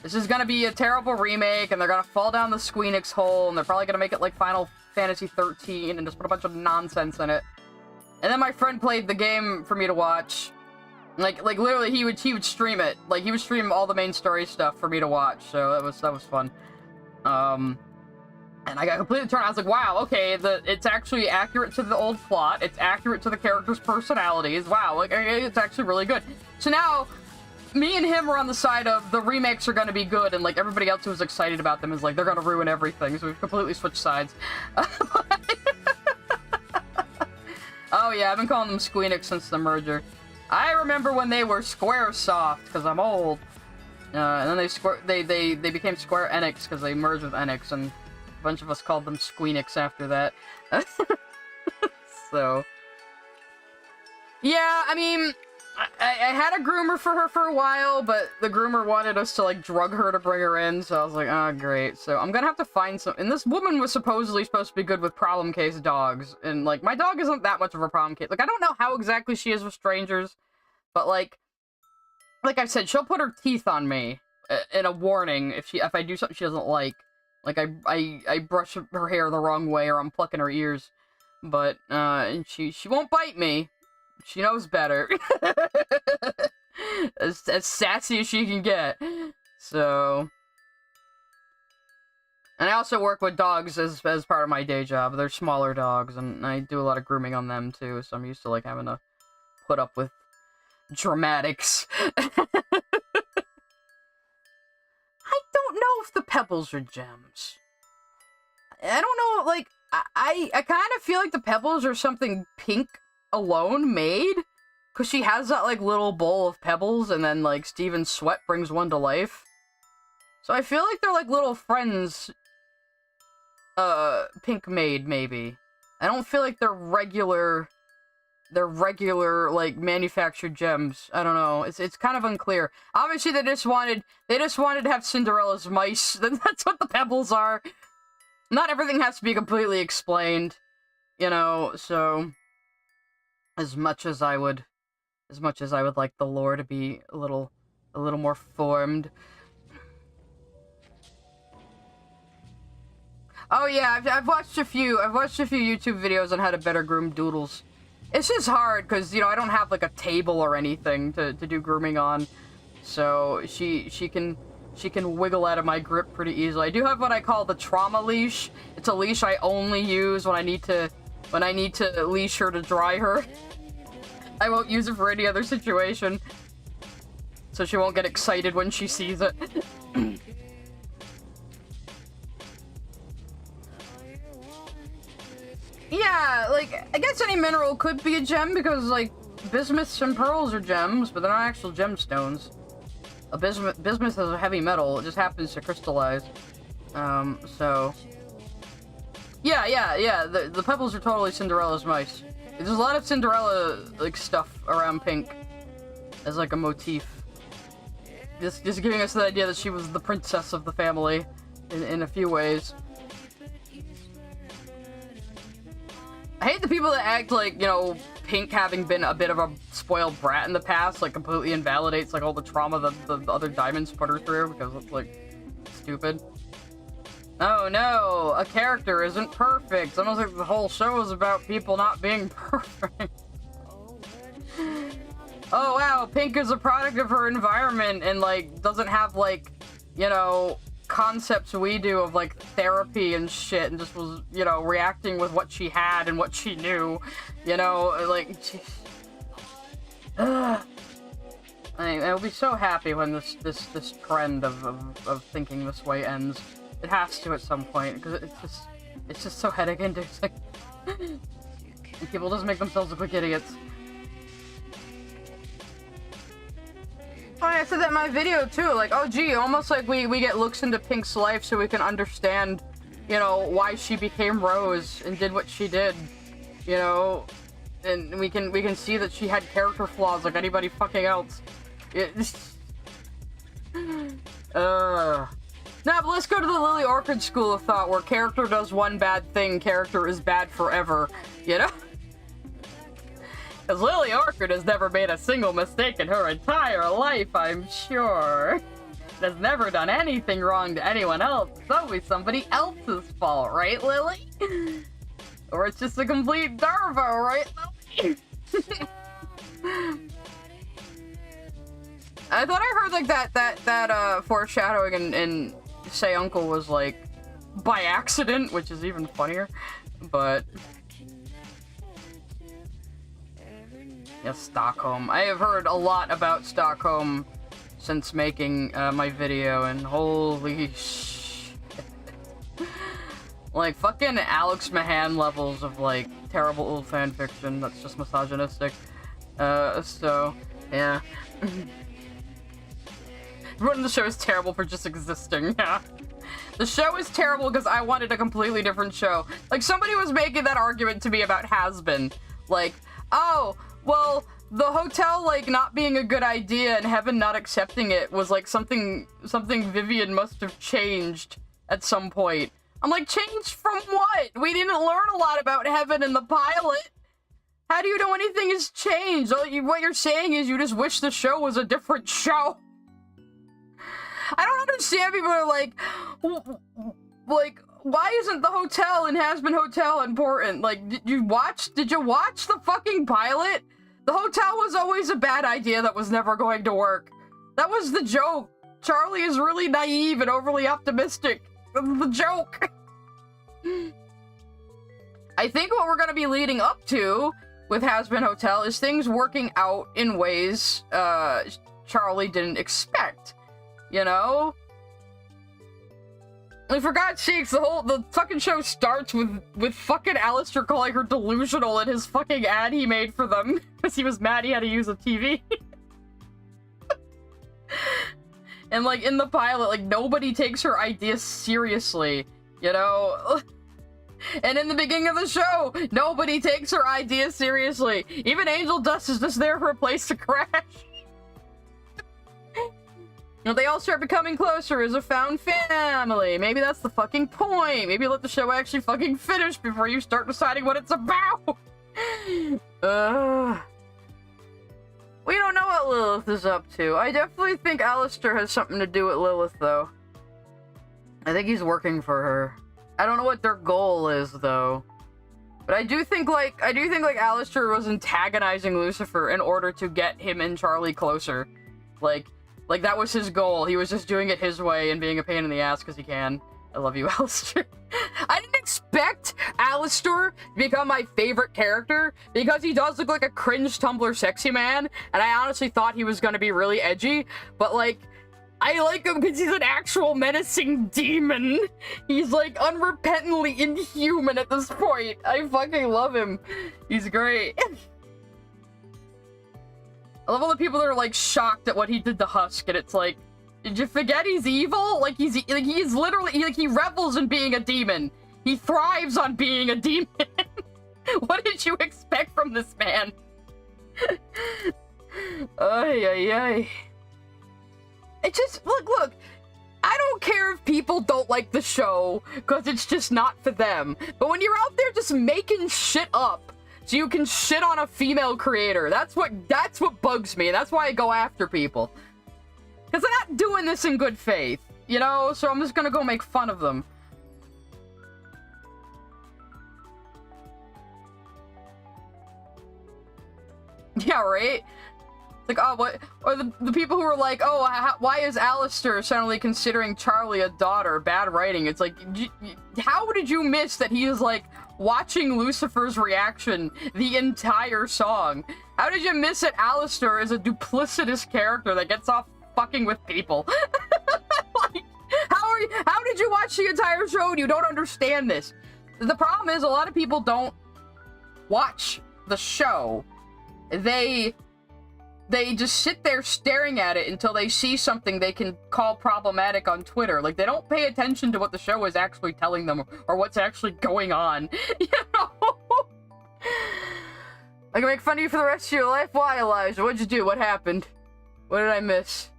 this is gonna be a terrible remake, and they're gonna fall down the Squeenix hole, and they're probably gonna make it like Final Fantasy 13, and just put a bunch of nonsense in it. And then my friend played the game for me to watch. Like literally, he would stream it. Like, he would stream all the main story stuff for me to watch, so that was fun. And I got completely turned. I was like, wow, okay, it's actually accurate to the old plot. It's accurate to the characters' personalities. Wow, like, it's actually really good. So now, me and him are on the side of the remakes are gonna be good, and, like, everybody else who was excited about them is like, they're gonna ruin everything, so we've completely switched sides. Oh yeah, I've been calling them Squeenix since the merger. I remember when they were Squaresoft, because I'm old. And then they became Square Enix, because they merged with Enix, and a bunch of us called them Squeenix after that. So... yeah, I mean... I had a groomer for her for a while, but the groomer wanted us to, like, drug her to bring her in, so I was like, oh, great. So I'm gonna have to find some... and this woman was supposedly supposed to be good with problem case dogs, and, like, my dog isn't that much of a problem case. Like, I don't know how exactly she is with strangers, but, like I said, she'll put her teeth on me in a warning if I do something she doesn't like. Like, I brush her hair the wrong way, or I'm plucking her ears, but, and she won't bite me. She knows better. as sassy as she can get. So... and I also work with dogs as part of my day job. They're smaller dogs, and I do a lot of grooming on them, too, so I'm used to, like, having to put up with dramatics. I don't know if the pebbles are gems. I don't know, like, I kind of feel like the pebbles are something Pink alone made, because she has that, like, little bowl of pebbles, and then, like, Steven's sweat brings one to life. So I feel like they're, like, little friends Pink made, maybe. I don't feel like they're regular, like, manufactured gems. I don't know. It's kind of unclear. Obviously, they just wanted to have Cinderella's mice. That's what the pebbles are. Not everything has to be completely explained, you know, so... As much as I would like the lore to be a little more formed. Oh yeah, I've watched a few YouTube videos on how to better groom doodles. It's just hard because, you know, I don't have like a table or anything to do grooming on, so she can wiggle out of my grip pretty easily. I do have what I call the trauma leash. It's a leash I only use when I need to leash her to dry her. I won't use it for any other situation. So she won't get excited when she sees it. Yeah, like, I guess any mineral could be a gem because, like, bismuths and pearls are gems, but they're not actual gemstones. Bismuth is a heavy metal, it just happens to crystallize. So... Yeah, the pebbles are totally Cinderella's mice. There's a lot of Cinderella, like, stuff around Pink as, like, a motif. Just giving us the idea that she was the princess of the family in a few ways. I hate the people that act like, you know, Pink having been a bit of a spoiled brat in the past, like, completely invalidates, like, all the trauma that the other diamonds put her through, because it's, like, stupid. Oh no, a character isn't perfect. It's almost like the whole show is about people not being perfect. Oh wow, Pink is a product of her environment and, like, doesn't have, like, you know, concepts we do of, like, therapy and shit, and just was, you know, reacting with what she had and what she knew, you know, like, I'll be so happy when this trend of thinking this way ends. It has to at some point, because it's just so headache-inducing. And people just make themselves look like idiots. Oh, yeah, I said that in my video, too. Like, oh, gee, almost like we get looks into Pink's life so we can understand you know, why she became Rose and did what she did, you know, and we can see that she had character flaws like anybody fucking else. Nah, but let's go to the Lily Orchid school of thought, where character does one bad thing, character is bad forever, you know? Because Lily Orchid has never made a single mistake in her entire life, I'm sure. Has never done anything wrong to anyone else. It's always somebody else's fault, right, Lily? Or it's just a complete Darvo, right, Lily? I thought I heard like that foreshadowing in Say Uncle was like by accident, which is even funnier. But yeah, Stockholm. I have heard a lot about Stockholm since making my video, and holy shit. Like fucking Alex Mahan levels of like terrible old fanfiction that's just misogynistic. So yeah. Running the show is terrible for just existing. Yeah. The show is terrible because I wanted a completely different show. Like, somebody was making that argument to me about Hazbin. Like, oh, well, the hotel, like, not being a good idea and Heaven not accepting it was, like, something Vivian must have changed at some point. I'm like, changed from what? We didn't learn a lot about Heaven in the pilot. How do you know anything has changed? What you're saying is you just wish the show was a different show. I don't understand people are like, why isn't the hotel in Hazbin Hotel important? Like, did you watch the fucking pilot? The hotel was always a bad idea that was never going to work. That was the joke. Charlie is really naive and overly optimistic. That's the joke. I think what we're gonna be leading up to with Hazbin Hotel is things working out in ways, Charlie didn't expect. You know? Like, for God's sakes, the fucking show starts with fucking Alistair calling her delusional in his fucking ad he made for them. Because he was mad he had to use a TV. And, like, in the pilot, like, nobody takes her ideas seriously. You know? And in the beginning of the show, nobody takes her ideas seriously. Even Angel Dust is just there for a place to crash. You know, they all start becoming closer as a found family. Maybe that's the fucking point. Maybe let the show actually fucking finish before you start deciding what it's about. We don't know what Lilith is up to. I definitely think Alistair has something to do with Lilith, though. I think he's working for her. I don't know what their goal is, though. But I do think Alistair was antagonizing Lucifer in order to get him and Charlie closer. Like, that was his goal. He was just doing it his way and being a pain in the ass because he can. I love you, Alistair. I didn't expect Alistair to become my favorite character because he does look like a cringe Tumblr sexy man, and I honestly thought he was gonna be really edgy, but, like, I like him because he's an actual menacing demon. He's, like, unrepentantly inhuman at this point. I fucking love him. He's great. I love all the people that are, like, shocked at what he did to Husk, and it's like, did you forget he's evil? Like, he's literally, like, he revels in being a demon. He thrives on being a demon. What did you expect from this man? Ay, ay, ay. It just, look, I don't care if people don't like the show, because it's just not for them. But when you're out there just making shit up, so you can shit on a female creator. That's what bugs me. That's why I go after people. Because they're not doing this in good faith, you know? So I'm just gonna go make fun of them. Yeah, right? Like, oh, what? Or the people who are like, oh, why is Alistair suddenly considering Charlie a daughter? Bad writing. It's like, how did you miss that he is, like, watching Lucifer's reaction the entire song? How did you miss that Alistair is a duplicitous character that gets off fucking with people? Like, how did you watch the entire show and you don't understand this? The problem is a lot of people don't watch the show. They they just sit there staring at it until they see something they can call problematic on Twitter. Like, they don't pay attention to what the show is actually telling them or what's actually going on. You know? I can make fun of you for the rest of your life? Why, Elijah? What'd you do? What happened? What did I miss?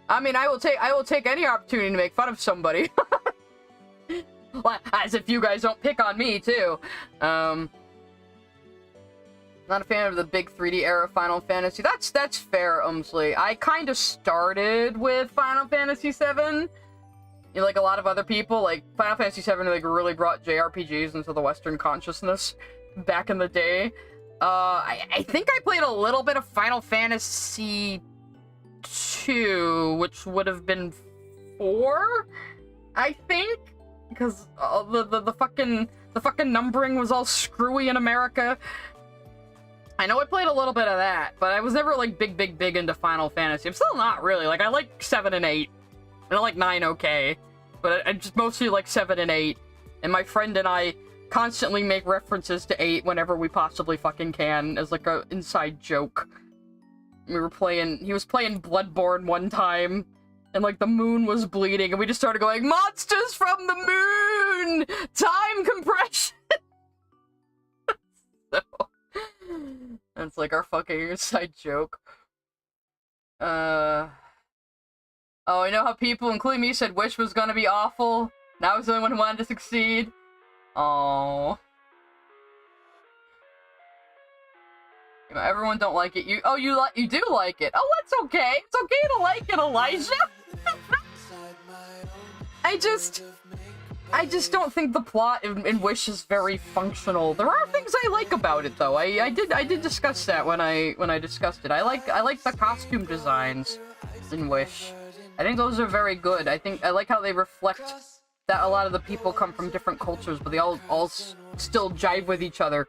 I mean, I will take any opportunity to make fun of somebody. As if you guys don't pick on me, too. Not a fan of the big 3D era Final Fantasy. That's fair, Umsley. I kind of started with Final Fantasy VII. You know, like a lot of other people, like, Final Fantasy VII, like, really brought JRPGs into the Western consciousness back in the day. I think I played a little bit of Final Fantasy 2, which would have been 4, I think, because the fucking numbering was all screwy in America. I know I played a little bit of that, but I was never like big into Final Fantasy. I'm still not really. Like, I like 7 and 8, and I like 9 okay, but I just mostly like 7 and 8. And my friend and I constantly make references to 8 whenever we possibly fucking can, as like a inside joke. He was playing Bloodborne one time, and like the moon was bleeding, and we just started going, "Monsters from the moon! Time compression!" So, that's like our fucking inside joke. Oh, I know how people, including me, said Wish was gonna be awful. Now I was the only one who wanted to succeed. Aww. Everyone don't like it. You do like it. Oh, that's okay. It's okay to like it, Elijah. I just don't think the plot in Wish is very functional. There are things I like about it, though. I did discuss that when I discussed it. I like the costume designs in Wish. I think those are very good. I like how they reflect that a lot of the people come from different cultures, but they all still jive with each other.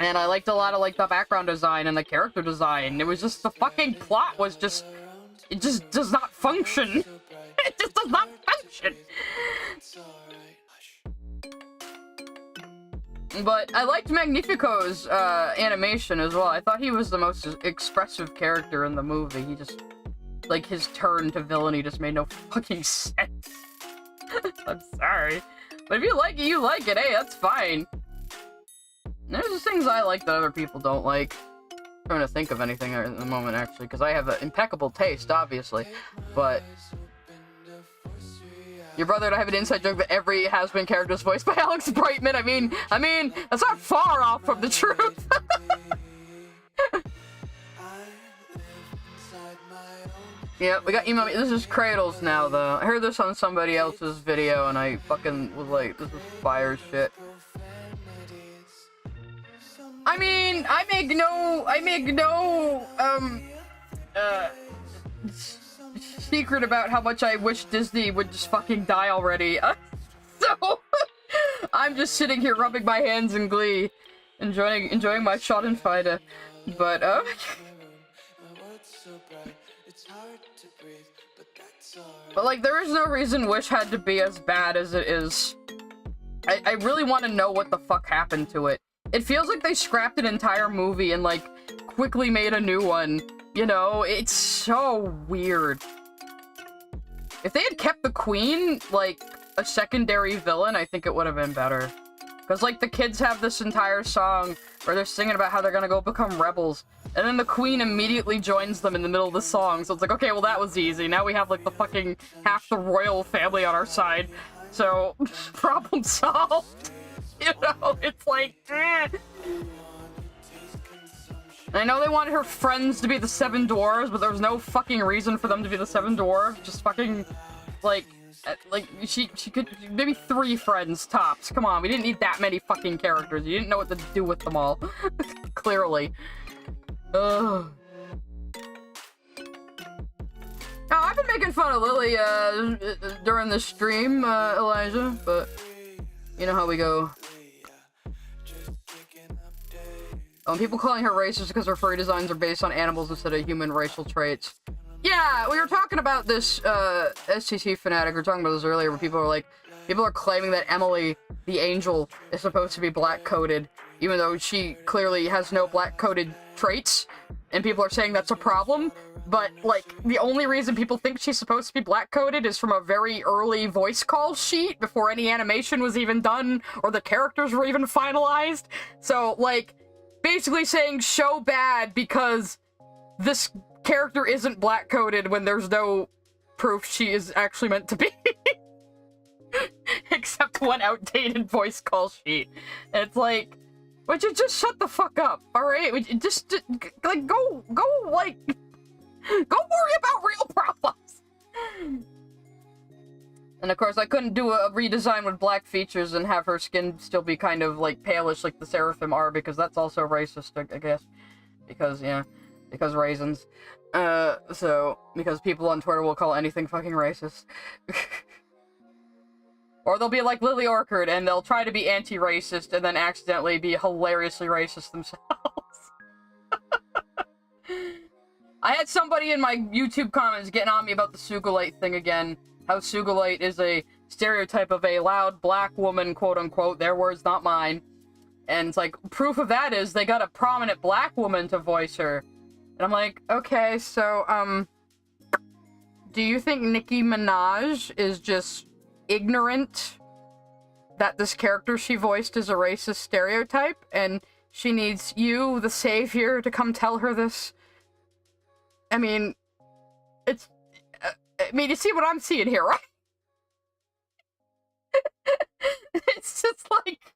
And I liked a lot of, like, the background design and the character design. It was just, the fucking plot was just, it just does not function. It just does not function. But I liked Magnifico's animation as well. I thought he was the most expressive character in the movie. He just, like, his turn to villainy just made no fucking sense. I'm sorry. But if you like it, you like it. Hey, that's fine. There's just things I like that other people don't like. I'm trying to think of anything at the moment, actually, because I have an impeccable taste, obviously. But your brother and I have an inside joke that every Hazbin character is voiced by Alex Brightman. I mean, that's not far off from the truth. Yeah, we got email. This is Cradles now, though. I heard this on somebody else's video, and I fucking was like, this is fire shit. I mean, I make no secret about how much I wish Disney would just fucking die already. So, I'm just sitting here rubbing my hands in glee, enjoying my Schadenfreude. But, but, like, there is no reason Wish had to be as bad as it is. I really want to know what the fuck happened to it. It feels like they scrapped an entire movie and, like, quickly made a new one. You know, it's so weird. If they had kept the Queen, like, a secondary villain, I think it would have been better. Because, like, the kids have this entire song where they're singing about how they're gonna go become rebels. And then the Queen immediately joins them in the middle of the song. So it's like, okay, well, that was easy. Now we have, like, the fucking half the royal family on our side. So, problem solved. You know, it's like, eh. I know they wanted her friends to be the 7 dwarves, but there was no fucking reason for them to be the 7 dwarves. Just fucking, like she could, maybe 3 friends tops. Come on, we didn't need that many fucking characters. You didn't know what to do with them all. Clearly. Ugh. Oh, I've been making fun of Lily, during the stream, Elijah, but you know how we go. People calling her racist because her furry designs are based on animals instead of human racial traits. Yeah, we were talking about this, STC fanatic, we were talking about this earlier, where people are claiming that Emily, the angel, is supposed to be black-coded, even though she clearly has no black-coded traits, and people are saying that's a problem. But, like, the only reason people think she's supposed to be black-coded is from a very early voice call sheet before any animation was even done or the characters were even finalized. So, like, basically saying show bad because this character isn't black-coded when there's no proof she is actually meant to be. Except one outdated voice call sheet. It's like, would you just shut the fuck up, alright? Would you just, like, go, like, go worry about real problems! And of course, I couldn't do a redesign with black features and have her skin still be kind of, like, palish like the Seraphim are, because that's also racist, I guess. Because, yeah, because raisins. Because people on Twitter will call anything fucking racist. Or they'll be like Lily Orchard, and they'll try to be anti-racist, and then accidentally be hilariously racist themselves. I had somebody in my YouTube comments getting on me about the Sugilite thing again. How Sugilite is a stereotype of a loud black woman, quote-unquote, their words, not mine. And it's like, proof of that is they got a prominent black woman to voice her. And I'm like, okay, so, do you think Nicki Minaj is just ignorant that this character she voiced is a racist stereotype, and she needs you, the savior, to come tell her this? I mean, it's... I mean, you see what I'm seeing here, right? It's just like...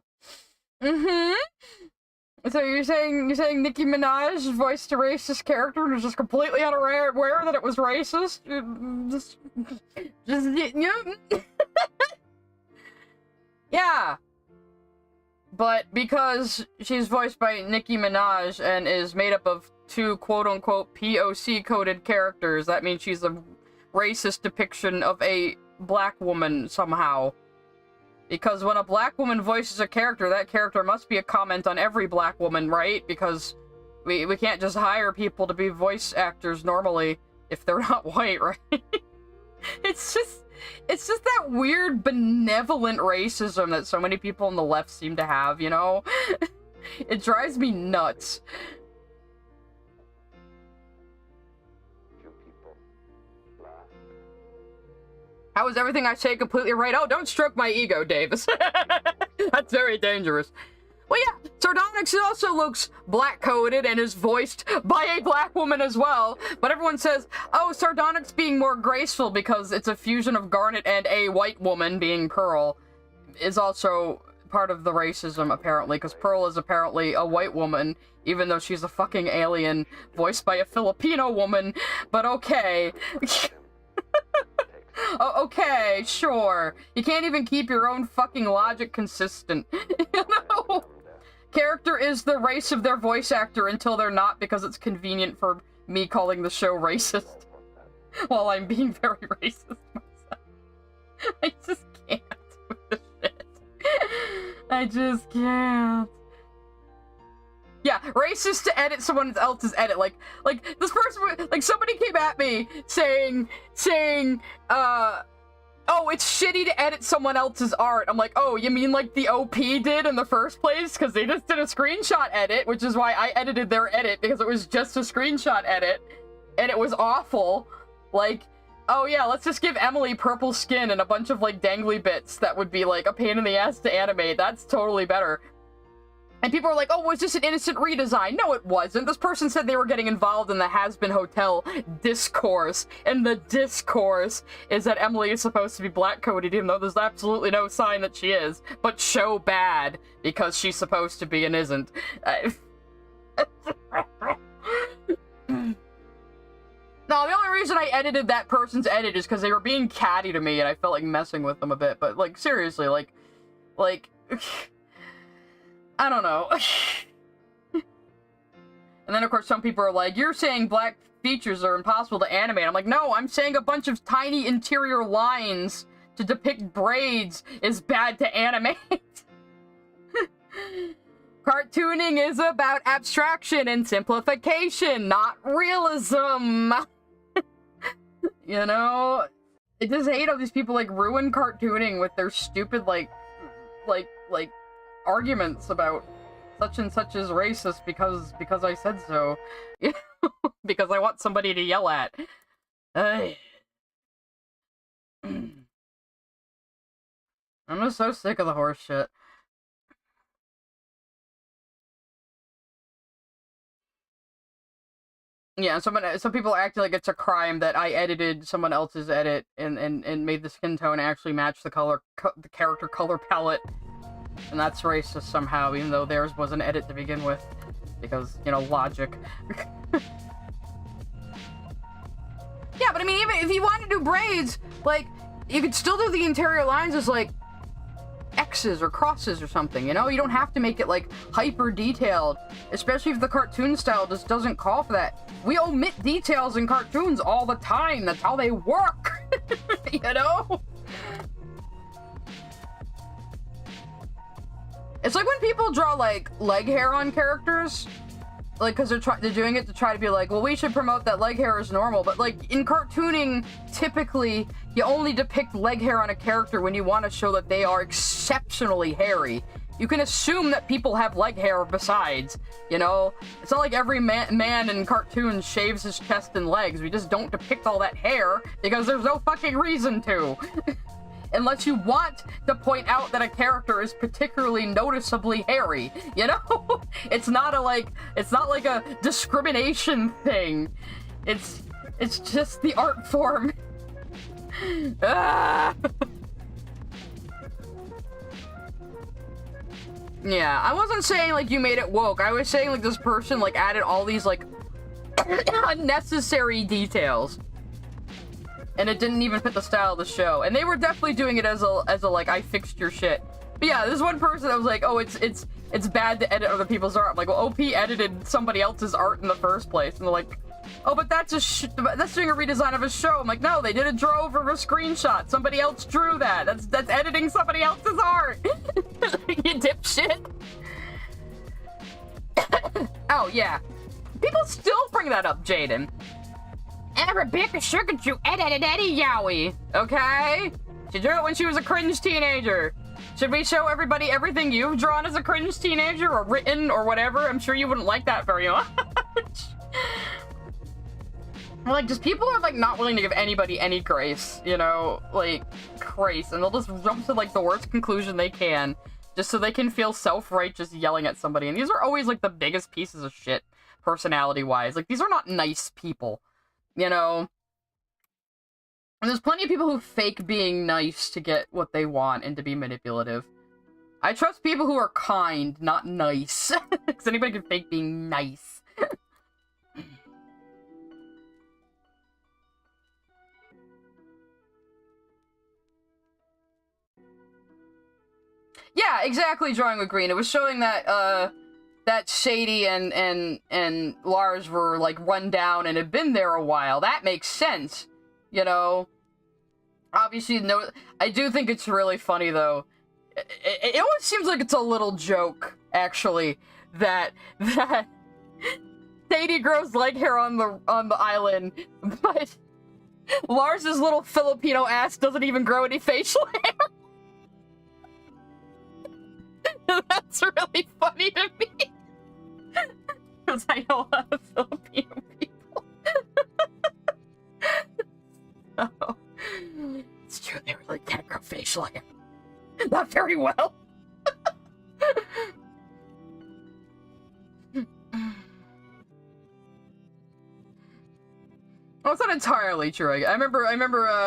So you're saying Nicki Minaj voiced a racist character and was just completely unaware that it was racist? Yeah. But because she's voiced by Nicki Minaj and is made up of two quote-unquote POC-coded characters, that means she's a racist depiction of a black woman somehow. Because when a black woman voices a character, that character must be a comment on every black woman, right? Because we can't just hire people to be voice actors normally if they're not white, right? It's just that weird benevolent racism that so many people on the left seem to have, you know? It drives me nuts. How is everything I say completely right? Oh, don't stroke my ego, Davis. That's very dangerous. Well, yeah, Sardonyx also looks black-coded and is voiced by a black woman as well. But everyone says, oh, Sardonyx being more graceful because it's a fusion of Garnet and a white woman, being Pearl, is also part of the racism, apparently. Because Pearl is apparently a white woman, even though she's a fucking alien voiced by a Filipino woman. But okay. Oh, okay, sure. You can't even keep your own fucking logic consistent. You know? Character is the race of their voice actor until they're not, because it's convenient for me calling the show racist. While I'm being very racist myself. I just can't with this shit. I just can't. Yeah, racist to edit someone else's edit. Like this person, like somebody came at me saying, oh, it's shitty to edit someone else's art. I'm like, oh, you mean like the OP did in the first place? Because they just did a screenshot edit, which is why I edited their edit, because it was just a screenshot edit, and it was awful. Like, oh yeah, let's just give Emily purple skin and a bunch of like dangly bits that would be like a pain in the ass to animate. That's totally better. And people are like, oh, was this an innocent redesign? No, it wasn't. This person said they were getting involved in the Hazbin Hotel discourse. And the discourse is that Emily is supposed to be black-coded, even though there's absolutely no sign that she is. But show bad, because she's supposed to be and isn't. No, the only reason I edited that person's edit is because they were being catty to me, and I felt like messing with them a bit. But, like, seriously, like... I don't know. And then, of course, some people are like, you're saying black features are impossible to animate. I'm like, no, I'm saying a bunch of tiny interior lines to depict braids is bad to animate. Cartooning is about abstraction and simplification, not realism. You know? I just hate how these people, like, ruin cartooning with their stupid, like, arguments about such and such is racist because I said so. Because I want somebody to yell at. I'm just so sick of the horse shit. Yeah, some people acting like it's a crime that I edited someone else's edit and made the skin tone actually match the the character color palette. And that's racist somehow, even though theirs was an edit to begin with. Because, you know, logic. Yeah, but I mean, even if you want to do braids, like, you could still do the interior lines as, like, X's or crosses or something, you know? You don't have to make it, like, hyper detailed, especially if the cartoon style just doesn't call for that. We omit details in cartoons all the time. That's how they work, you know? It's like when people draw, like, leg hair on characters, like, because they're doing it to try to be like, well, we should promote that leg hair is normal, but, like, in cartooning, typically, you only depict leg hair on a character when you want to show that they are exceptionally hairy. You can assume that people have leg hair besides, you know? It's not like every man in cartoons shaves his chest and legs. We just don't depict all that hair, because there's no fucking reason to. Unless you want to point out that a character is particularly noticeably hairy, you know? It's not like a discrimination thing. It's just the art form. Ah! Yeah, I wasn't saying like you made it woke. I was saying like this person like added all these like unnecessary details. And it didn't even fit the style of the show. And they were definitely doing it as a like, I fixed your shit. But yeah, this one person that was like, oh, it's bad to edit other people's art. I'm like, well, OP edited somebody else's art in the first place. And they're like, oh, but that's doing a redesign of a show. I'm like, no, they did a draw over of a screenshot. Somebody else drew that. That's editing somebody else's art. You dipshit. Oh, yeah. People still bring that up, Jaden. And Rebecca Sugar drew Eddie Yowie, okay? She drew it when she was a cringe teenager. Should we show everybody everything you've drawn as a cringe teenager or written or whatever? I'm sure you wouldn't like that very much. Like, just people are, like, not willing to give anybody any grace, you know? Like, grace. And they'll just jump to, like, the worst conclusion they can just so they can feel self-righteous yelling at somebody. And these are always, like, the biggest pieces of shit, personality-wise. Like, these are not nice people. You know, and there's plenty of people who fake being nice to get what they want and to be manipulative. I trust people who are kind, not nice. Because anybody can fake being nice. Yeah, exactly, Drawing with Green. It was showing that, that Shady and Lars were, like, run down and had been there a while. That makes sense, you know? Obviously, no, I do think it's really funny, though. It always seems like it's a little joke, actually, that Sadie grows leg hair on the island, but Lars's little Filipino ass doesn't even grow any facial hair. That's really funny to me. Because I know a lot of Filipino people. So, it's true, they really can't grow facial hair. Not very well. Well, it's not entirely true. I remember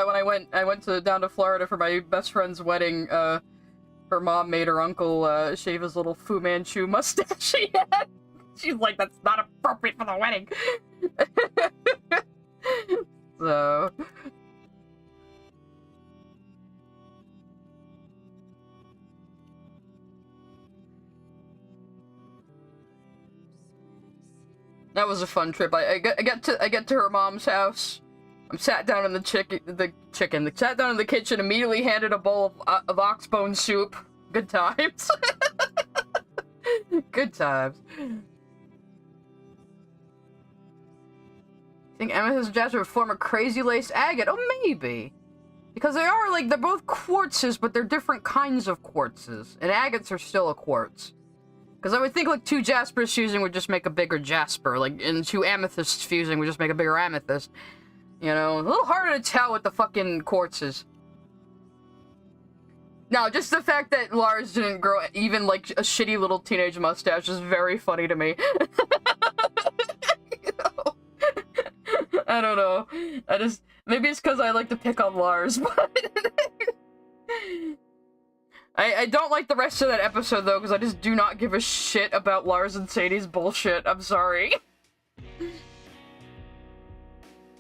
when I went down to Florida for my best friend's wedding. Her mom made her uncle shave his little Fu Manchu mustache he had. She's like, that's not appropriate for the wedding. So... That was a fun trip. I get to her mom's house. I'm sat down in sat down in the kitchen, immediately handed a bowl of oxbone soup. Good times. Good times. Think Amethyst and Jasper would form a crazy lace agate? Oh, maybe. Because they are, like, they're both quartzes, but they're different kinds of quartzes. And agates are still a quartz. Because I would think, like, 2 Jaspers fusing would just make a bigger Jasper, like, and 2 Amethysts fusing would just make a bigger Amethyst. You know, a little harder to tell with the fucking quartzes. No, just the fact that Lars didn't grow even, like, a shitty little teenage mustache is very funny to me. You know? I don't know. Maybe it's because I like to pick on Lars, but... I don't like the rest of that episode, though, because I just do not give a shit about Lars and Sadie's bullshit. I'm sorry.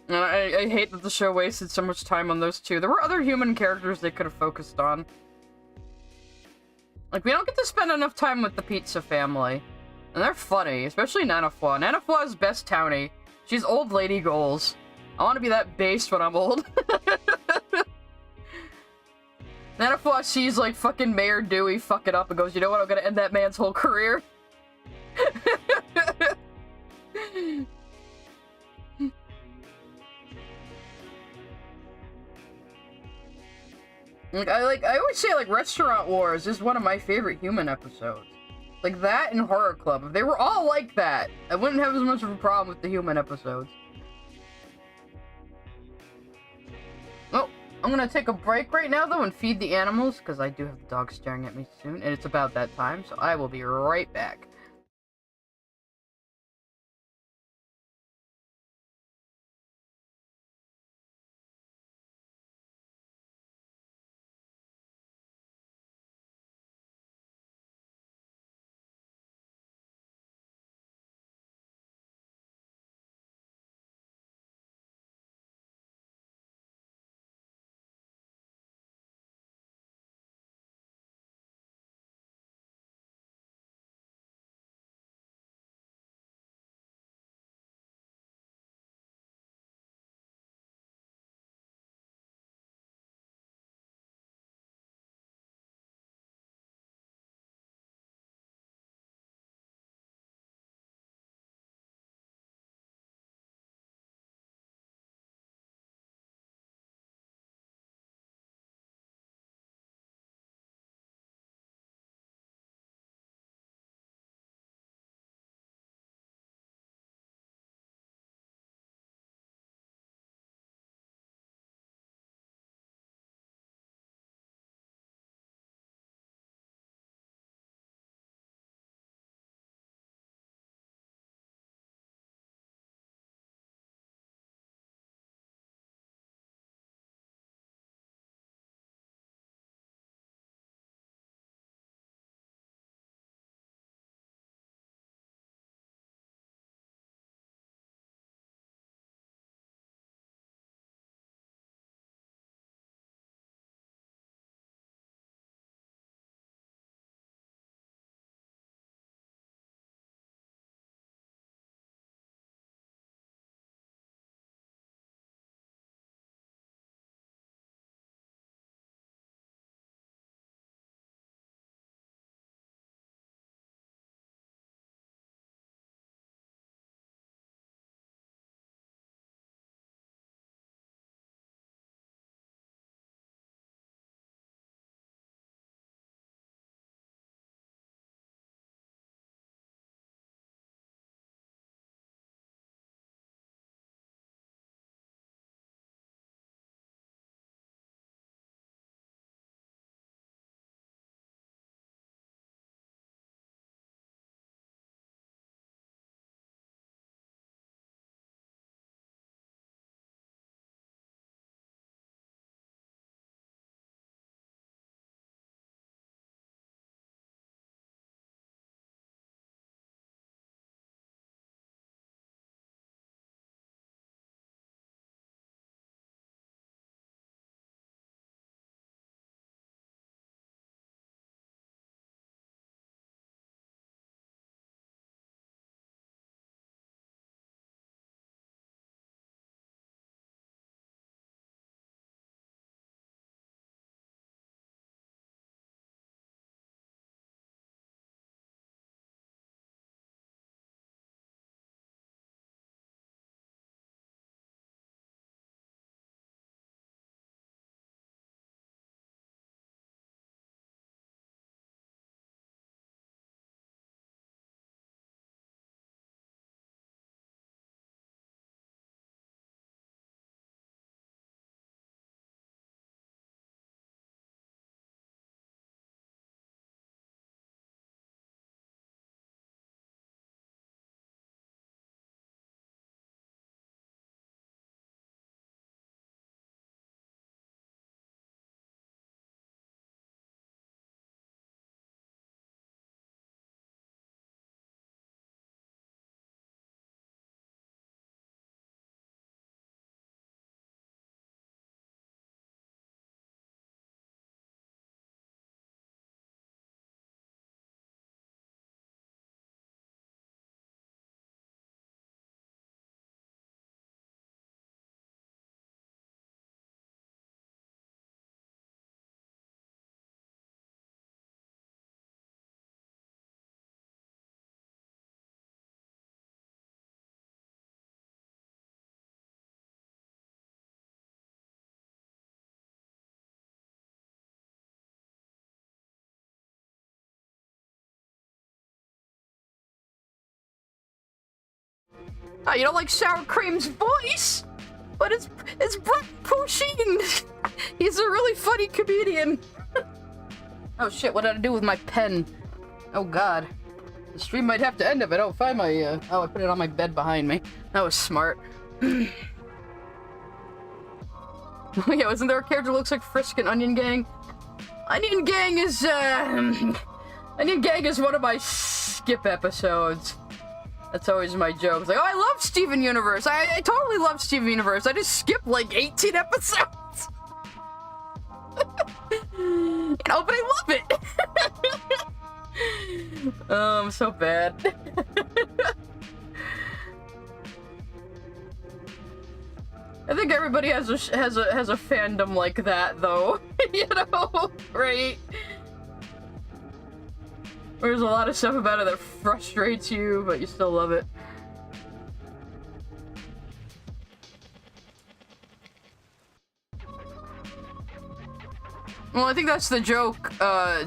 And I hate that the show wasted so much time on those 2. There were other human characters they could have focused on. Like, we don't get to spend enough time with the pizza family. And they're funny, especially Nanafwa. Nanafwa is best townie. She's old lady goals. I want to be that based when I'm old. Nanafwa sees, like, fucking Mayor Dewey fuck it up and goes, you know what, I'm gonna end that man's whole career. I always say, like, Restaurant Wars is one of my favorite human episodes. Like, that and Horror Club. If they were all like that, I wouldn't have as much of a problem with the human episodes. Oh, I'm gonna take a break right now, though, and feed the animals, because I do have the dog staring at me soon, and it's about that time, so I will be right back. Oh, you don't like Sour Cream's voice? But it's Brett Pusheen. He's a really funny comedian. Oh shit, what did I do with my pen? Oh god. The stream might have to end if I don't find my, oh, I put it on my bed behind me. That was smart. Oh yeah, wasn't there a character who looks like Frisk in Onion Gang? Onion Gang is one of my skip episodes. That's always my joke. It's like, oh, I love Steven Universe. I totally love Steven Universe. I just skipped like 18 episodes. You know, but I love it. Oh, I'm so bad. I think everybody has a fandom like that, though. You know, right? There's a lot of stuff about it that frustrates you, but you still love it. Well, I think that's the joke,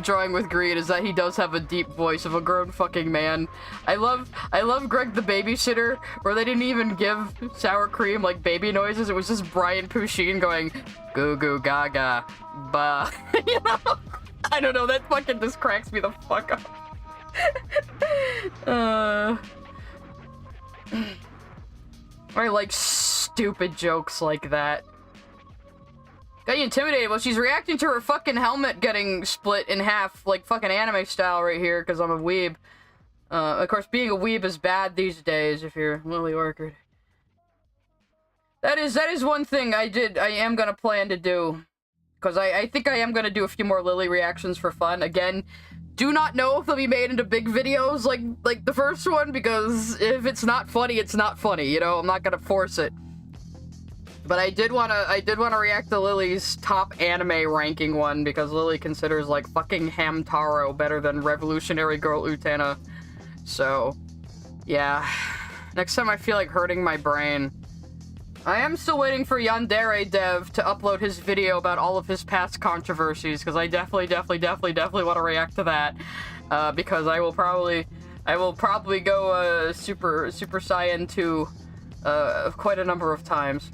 Drawing with Greed, is that he does have a deep voice of a grown fucking man. I love Greg the Babysitter, where they didn't even give Sour Cream, like, baby noises. It was just Brian Pusheen going, goo goo gaga, bah. You know? I don't know, that fucking just cracks me the fuck up. I like stupid jokes like that. Got you intimidated? Well, she's reacting to her fucking helmet getting split in half, like fucking anime style right here, because I'm a weeb. Of course, being a weeb is bad these days if you're Lily Orchard. That is one thing I am gonna plan to do. Because I think I am gonna do a few more Lily reactions for fun. Again, do not know if they'll be made into big videos like the first one, because if it's not funny, it's not funny, you know? I'm not gonna force it. But I did wanna react to Lily's top anime ranking one, because Lily considers, like, fucking Hamtaro better than Revolutionary Girl Utena. So, yeah. Next time I feel like hurting my brain. I am still waiting for Yandere Dev to upload his video about all of his past controversies, because I definitely want to react to that. Because I will probably go Super Saiyan 2 quite a number of times.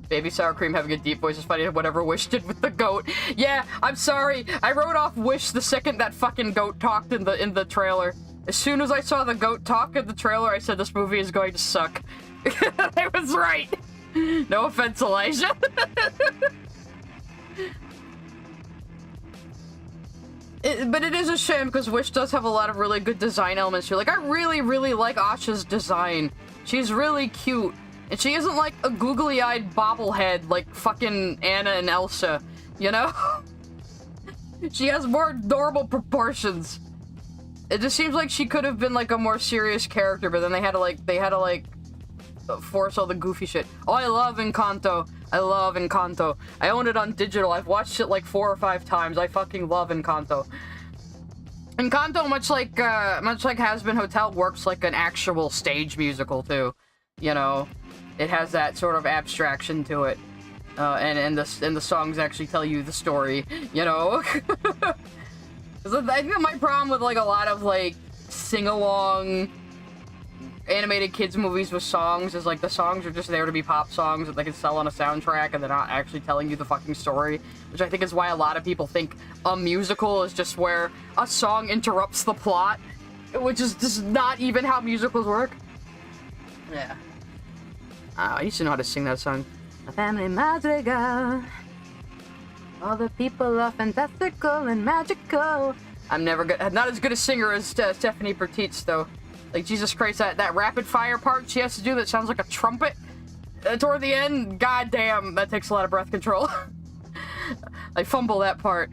Baby Sour Cream having a deep voice is funny, whatever Wish did with the goat. Yeah, I'm sorry. I wrote off Wish the second that fucking goat talked in the trailer. As soon as I saw the goat talk in the trailer, I said this movie is going to suck. I was right. No offense, Elijah. But it is a shame, because Wish does have a lot of really good design elements too. Like, I really like Asha's design. She's really cute. And she isn't like a googly-eyed bobblehead like fucking Anna and Elsa, you know? She has more normal proportions. It just seems like she could have been like a more serious character, but then they had to force all the goofy shit. Oh, I love Encanto. I love Encanto. I own it on digital. I've watched it like 4 or 5 times. I fucking love Encanto. Encanto, much like Hazbin Hotel, works like an actual stage musical too. You know, it has that sort of abstraction to it, and the songs actually tell you the story. You know. I think my problem with like a lot of like sing-along animated kids movies with songs is like the songs are just there to be pop songs that they can sell on a soundtrack, and they're not actually telling you the fucking story, which I think is why a lot of people think a musical is just where a song interrupts the plot, which is just not even how musicals work. Yeah. I used to know how to sing that song. La family madrigal. All the people are fantastical and magical. I'm not as good a singer as Stephanie Bertitz, though. Like, Jesus Christ, that rapid fire part she has to do that sounds like a trumpet toward the end, goddamn, that takes a lot of breath control. I fumble that part.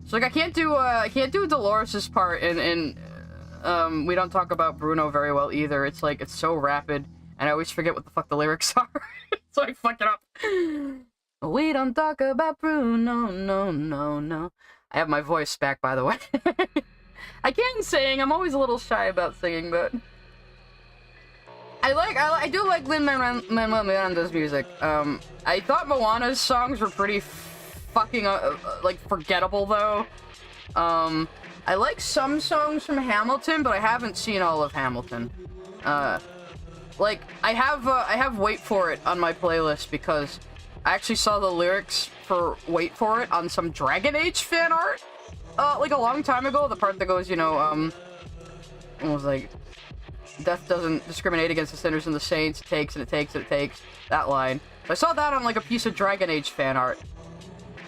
So, like, I can't do Dolores' part, and we don't talk about Bruno very well either. It's like, it's so rapid, and I always forget what the fuck the lyrics are, so I fuck it up. We don't talk about Bruno, no. I have my voice back, by the way. I can sing. I'm always a little shy about singing, but I do like Lin-Manuel Miranda's music. I thought Moana's songs were pretty fucking like forgettable though. I like some songs from Hamilton, but I haven't seen all of Hamilton. Like, I have Wait For It on my playlist because I actually saw the lyrics for Wait For It on some Dragon Age fan art, like a long time ago. The part that goes, you know, it was like, death doesn't discriminate against the sinners and the saints, it takes and it takes and it takes, that line. I saw that on like a piece of Dragon Age fan art,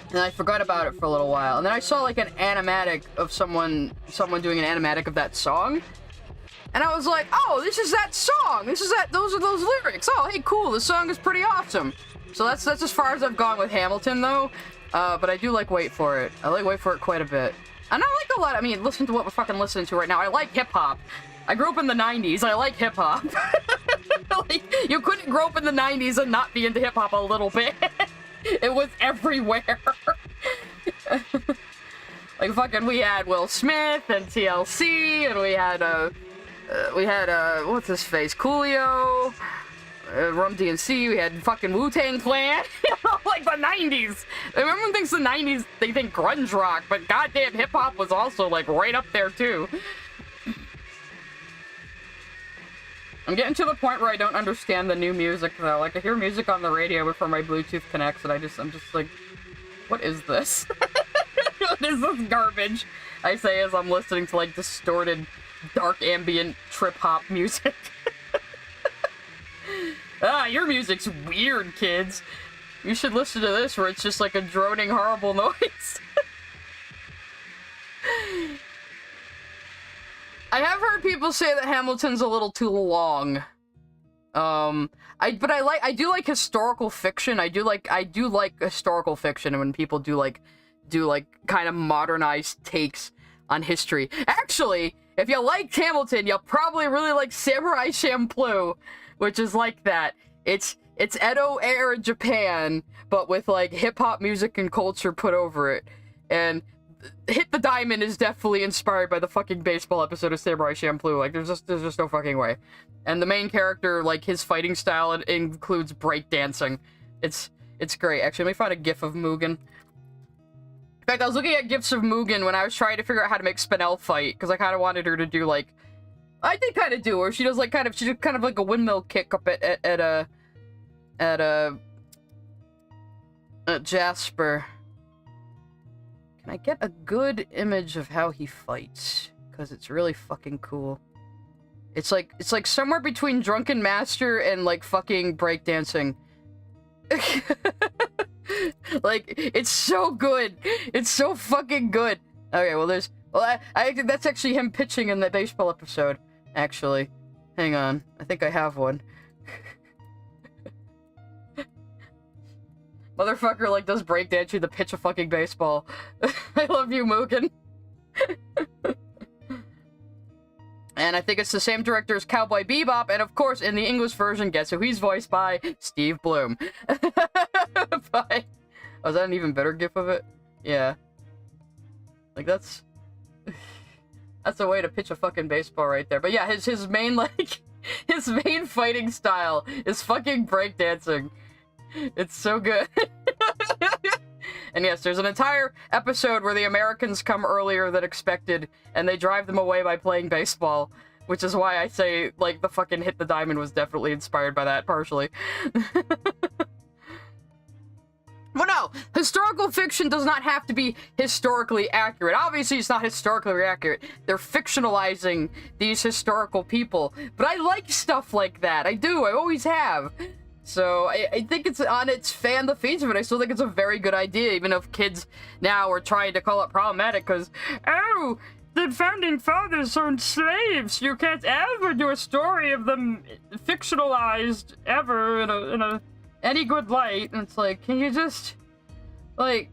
and I forgot about it for a little while. And then I saw like an animatic of someone doing an animatic of that song, and I was like, oh, this is that song. Those are those lyrics. Oh, hey, cool. This song is pretty awesome. So that's as far as I've gone with Hamilton, though. But I do like Wait For It. I like Wait For It quite a bit. And I like a lot. I mean, listen to what we're fucking listening to right now. I like hip hop. I grew up in the 90s. I like hip hop. Like, you couldn't grow up in the 90s and not be into hip hop a little bit. It was everywhere. Like, fucking, we had Will Smith and TLC, and we had what's his face, Coolio, Rum DNC, we had fucking Wu-Tang Clan. Like the 90s. Everyone thinks the 90s, they think grunge rock, but goddamn hip hop was also like right up there too. I'm getting to the point where I don't understand the new music though. Like, I hear music on the radio before my Bluetooth connects, and I'm just like, what is this? What is this garbage? I say as I'm listening to like distorted, dark ambient trip hop music. Ah, your music's weird, kids. You should listen to this where it's just like a droning, horrible noise. I have heard people say that Hamilton's a little too long. I do like historical fiction. I do like historical fiction, and when people do kind of modernized takes on history. Actually, if you liked Hamilton, you'll probably really like Samurai Champloo, which is like that. It's Edo era Japan, but with like hip hop music and culture put over it. And Hit the Diamond is definitely inspired by the fucking baseball episode of Samurai Champloo. Like, there's just no fucking way. And the main character, like, his fighting style includes breakdancing. It's great. Actually, let me find a gif of Mugen. In fact, I was looking at gifs of Mugen when I was trying to figure out how to make Spinel fight, because I kind of wanted her to do, like, I did kind of do her. She does, like, she did kind of like a windmill kick up at Jasper. Can I get a good image of how he fights? Because it's really fucking cool. It's like somewhere between Drunken Master and like fucking breakdancing. Like, it's so good. It's so fucking good. Okay, well I think that's actually him pitching in that baseball episode, actually. Hang on. I think I have one. Motherfucker, like, does breakdance you the pitch of fucking baseball. I love you, Mugen. And I think it's the same director as Cowboy Bebop, and of course, in the English version, guess who he's voiced by? Steve Bloom. Bye. Oh, is that an even better gif of it? Yeah. Like, that's a way to pitch a fucking baseball right there. But yeah, his main, like, his main fighting style is fucking breakdancing. It's so good. And yes, there's an entire episode where the Americans come earlier than expected, and they drive them away by playing baseball, which is why I say, like, the fucking Hit the Diamond was definitely inspired by that, partially. Well, no, historical fiction does not have to be historically accurate. Obviously, it's not historically accurate. They're fictionalizing these historical people. But I like stuff like that. I do. I always have. So, I think it's on its fan the face of it. I still think it's a very good idea, even if kids now are trying to call it problematic, because, oh, the founding fathers owned slaves. You can't ever do a story of them fictionalized ever in a any good light. And it's like, can you just, like,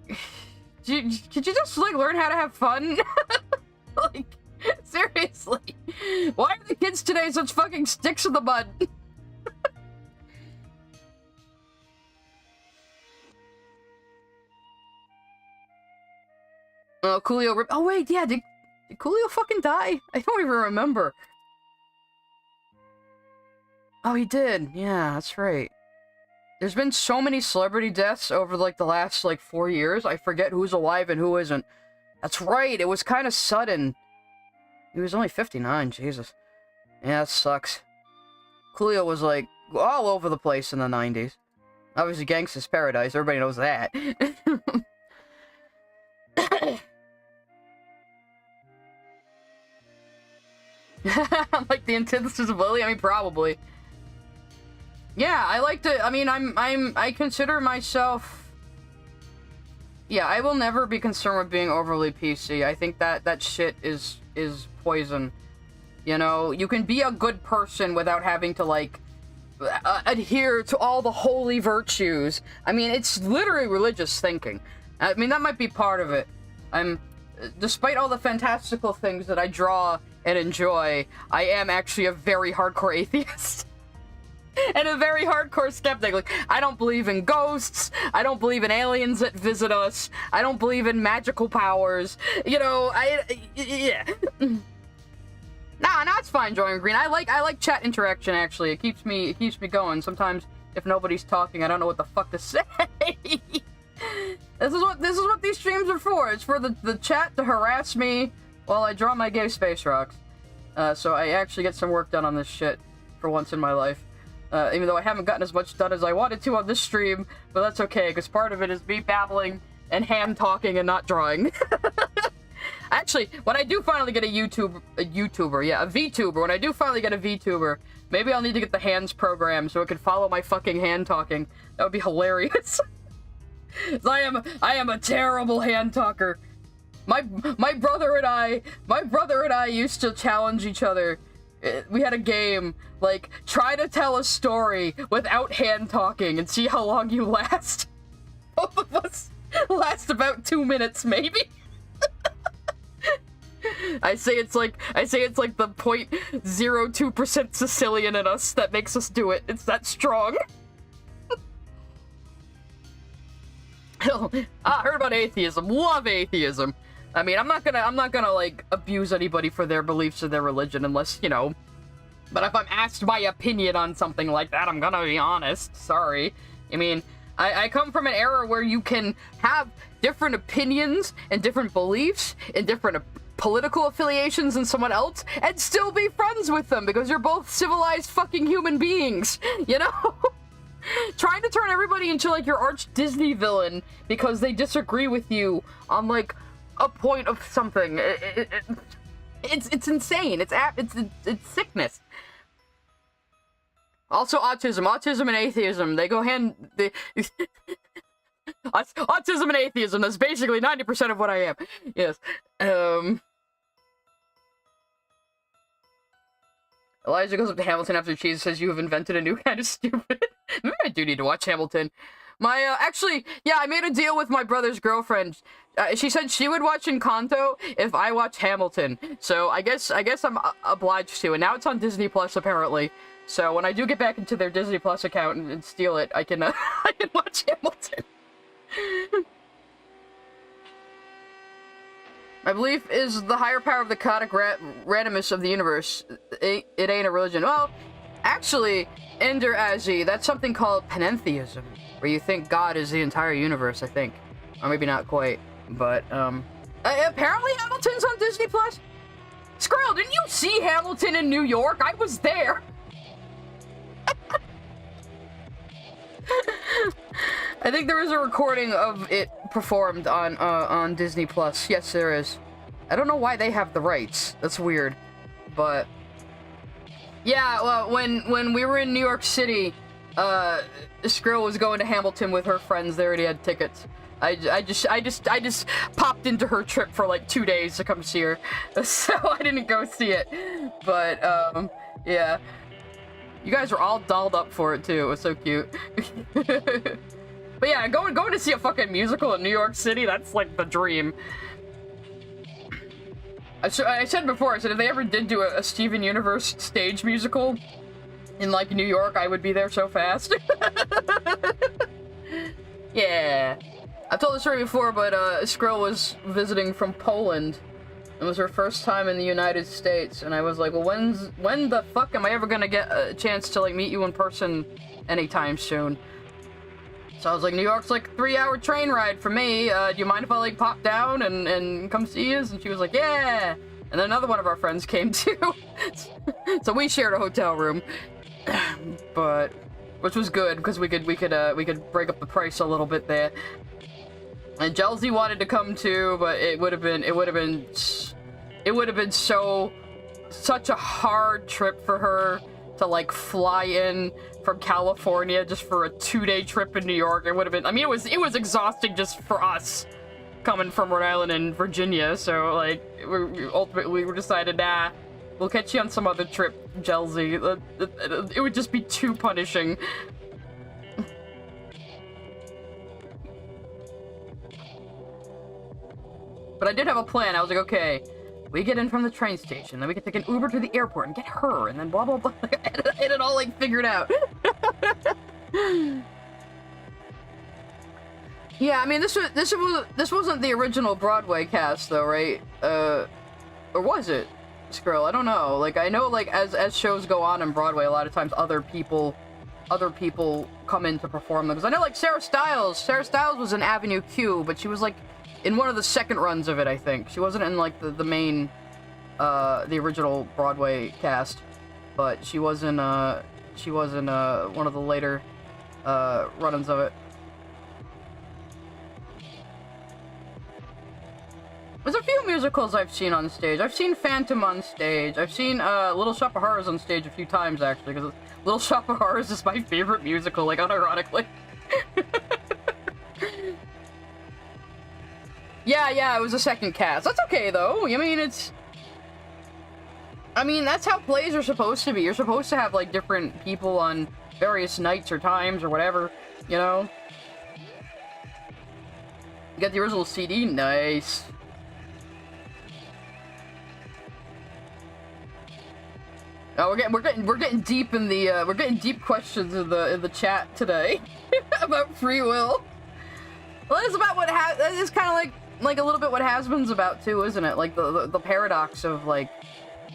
could you just, like, learn how to have fun? Like, seriously. Why are the kids today such fucking sticks in the mud? Oh, Coolio rip. Oh, wait, yeah, did Coolio fucking die? I don't even remember. Oh, he did. Yeah, that's right. There's been so many celebrity deaths over, like, the last, like, 4 years. I forget who's alive and who isn't. That's right, it was kind of sudden. He was only 59, Jesus. Yeah, that sucks. Coolio was, like, all over the place in the 90s. Obviously, Gangsta's Paradise, everybody knows that. Like the antithesis of Lily? I mean, probably. Yeah, I like to, I mean, I consider myself... Yeah, I will never be concerned with being overly PC. I think that shit is poison. You know, you can be a good person without having to, like, adhere to all the holy virtues. I mean, it's literally religious thinking. I mean, that might be part of it. Despite all the fantastical things that I draw and enjoy, I am actually a very hardcore atheist. And a very hardcore skeptic. Like, I don't believe in ghosts. I don't believe in aliens that visit us. I don't believe in magical powers. You know, yeah. Nah, it's fine, Join Green. I like chat interaction, actually. It keeps me going. Sometimes, if nobody's talking, I don't know what the fuck to say. This is what these streams are for. It's for the chat to harass me while I draw my gay space rocks. So I actually get some work done on this shit for once in my life. Even though I haven't gotten as much done as I wanted to on this stream, but that's okay, because part of it is me babbling and hand-talking and not drawing. Actually, when I do finally get a VTuber, when I do finally get a VTuber, maybe I'll need to get the hands program so it can follow my fucking hand-talking. That would be hilarious. I am a terrible hand-talker. My brother and I used to challenge each other. We had a game, like, try to tell a story without hand-talking and see how long you last. Both of us last about 2 minutes, maybe. I say it's like the 0.02% Sicilian in us that makes us do it. It's that strong. Heard about atheism. Love atheism. I mean, I'm not gonna like abuse anybody for their beliefs or their religion unless, you know. But if I'm asked my opinion on something like that, I'm gonna be honest. Sorry. I mean, I come from an era where you can have different opinions and different beliefs and different political affiliations than someone else and still be friends with them because you're both civilized fucking human beings, you know? Trying to turn everybody into, like, your arch Disney villain because they disagree with you on, like, a point of something. It's insane. It's sickness. Also, autism and atheism, they go hand... autism and atheism, that's basically 90% of what I am. Yes. Elijah goes up to Hamilton after Cheese says you have invented a new kind of stupid. Maybe I do need to watch Hamilton. Actually, yeah, I made a deal with my brother's girlfriend. She said she would watch Encanto if I watch Hamilton. So I guess I'm obliged to. And now it's on Disney Plus apparently. So when I do get back into their Disney Plus account and steal it, I can I can watch Hamilton. My belief is the higher power of the chaotic randomness of the universe. It ain't a religion. Well, actually, Ender Azzy, that's something called panentheism, where you think God is the entire universe, I think. Or maybe not quite, but, apparently Hamilton's on Disney Plus? Skrill, didn't you see Hamilton in New York? I was there! I think there is a recording of it performed on Disney Plus. Yes, there is. I don't know why they have the rights. That's weird. But yeah, well, when we were in New York City, Skrill was going to Hamilton with her friends. They already had tickets. I just popped into her trip for like 2 days to come see her, so I didn't go see it. But yeah. You guys were all dolled up for it, too. It was so cute. But yeah, going to see a fucking musical in New York City, that's like the dream. I said before, I said if they ever did do a Steven Universe stage musical in, like, New York, I would be there so fast. Yeah. I've told this story before, but Skrill was visiting from Poland. It was her first time in the United States, and I was like, well, when the fuck am I ever gonna get a chance to, like, meet you in person anytime soon? So I was like, New York's like a 3-hour train ride for me. Do you mind if I like pop down and come see you? And she was like, yeah. And then another one of our friends came too. So we shared a hotel room, but which was good because we could break up the price a little bit there. And Jelzy wanted to come too, but it would have been such a hard trip for her to like fly in from California just for a 2-day trip in New York. It would have been, I mean, it was exhausting just for us coming from Rhode Island and Virginia. So like ultimately we decided, nah, we'll catch you on some other trip, Jelzy. It would just be too punishing. But I did have a plan. I was like, okay, we get in from the train station, then we can take an Uber to the airport and get her, and then blah blah blah. I had it all like figured out. Yeah, I mean this wasn't the original Broadway cast though, right? Or was it? Skrill, I don't know. Like I know like as shows go on in Broadway, a lot of times other people come in to perform them. Because I know like Sarah Styles was in Avenue Q, but she was like in one of the second runs of it, I think. She wasn't in like the main the original Broadway cast, but she was in one of the later run-ins of it. There's a few musicals I've seen on stage. I've seen Phantom on stage. I've seen Little Shop of Horrors on stage a few times actually, because Little Shop of Horrors is my favorite musical, like unironically. Yeah, it was a second cast. That's okay, though. I mean, that's how plays are supposed to be. You're supposed to have, like, different people on various nights or times or whatever, you know? You got the original CD? Nice. Oh, we're getting deep in the, we're getting deep questions in the chat today about free will. Well, that's about what that is kind of like a little bit what Hazbin's about too, isn't it? Like the paradox of like,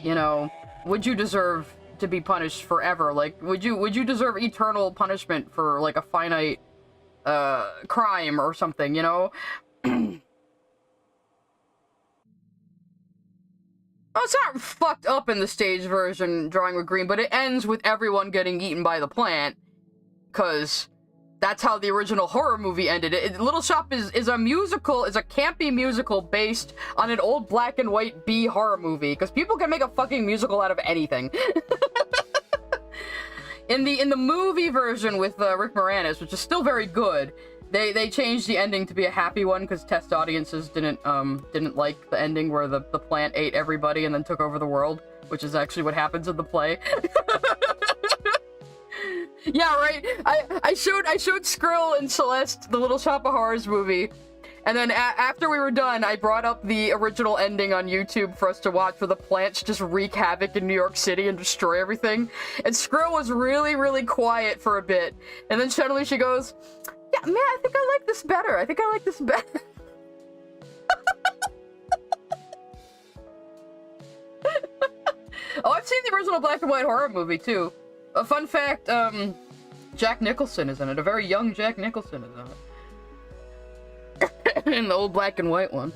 you know, would you deserve to be punished forever? Like, would you deserve eternal punishment for like a finite crime or something? You know. Oh, it's not fucked up in the stage version, Drawing with Green, but it ends with everyone getting eaten by the plant, because that's how the original horror movie ended. Little Shop is a musical, is a campy musical based on an old black and white B horror movie, because people can make a fucking musical out of anything. In the movie version with Rick Moranis, which is still very good, they changed the ending to be a happy one because test audiences didn't like the ending where the plant ate everybody and then took over the world, which is actually what happens in the play. Yeah, right. I showed Skrill and Celeste the Little Shop of Horrors movie, and then after we were done, I brought up the original ending on YouTube for us to watch, where the plants just wreak havoc in New York City and destroy everything. And Skrill was really, really quiet for a bit, and then suddenly she goes, "Yeah, man, I think I like this better. I think I like this better." Oh, I've seen the original black and white horror movie too. A fun fact, Jack Nicholson is in it. A very young Jack Nicholson is in it. In the old black and white one.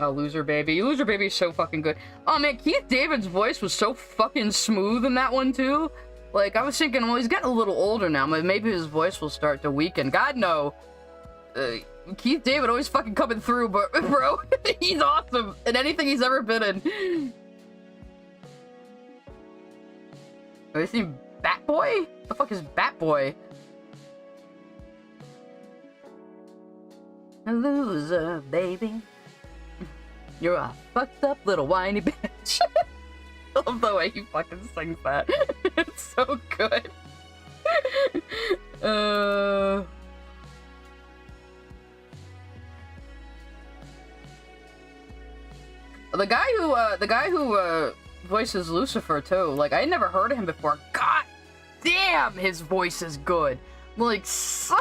Oh, Loser Baby. Loser Baby is so fucking good. Oh man, Keith David's voice was so fucking smooth in that one too. Like, I was thinking, well, he's getting a little older now, but maybe his voice will start to weaken. God, no. Keith David always fucking coming through, but bro, he's awesome in anything he's ever been in. Have you seen Bat Boy? The fuck is Bat Boy? A loser, baby. You're a fucked up little whiny bitch. I love the way he fucking sings that. It's so good. The guy who voices Lucifer too, like, I had never heard of him before. God damn, his voice is good. Like, so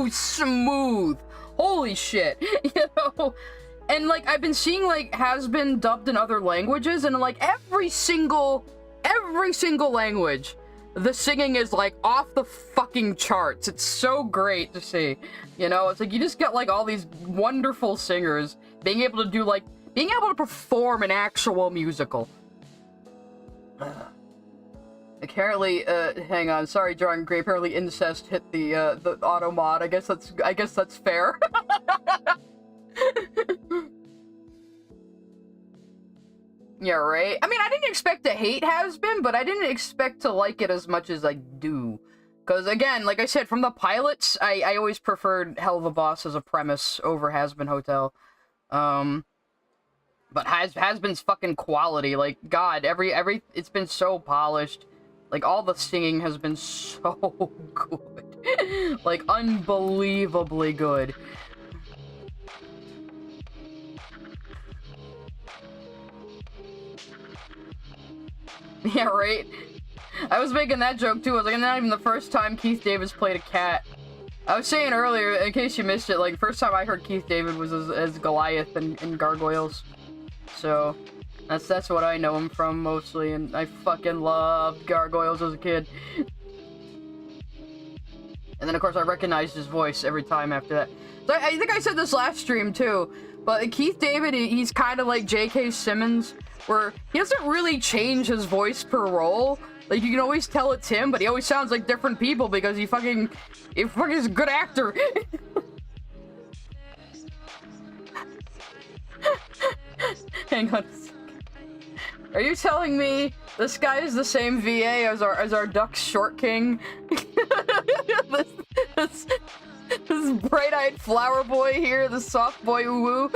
smooth. Holy shit. You know? And like, I've been seeing like Hazbin dubbed in other languages, and like every single language the singing is like off the fucking charts. It's so great to see. You know, it's like you just get like all these wonderful singers being able to do like, being able to perform an actual musical. Apparently, hang on, sorry, John Gray. Apparently, incest hit the auto mod. I guess that's fair. Yeah, right. I mean, I didn't expect to hate Hazbin, but I didn't expect to like it as much as I do. Because again, like I said, from the pilots, I always preferred Hell of a Boss as a premise over Hazbin Hotel. But Hazbin's fucking quality, like, God, it's been so polished. Like, all the singing has been so good. Like, unbelievably good. Yeah, right? I was making that joke, too. I was like, not even the first time Keith David's played a cat. I was saying earlier, in case you missed it, like, first time I heard Keith David was as Goliath in Gargoyles. So, that's what I know him from, mostly, and I fucking loved Gargoyles as a kid. And then, of course, I recognized his voice every time after that. So I think I said this last stream, too, but Keith David, he's kind of like J.K. Simmons, where he doesn't really change his voice per role. Like, you can always tell it's him, but he always sounds like different people because he fucking is a good actor. Hang on a second. Are you telling me this guy is the same VA as our Ducks Short King? this bright-eyed flower boy here, the soft boy woo-woo.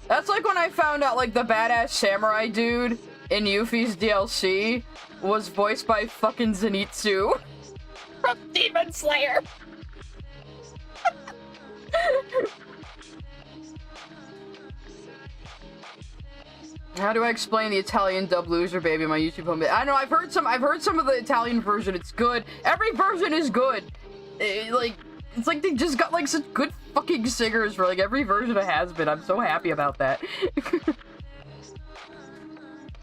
That's like when I found out, like, the badass samurai dude in Yuffie's DLC was voiced by fucking Zenitsu from Demon Slayer. How do I explain the Italian dub Loser Baby on my YouTube home? I know I've heard some of the Italian version. It's good. Every version is good. It's like they just got like such good fucking singers for like every version it has been. I'm so happy about that.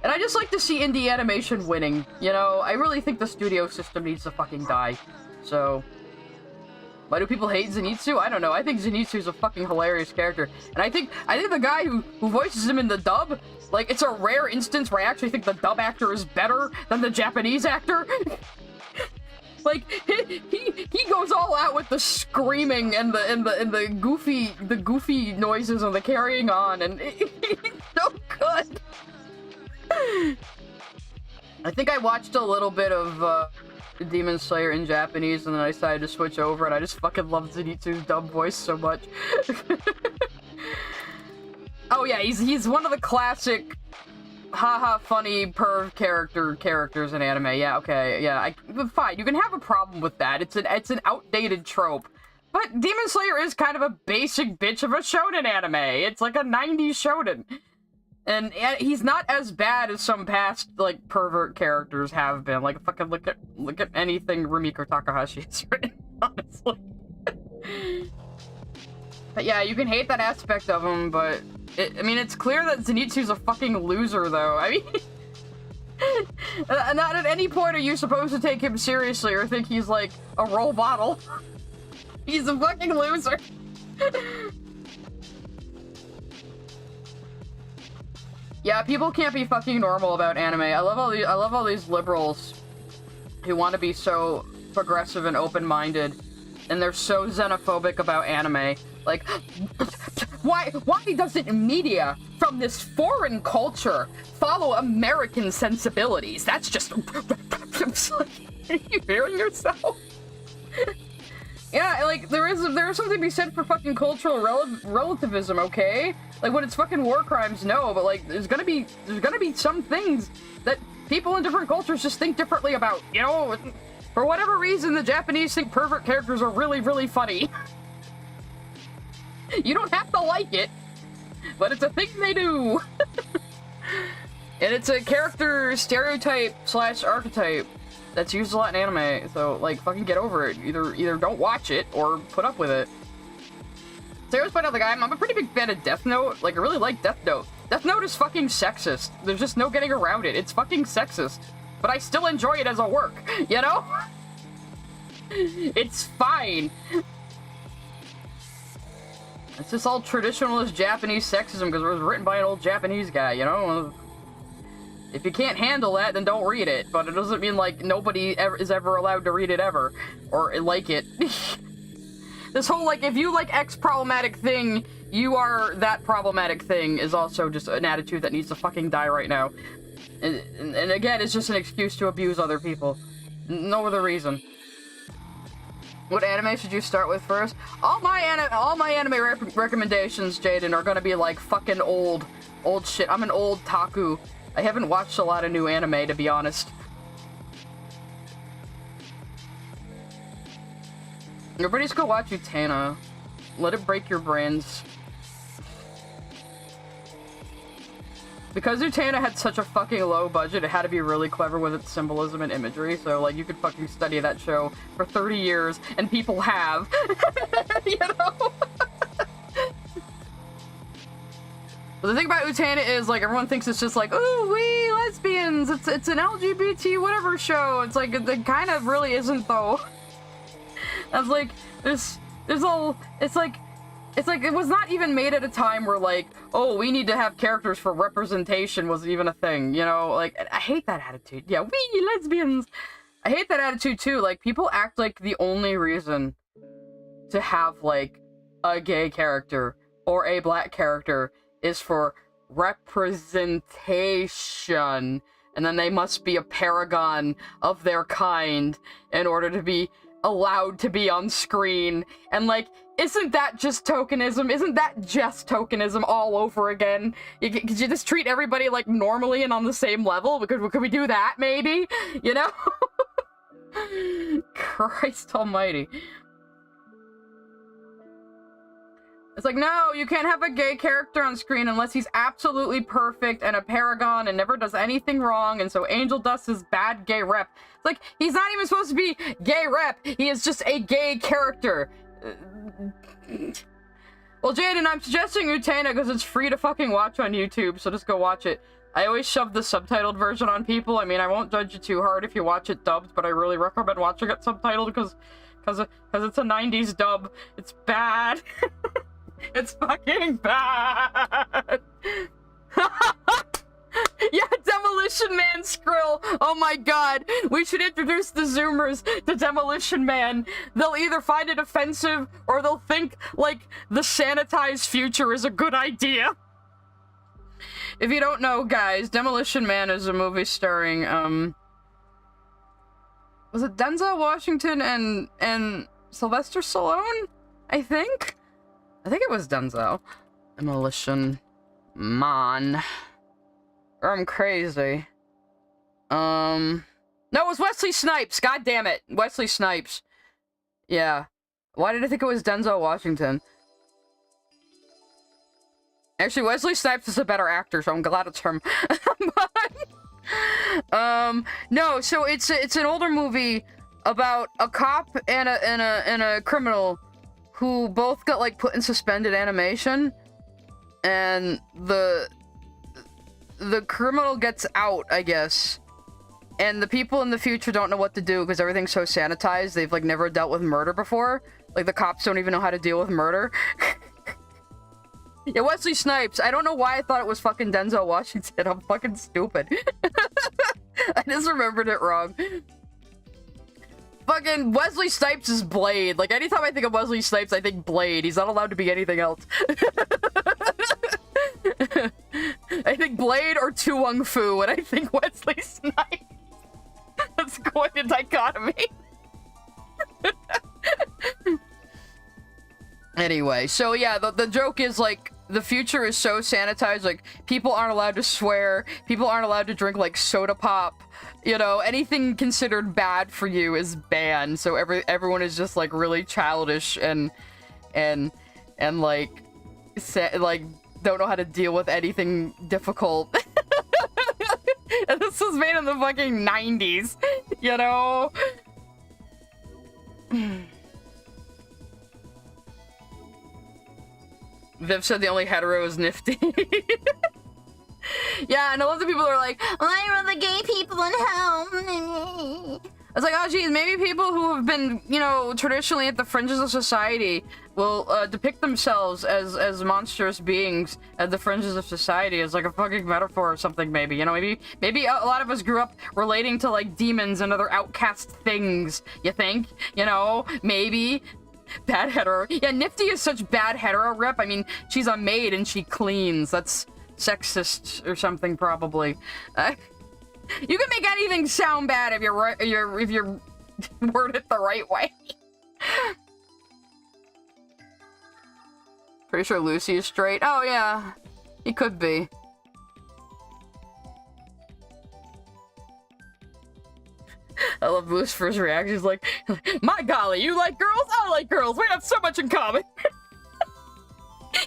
And I just like to see indie animation winning. You know, I really think the studio system needs to fucking die. So, why do people hate Zenitsu? I don't know. I think Zenitsu's a fucking hilarious character. And I think the guy who voices him in the dub, like, it's a rare instance where I actually think the dub actor is better than the Japanese actor. Like, he goes all out with the screaming and the goofy noises and the carrying on, and he's so good. I think I watched a little bit of Demon Slayer in Japanese, and then I decided to switch over, and I just fucking love Zenitsu's dub voice so much. Oh yeah, he's one of the classic haha funny perv characters in anime. Yeah, okay, yeah, fine. You can have a problem with that. It's an outdated trope. But Demon Slayer is kind of a basic bitch of a shonen anime. It's like a 90s shonen. And he's not as bad as some past, like, pervert characters have been. Like, fucking look at anything Rumiko Takahashi has written, honestly. But yeah, you can hate that aspect of him, but I mean, it's clear that Zenitsu's a fucking loser, though. I mean, not at any point are you supposed to take him seriously or think he's, like, a role model. He's a fucking loser. Yeah, people can't be fucking normal about anime. I love all these liberals who want to be so progressive and open-minded, and they're so xenophobic about anime. Like, why doesn't media from this foreign culture follow American sensibilities? That's just... Are you hearing yourself? Yeah, like, there is something to be said for fucking cultural relativism, okay? Like, when it's fucking war crimes, no, but, like, there's gonna be some things that people in different cultures just think differently about, you know? For whatever reason, the Japanese think pervert characters are really, really funny. You don't have to like it, but it's a thing they do. And it's a character stereotype / archetype that's used a lot in anime, so, like, fucking get over it. Either don't watch it, or put up with it. So I always point out, like, I'm a pretty big fan of Death Note. Like, I really like Death Note. Death Note is fucking sexist. There's just no getting around it. It's fucking sexist. But I still enjoy it as a work, you know? It's fine. It's just all traditionalist Japanese sexism because it was written by an old Japanese guy, you know? If you can't handle that, then don't read it. But it doesn't mean, like, nobody is ever allowed to read it ever. Or like it. This whole, like, if you like X problematic thing, you are that problematic thing is also just an attitude that needs to fucking die right now. And again, it's just an excuse to abuse other people. No other reason. What anime should you start with first? All my anime recommendations, Jaden, are gonna be like fucking old shit. I'm an old taku. I haven't watched a lot of new anime, to be honest. Everybody's go watch Utena. Let it break your brains. Because Utena had such a fucking low budget, it had to be really clever with its symbolism and imagery, so, like, you could fucking study that show for 30 years, and people have. You know? But the thing about Utena is, like, everyone thinks it's just like, ooh, wee, lesbians, it's an LGBT whatever show. It's like, it kind of really isn't, though. That's like, it's like, it was not even made at a time where, like, oh, we need to have characters for representation was even a thing, you know? Like, I hate that attitude. Yeah, we lesbians! I hate that attitude, too. Like, people act like the only reason to have, like, a gay character or a black character is for representation. And then they must be a paragon of their kind in order to be allowed to be on screen. And, like, isn't that just tokenism? Isn't that just tokenism all over again? Could you just treat everybody, like, normally and on the same level? Could we do that, maybe? You know? Christ almighty. It's like, no, you can't have a gay character on screen unless he's absolutely perfect and a paragon and never does anything wrong, and so Angel Dust is bad gay rep. It's like, he's not even supposed to be gay rep, he is just a gay character. Well, Jaden, I'm suggesting Utena because it's free to fucking watch on YouTube, so just go watch it. I always shove the subtitled version on people. I mean, I won't judge you too hard if you watch it dubbed, but I really recommend watching it subtitled because it's a 90s dub. It's bad. It's fucking bad. Yeah, Demolition Man Skrill. Oh my god. We should introduce the Zoomers to Demolition Man. They'll either find it offensive or they'll think, like, the sanitized future is a good idea. If you don't know, guys, Demolition Man is a movie starring, was it Denzel Washington and Sylvester Stallone? I think it was Denzel. Demolition Man. Or I'm crazy. No, it was Wesley Snipes. God damn it. Wesley Snipes. Yeah. Why did I think it was Denzel Washington? Actually, Wesley Snipes is a better actor, so I'm glad it's him. No, so it's an older movie about a cop and a criminal who both got, like, put in suspended animation, and the criminal gets out, I guess, and the people in the future don't know what to do because everything's so sanitized. They've, like, never dealt with murder before. Like, the cops don't even know how to deal with murder. Yeah, Wesley Snipes. I don't know why I thought it was fucking Denzel Washington. I'm fucking stupid. I just remembered it wrong. Fucking Wesley Snipes is Blade. Like, anytime I think of Wesley Snipes, I think Blade. He's not allowed to be anything else. I think Blade or Tu Wong Fu, and I think Wesley Snipes. That's quite a dichotomy. Anyway, so yeah, the joke is, like, the future is so sanitized, like, people aren't allowed to swear, people aren't allowed to drink, like, soda pop, you know, anything considered bad for you is banned, so everyone is just, like, really childish and like, don't know how to deal with anything difficult. And this was made in the fucking 90s, you know? Viv said the only hetero is Nifty. Yeah, and a lot of people are like, why are the gay people in hell? It's like, oh geez, maybe people who have been, you know, traditionally at the fringes of society will depict themselves as monstrous beings at the fringes of society as like a fucking metaphor or something, maybe. You know, maybe a lot of us grew up relating to like demons and other outcast things, you think? You know, maybe. Bad hetero. Yeah, Nifty is such bad hetero rep. I mean, she's a maid and she cleans. That's sexist or something, probably. You can make anything sound bad if you're word it the right way. Pretty sure Lucy is straight. Oh yeah, he could be. I love Lucifer's reaction. He's like, my golly, you like girls? I like girls. We have so much in common.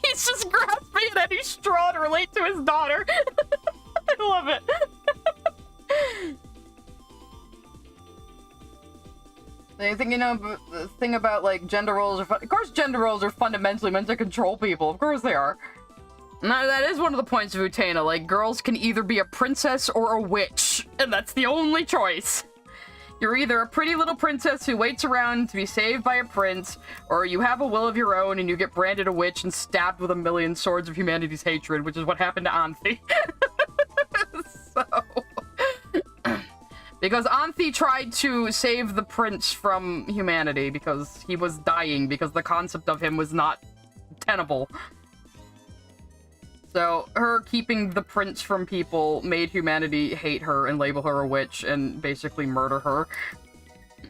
He's just grasping at any straw to relate to his daughter. I love it. Anything, you know, the thing about like gender roles are of course gender roles are fundamentally meant to control people. Of course they are. Now, that is one of the points of Utena. Like, girls can either be a princess or a witch, and that's the only choice. You're either a pretty little princess who waits around to be saved by a prince, or you have a will of your own and you get branded a witch and stabbed with a million swords of humanity's hatred, which is what happened to Anthi. So... because Anthi tried to save the prince from humanity because he was dying, because the concept of him was not tenable. So, her keeping the prince from people made humanity hate her and label her a witch and basically murder her.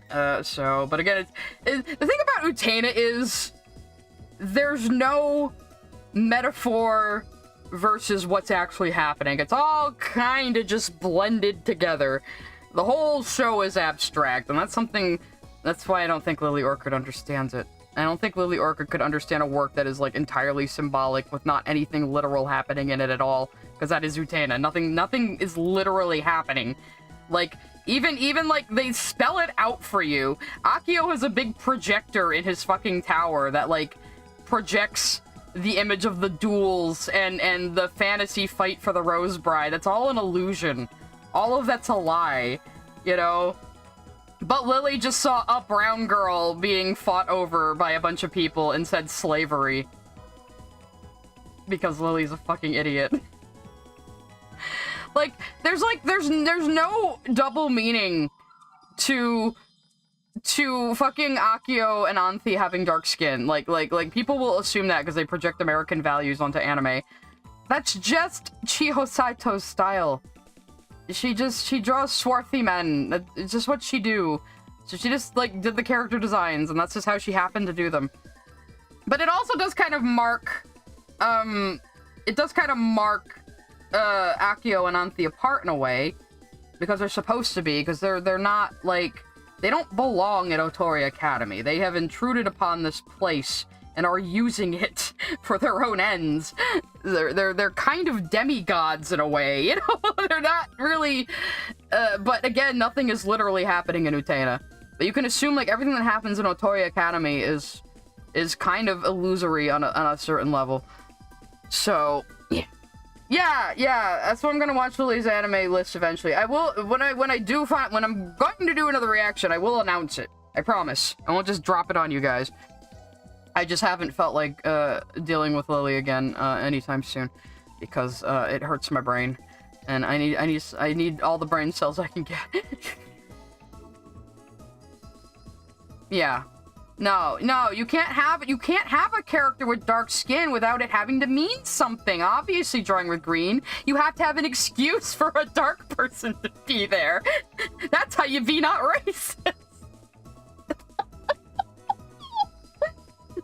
But again, the thing about Utena is there's no metaphor versus what's actually happening. It's all kind of just blended together. The whole show is abstract, and that's why I don't think Lily Orchid understands it. I don't think Lily Orchid could understand a work that is, like, entirely symbolic with not anything literal happening in it at all, because that is Utena. Nothing is literally happening. Like, even, like, they spell it out for you. Akio has a big projector in his fucking tower that, like, projects the image of the duels and the fantasy fight for the Rose Bride. That's all an illusion. All of that's a lie, you know? But Lily just saw a brown girl being fought over by a bunch of people and said slavery. Because Lily's a fucking idiot. Like, there's no double meaning to fucking Akio and Anthi having dark skin. Like, people will assume that because they project American values onto anime. That's just Chiho Saito's style. She draws swarthy men. It's just what she do. So she just, like, did the character designs, and that's just how she happened to do them. But it also does kind of mark, Akio and Anthi apart in a way, because they're supposed to be, because they're not, like, they don't belong at Otori Academy. They have intruded upon this place and are using it for their own ends. They're kind of demigods in a way, you know? They're not really, but again, nothing is literally happening in Utena. But you can assume, like, everything that happens in Otori Academy is kind of illusory on a certain level. So, yeah, that's what I'm gonna watch Lily's anime list eventually. I will, when I'm going to do another reaction, I will announce it. I promise. I won't just drop it on you guys. I just haven't felt like dealing with Lily again anytime soon, because it hurts my brain, and I need all the brain cells I can get. Yeah, no, you can't have a character with dark skin without it having to mean something. Obviously, drawing with green, you have to have an excuse for a dark person to be there. That's how you be not racist.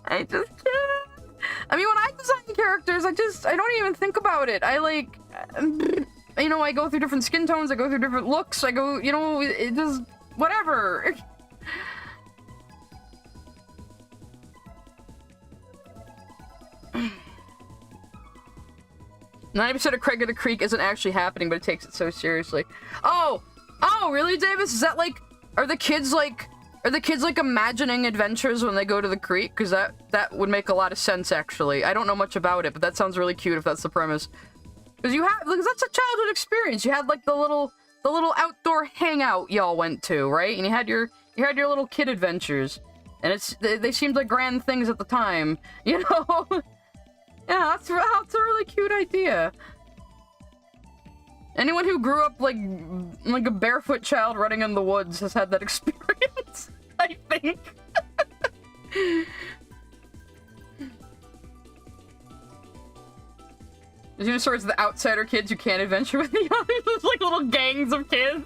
I just can't. I mean, when I design characters, I don't even think about it. I, like, you know, I go through different skin tones, I go through different looks, I go, you know, it just, whatever. 90% of Craig of the Creek isn't actually happening, but it takes it so seriously. Oh, really, Davis? Is that, like, are the kids, like, imagining adventures when they go to the creek? Because that would make a lot of sense, actually. I don't know much about it, but that sounds really cute if that's the premise. Because that's a childhood experience. You had like the little outdoor hangout y'all went to, right? And you had your little kid adventures, and they seemed like grand things at the time, you know. Yeah, that's a really cute idea. Anyone who grew up like a barefoot child running in the woods has had that experience, I think. There's sort of the outsider kids who can't adventure with the others. There's like little gangs of kids.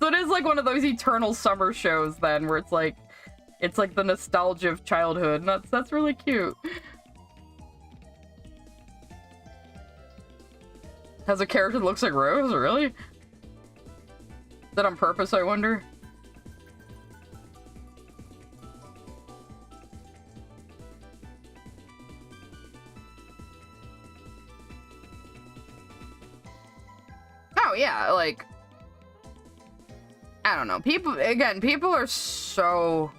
So it is like one of those eternal summer shows then, where it's like the nostalgia of childhood, and that's really cute. Has a character that looks like Rose, really? Is that on purpose, I wonder? Oh yeah, like, I don't know. People are so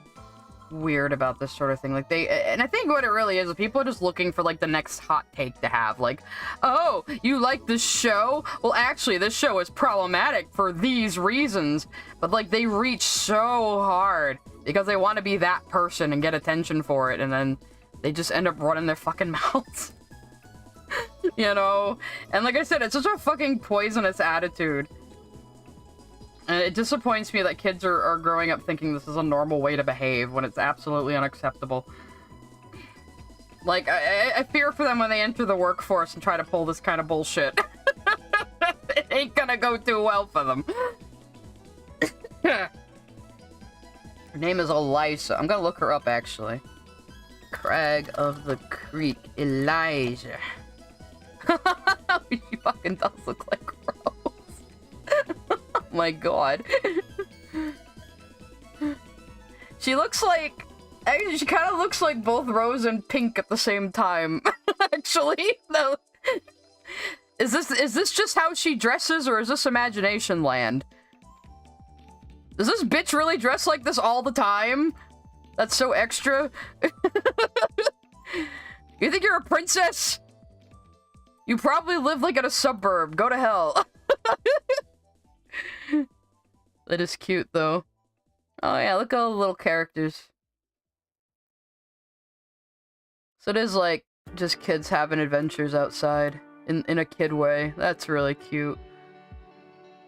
weird about this sort of thing. Like, and I think what it really is people are just looking for like the next hot take to have. Like, oh, you like this show? Well, actually, this show is problematic for these reasons. But like, they reach so hard because they want to be that person and get attention for it, and then they just end up running their fucking mouths. You know? And like I said, it's such a fucking poisonous attitude. And it disappoints me that kids are growing up thinking this is a normal way to behave when it's absolutely unacceptable. Like, I fear for them when they enter the workforce and try to pull this kind of bullshit. It ain't gonna go too well for them. Her name is Eliza. I'm gonna look her up, actually. Crag of the Creek. Elijah. She fucking does look like Rose. Oh my god. She looks like... Actually, she kind of looks like both Rose and Pink at the same time. Actually, no. Is this just how she dresses, or is this imagination land? Does this bitch really dress like this all the time? That's so extra. You think you're a princess? You probably live like in a suburb. Go to hell. That is cute, though. Oh yeah, look at all the little characters. So it is like just kids having adventures outside in a kid way. That's really cute.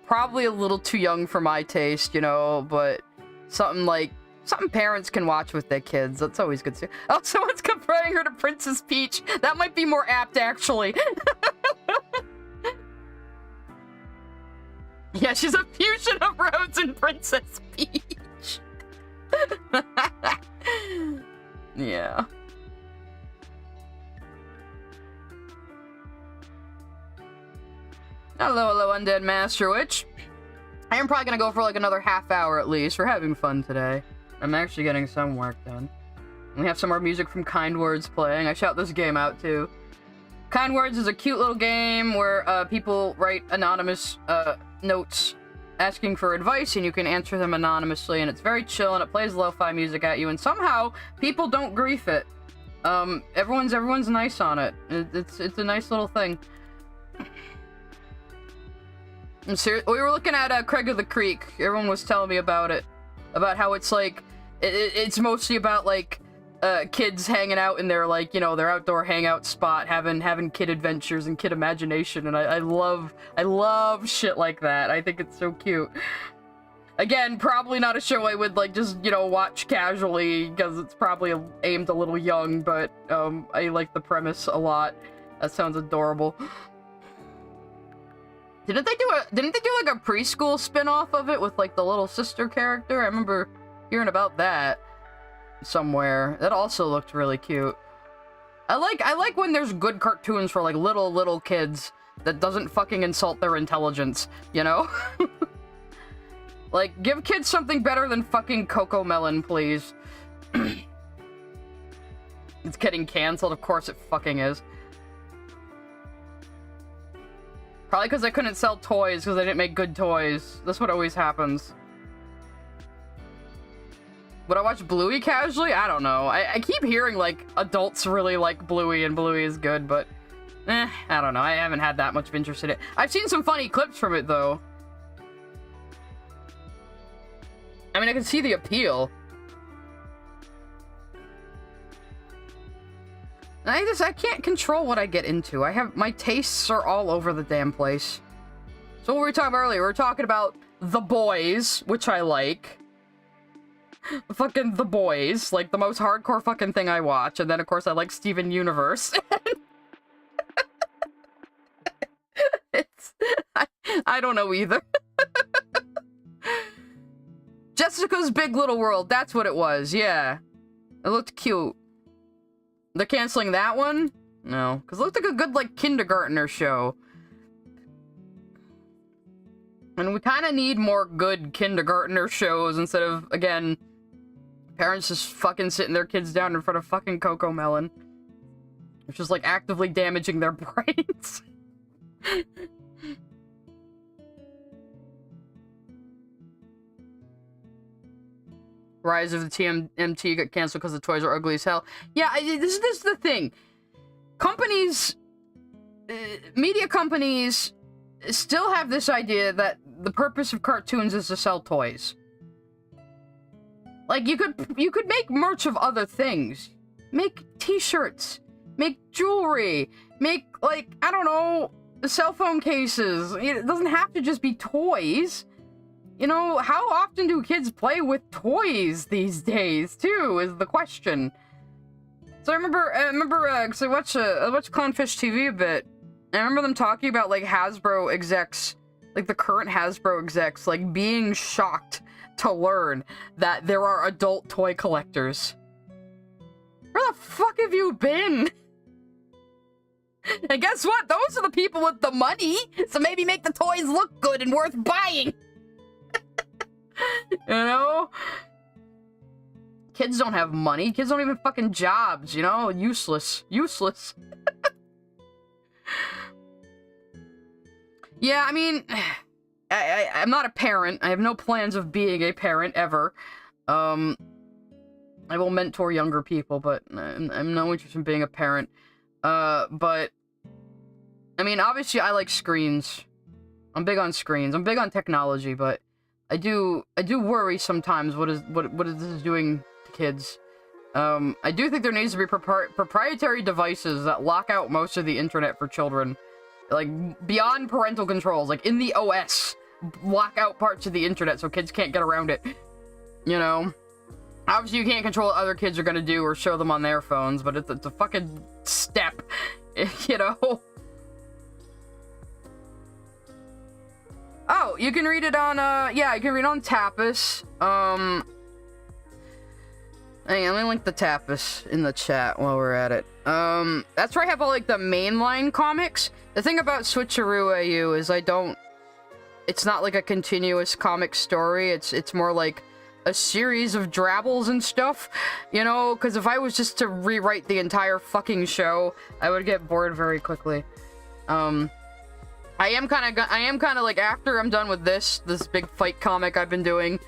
Probably a little too young for my taste, you know, but something parents can watch with their kids. That's always good to see. Oh, someone's comparing her to Princess Peach. That might be more apt, actually. Yeah, she's a fusion of Rose and Princess Peach. Yeah. Hello, Undead Master Witch. I am probably gonna go for like another half hour at least. We're having fun today. I'm actually getting some work done. We have some more music from Kind Words playing. I shout this game out too. Kind Words is a cute little game where people write anonymous notes asking for advice, and you can answer them anonymously, and it's very chill, and it plays lo-fi music at you, and somehow people don't grief it. Everyone's nice on it. It's a nice little thing. We were looking at Craig of the Creek. Everyone was telling me about it, about how it's like it's mostly about like kids hanging out in their, like, you know, their outdoor hangout spot, having kid adventures and kid imagination, and I love shit like that. I think it's so cute. Again, probably not a show I would like just, you know, watch casually because it's probably aimed a little young, but I like the premise a lot. That sounds adorable. Didn't they do like a preschool spin-off of it with like the little sister character? I remember hearing about that somewhere. That also looked really cute. I like when there's good cartoons for like little kids that doesn't fucking insult their intelligence, you know? Like, give kids something better than fucking Coco Melon, please. It's getting canceled, of course it fucking is. Probably because I couldn't sell toys because I didn't make good toys. That's what always happens. Would I watch Bluey casually? I don't know. I keep hearing, like, adults really like Bluey and Bluey is good, but I don't know. I haven't had that much of interest in it. I've seen some funny clips from it, though. I mean, I can see the appeal. I can't control what I get into. My tastes are all over the damn place. So what were we talking about earlier? We were talking about The Boys, which I like. Fucking The Boys, like the most hardcore fucking thing I watch. And then, of course, I like Steven Universe. I don't know either. Jessica's Big Little World, that's what it was, yeah. It looked cute. They're canceling that one? No, because it looked like a good, like, kindergartner show. And we kind of need more good kindergartner shows instead of, again, parents just fucking sitting their kids down in front of fucking Coco Melon. Which is, like, actively damaging their brains. Rise of the TMNT got canceled because the toys are ugly as hell. Yeah, this is the thing. Companies, media companies still have this idea that the purpose of cartoons is to sell toys. Like, you could make merch of other things. Make t-shirts. Make jewelry. Make, like, I don't know, cell phone cases. It doesn't have to just be toys. You know, how often do kids play with toys these days, too, is the question. So I remember, because I watch Clownfish TV a bit, and I remember them talking about, like, Hasbro execs, like, the current Hasbro execs, like, being shocked to learn that there are adult toy collectors. Where the fuck have you been? And guess what? Those are the people with the money, so maybe make the toys look good and worth buying. You know? Kids don't have money. Kids don't even fucking jobs, you know? Useless. Useless. Yeah, I mean, I'm not a parent. I have no plans of being a parent, ever. I will mentor younger people, but I'm no interest in being a parent. But, I mean, obviously I like screens. I'm big on screens. I'm big on technology, but I do worry sometimes what is this doing to kids. I do think there needs to be proprietary devices that lock out most of the internet for children. Like, beyond parental controls, like in the OS, lock out parts of the internet so kids can't get around it. You know? Obviously you can't control what other kids are gonna do or show them on their phones, but it's a fucking step, you know? Oh, you can read it on, yeah, you can read it on Tapas. Hang on, let me link the Tapas in the chat while we're at it. That's where I have all, like, the mainline comics. The thing about Switcheroo AU is it's not, like, a continuous comic story. It's more like a series of drabbles and stuff, you know? Because if I was just to rewrite the entire fucking show, I would get bored very quickly. I am kind of like, after I'm done with this big fight comic I've been doing,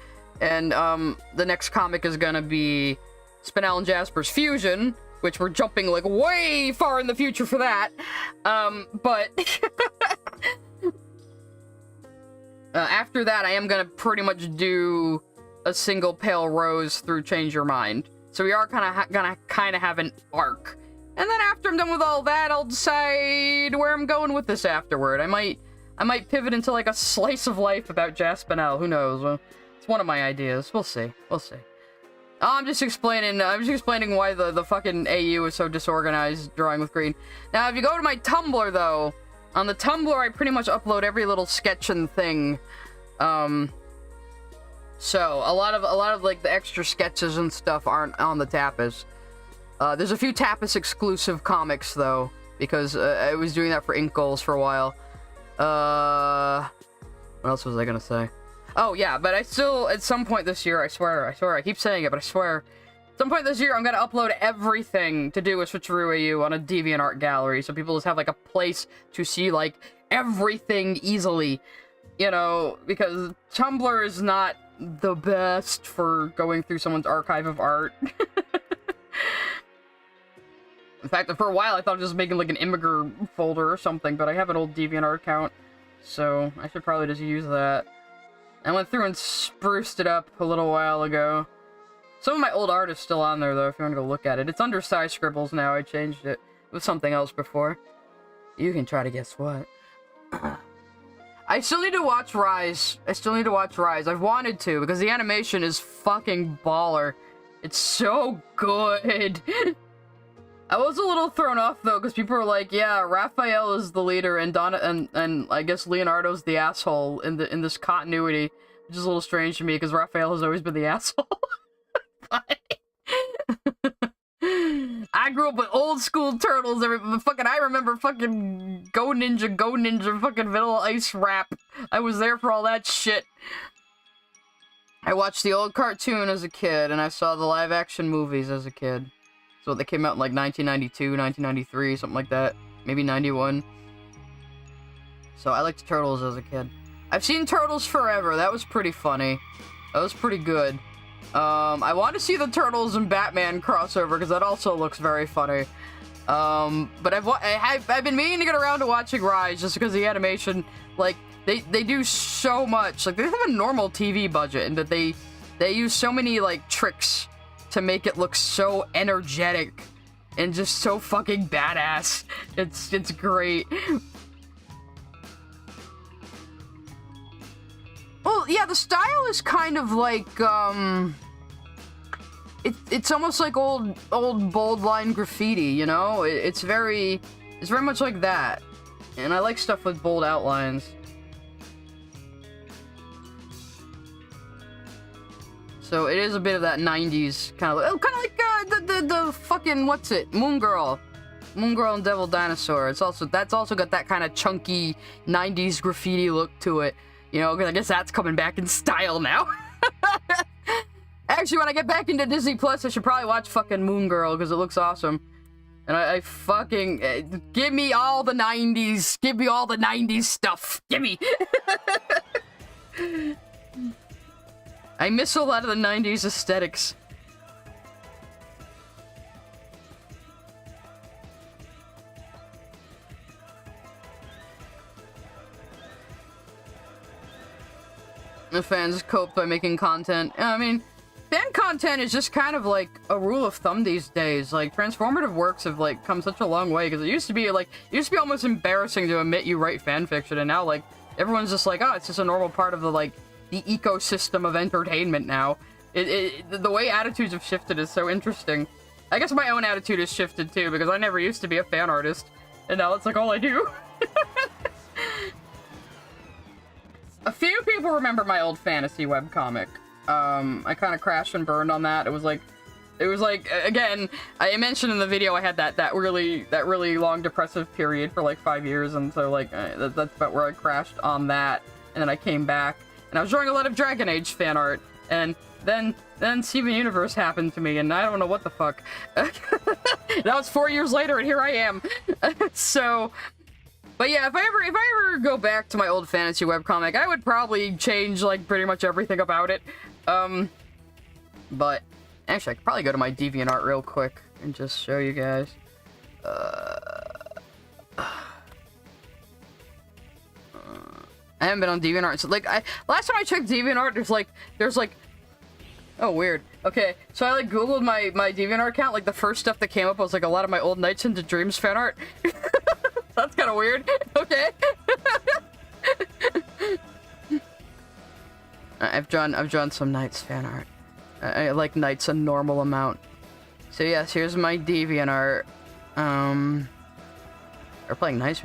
and the next comic is gonna be Spinel and Jasper's Fusion, which we're jumping like way far in the future for that. But after that, I am gonna pretty much do a single Pale Rose through Change Your Mind. So we are gonna have an arc. And then after I'm done with all that, I'll decide where I'm going with this afterward. I might pivot into, like, a slice of life about Jaspinel. Who knows? Well, it's one of my ideas. We'll see. We'll see. I'm just explaining why the fucking AU is so disorganized, drawing with green. Now, if you go to my Tumblr, though, on the Tumblr, I pretty much upload every little sketch and thing. So, a lot of, like, the extra sketches and stuff aren't on the Tapas. There's a few Tapas exclusive comics, though, because I was doing that for Ink Goals for a while. What else was I gonna say? Oh, yeah, but I still, at some point this year, I swear, I keep saying it, but I swear, at some point this year, I'm gonna upload everything to do with Switcheroo AU on a DeviantArt gallery, so people just have, like, a place to see, like, everything easily, you know, because Tumblr is not the best for going through someone's archive of art. In fact, for a while I thought I was just making like an Imgur folder or something, but I have an old DeviantArt account, so I should probably just use that. I went through and spruced it up a little while ago. Some of my old art is still on there, though, if you want to go look at it. It's under Sai Scribbles now. I changed it. It was something else before. You can try to guess what. I still need to watch Rise. I've wanted to, because the animation is fucking baller. It's so good. I was a little thrown off, though, because people were like, yeah, Raphael is the leader, and and I guess Leonardo's the asshole in this continuity, which is a little strange to me, because Raphael has always been the asshole. I grew up with old school Turtles. I remember fucking Go Ninja, fucking Vanilla Ice Rap. I was there for all that shit. I watched the old cartoon as a kid, and I saw the live action movies as a kid. So they came out in like 1992, 1993, something like that. Maybe 91. So I liked Turtles as a kid. I've seen Turtles Forever. That was pretty funny. That was pretty good. I want to see the Turtles and Batman crossover, because that also looks very funny. But I've been meaning to get around to watching Rise, just because the animation, like, they do so much. Like, they have a normal TV budget, and that they use so many, like, tricks to make it look so energetic and just so fucking badass. It's great. Well, yeah, the style is kind of like, it's almost like old bold line graffiti, you know? It's very much like that. And I like stuff with bold outlines. So it is a bit of that 90s kind of like the fucking, what's it? Moon Girl and Devil Dinosaur. That's also got that kind of chunky 90s graffiti look to it. You know, because I guess that's coming back in style now. Actually, when I get back into Disney Plus, I should probably watch fucking Moon Girl, because it looks awesome. And I fucking... give me all the 90s. Give me all the 90s stuff. Give me. I miss a lot of the 90s aesthetics. The fans cope by making content. I mean, fan content is just kind of like a rule of thumb these days. Like, transformative works have like come such a long way, because it used to be almost embarrassing to admit you write fan fiction, and now like everyone's just like, oh, it's just a normal part of the ecosystem of entertainment now. The way attitudes have shifted is so interesting. I guess my own attitude has shifted too, because I never used to be a fan artist, and now it's like all I do. A few people remember my old fantasy webcomic. I kind of crashed and burned on that. It was like, again, I mentioned in the video I had that really long depressive period for like 5 years, and so like that's about where I crashed on that, and then I came back, and I was drawing a lot of Dragon Age fan art, and then Steven Universe happened to me, and I don't know what the fuck. That was 4 years later, and here I am. So. But yeah, if I ever go back to my old fantasy webcomic, I would probably change, like, pretty much everything about it. But, actually, I could probably go to my DeviantArt real quick and just show you guys. I haven't been on DeviantArt, so, like, last time I checked DeviantArt, there's like, oh, weird. Okay, so I, like, googled my DeviantArt account, like, the first stuff that came up was, like, a lot of my old Nights into Dreams fan art. That's kind of weird. Okay. I've drawn some Knights fan art. I like Knights a normal amount. So yes, here's my DeviantArt. We're playing Knights.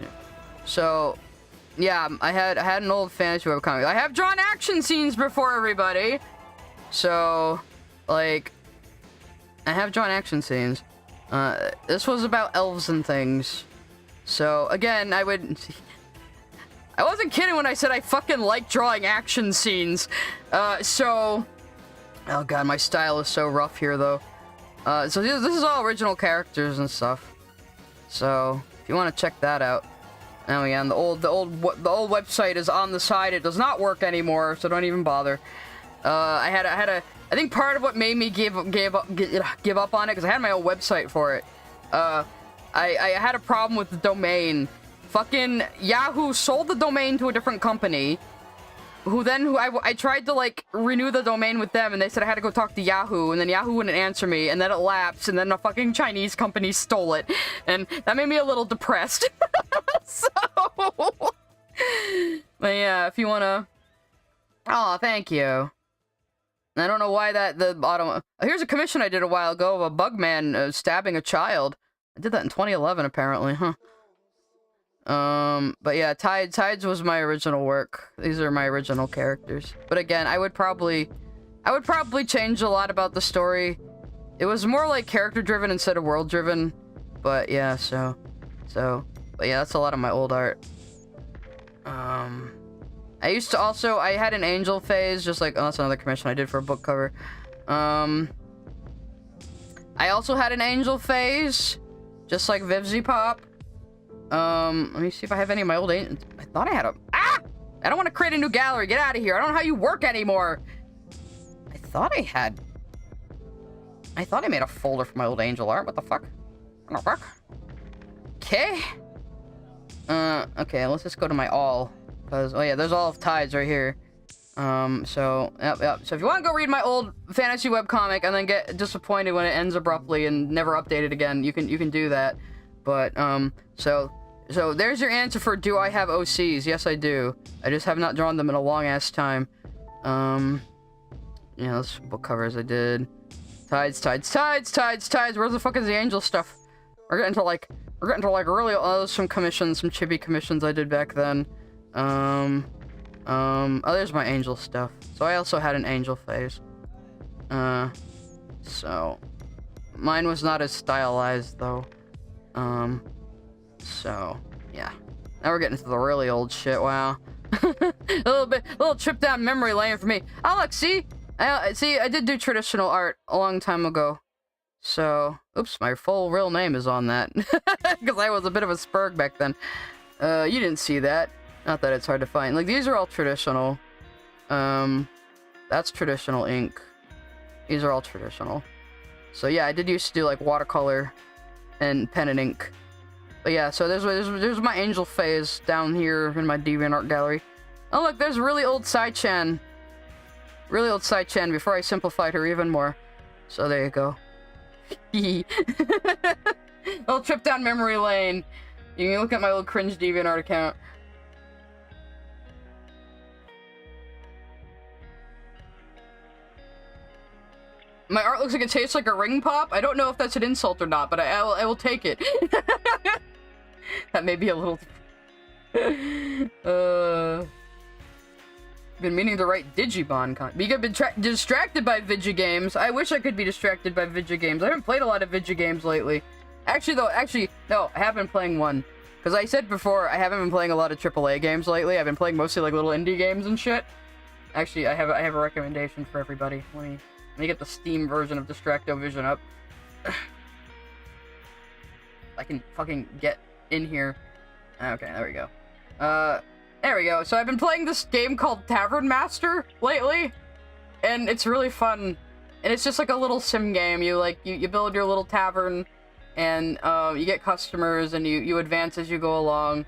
So yeah, I had an old fantasy webcomic. I have drawn action scenes before, everybody. So like, I have drawn action scenes. This was about elves and things. So, again, I wasn't kidding when I said I fucking like drawing action scenes. Oh god, my style is so rough here, though. So this is all original characters and stuff. So, if you want to check that out. Oh yeah, and the old website is on the side. It does not work anymore, so don't even bother. I think part of what made me give up on it, because I had my own website for it, I had a problem with the domain. Fucking Yahoo sold the domain to a different company. I tried to, like, renew the domain with them, and they said I had to go talk to Yahoo, and then Yahoo wouldn't answer me, and then it lapsed, and then a fucking Chinese company stole it. And that made me a little depressed. So... But yeah, if you wanna... Oh, thank you. I don't know why here's a commission I did a while ago of a bug man stabbing a child. I did that in 2011, apparently, huh? But yeah, Tides was my original work. These are my original characters. But again, I would probably change a lot about the story. It was more like character-driven instead of world-driven. But yeah, but yeah, that's a lot of my old art. I had an angel phase, just like, oh, that's another commission I did for a book cover. I also had an angel phase, just like Vivzy Pop. Let me see if I have any of my old angels. I thought I had I don't want to create a new gallery. Get out of here. I don't know how you work anymore. I thought I made a folder for my old angel art. What the fuck? What the fuck? Okay. Okay, let's just go to my all. Because, oh yeah, there's all of Tides right here. So if you want to go read my old fantasy webcomic and then get disappointed when it ends abruptly and never updated again, you can do that. But, so there's your answer for do I have OCs? Yes, I do. I just have not drawn them in a long-ass time. Yeah, those book covers I did. Tides. Where the fuck is the angel stuff? We're getting to like really, some commissions, some chibi commissions I did back then. Oh, there's my angel stuff. So I also had an angel phase. So mine was not as stylized though. So yeah. Now we're getting to the really old shit. Wow. a little trip down memory lane for me. Oh look, see, I did do traditional art a long time ago. So, oops, my full real name is on that. Because I was a bit of a spurg back then. You didn't see that. Not that it's hard to find. Like, these are all traditional. That's traditional ink. These are all traditional. So yeah, I did used to do, like, watercolor and pen and ink. But yeah, so there's my angel phase down here in my DeviantArt gallery. Oh look, there's really old Sai-chan. Really old Sai-chan before I simplified her even more. So there you go. Little trip down memory lane. You can look at my old cringe DeviantArt account. My art looks like it tastes like a ring pop. I don't know if that's an insult or not, but I will take it. That may be a little... Been meaning to write Digimon content. You have been distracted by Vigigames. I wish I could be distracted by Vigigames. I haven't played a lot of Vigigames lately. Actually, no, I have been playing one. Because I said before, I haven't been playing a lot of AAA games lately. I've been playing mostly like little indie games and shit. Actually, I have a recommendation for everybody. Let me get the Steam version of Distracto Vision up. I can fucking get in here. Okay, there we go. There we go. So I've been playing this game called Tavern Master lately, and it's really fun. And it's just like a little sim game. You build your little tavern, and you get customers, and you advance as you go along.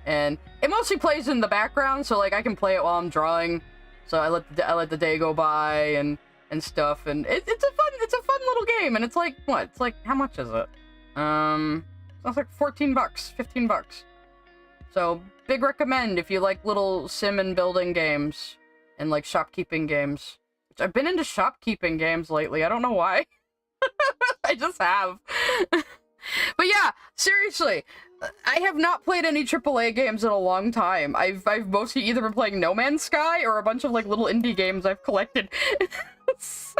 And it mostly plays in the background, so like I can play it while I'm drawing. So I let the day go by and stuff. And it's a fun little game. And it's like what? It's like how much is it? It's like $14, $15. So big recommend if you like little sim and building games and like shopkeeping games. Which I've been into shopkeeping games lately. I don't know why. I just have. But yeah, seriously, I have not played any AAA games in a long time. I've mostly either been playing No Man's Sky or a bunch of like little indie games I've collected. So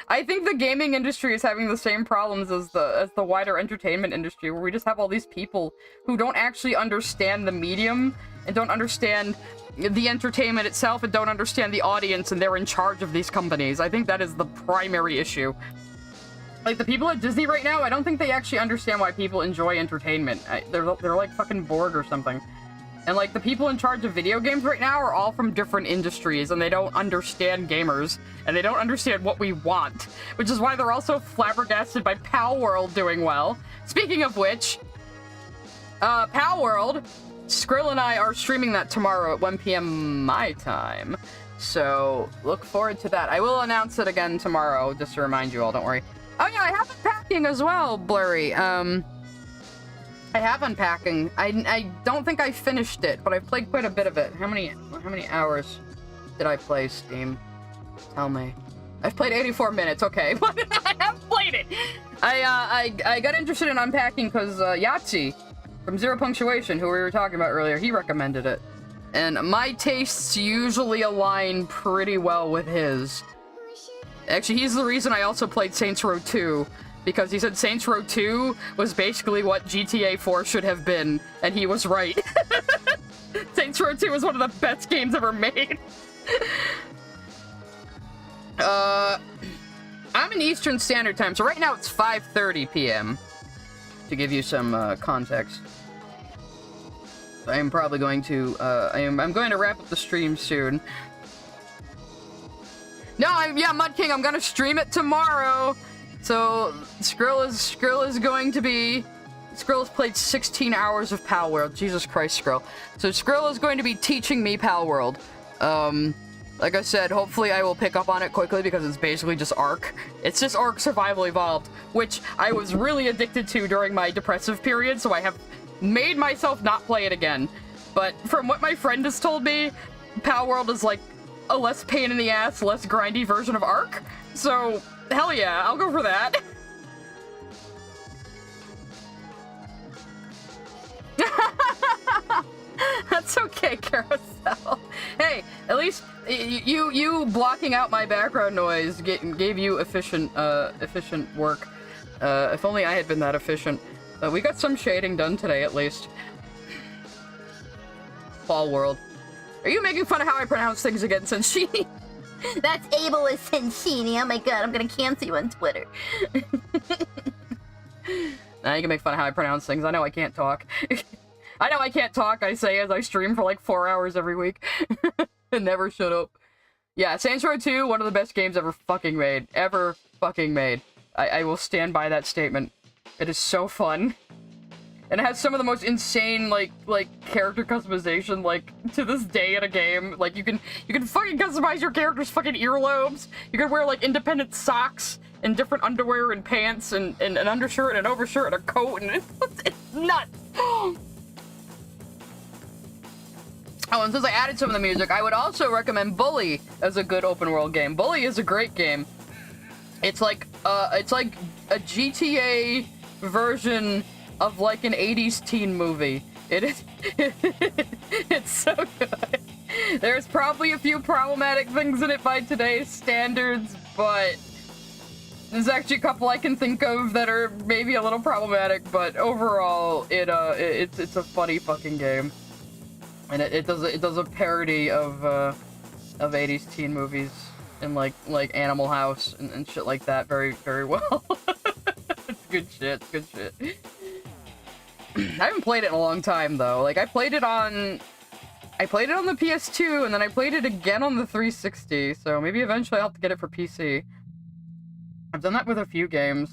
I think the gaming industry is having the same problems as the wider entertainment industry, where we just have all these people who don't actually understand the medium and don't understand the entertainment itself and don't understand the audience, and they're in charge of these companies. I think that is the primary issue. Like, the people at Disney right now, I don't think they actually understand why people enjoy entertainment. They're like fucking bored or something. And, like, the people in charge of video games right now are all from different industries, and they don't understand gamers, and they don't understand what we want, which is why they're also flabbergasted by Pal World doing well. Speaking of which, Pal World, Skrill and I are streaming that tomorrow at 1 p.m. my time, so look forward to that. I will announce it again tomorrow, just to remind you all, don't worry. Oh yeah, I have Unpacking as well, Blurry. I have Unpacking. I don't think I finished it, but I've played quite a bit of it. How many hours did I play, Steam? Tell me. I've played 84 minutes, okay, but I have played it! I got interested in Unpacking because Yahtzee from Zero Punctuation, who we were talking about earlier, he recommended it. And my tastes usually align pretty well with his. Actually, he's the reason I also played Saints Row 2, because he said Saints Row 2 was basically what GTA 4 should have been, and he was right. Saints Row 2 is one of the best games ever made. I'm in Eastern Standard Time, so right now it's 5:30 p.m. to give you some context. I am probably going to I'm going to wrap up the stream soon. No, Mud King, I'm gonna stream it tomorrow. So Skrill is going to be. Skrill has played 16 hours of Pal World. Jesus Christ, Skrill. So Skrill is going to be teaching me Pal World. Like I said, hopefully I will pick up on it quickly because it's basically just Ark. It's just Ark Survival Evolved, which I was really addicted to during my depressive period, so I have made myself not play it again. But from what my friend has told me, Pal World is like a less pain in the ass, less grindy version of Ark. So, hell yeah, I'll go for that. That's okay, Carousel. Hey, at least you blocking out my background noise gave you efficient work. If only I had been that efficient. We got some shading done today, at least. Fall World. Are you making fun of how I pronounce things again, Senshini? That's ableist Senshini. Oh my god, I'm gonna cancel you on Twitter. Nah, you can make fun of how I pronounce things. I know I can't talk. I know I can't talk, I say as I stream for like 4 hours every week. And never shut up. Yeah, Saints Row 2, one of the best games ever fucking made. Ever fucking made. I will stand by that statement. It is so fun. And it has some of the most insane, like character customization, like, to this day in a game. Like, you can fucking customize your character's fucking earlobes. You can wear, like, independent socks and different underwear and pants and an undershirt and an overshirt and a coat, and it's nuts. Oh, and since I added some of the music, I would also recommend Bully as a good open world game. Bully is a great game. It's like a GTA version of like an 80s teen movie. It is it's so good. There's probably a few problematic things in it by today's standards, but there's actually a couple I can think of that are maybe a little problematic, but overall it's a funny fucking game. And it does a parody of 80s teen movies and like Animal House and shit like that very, very well. It's good shit, good shit. I haven't played it in a long time though. Like I played it on the PS2 and then I played it again on the 360, so maybe eventually I'll have to get it for PC. I've done that with a few games.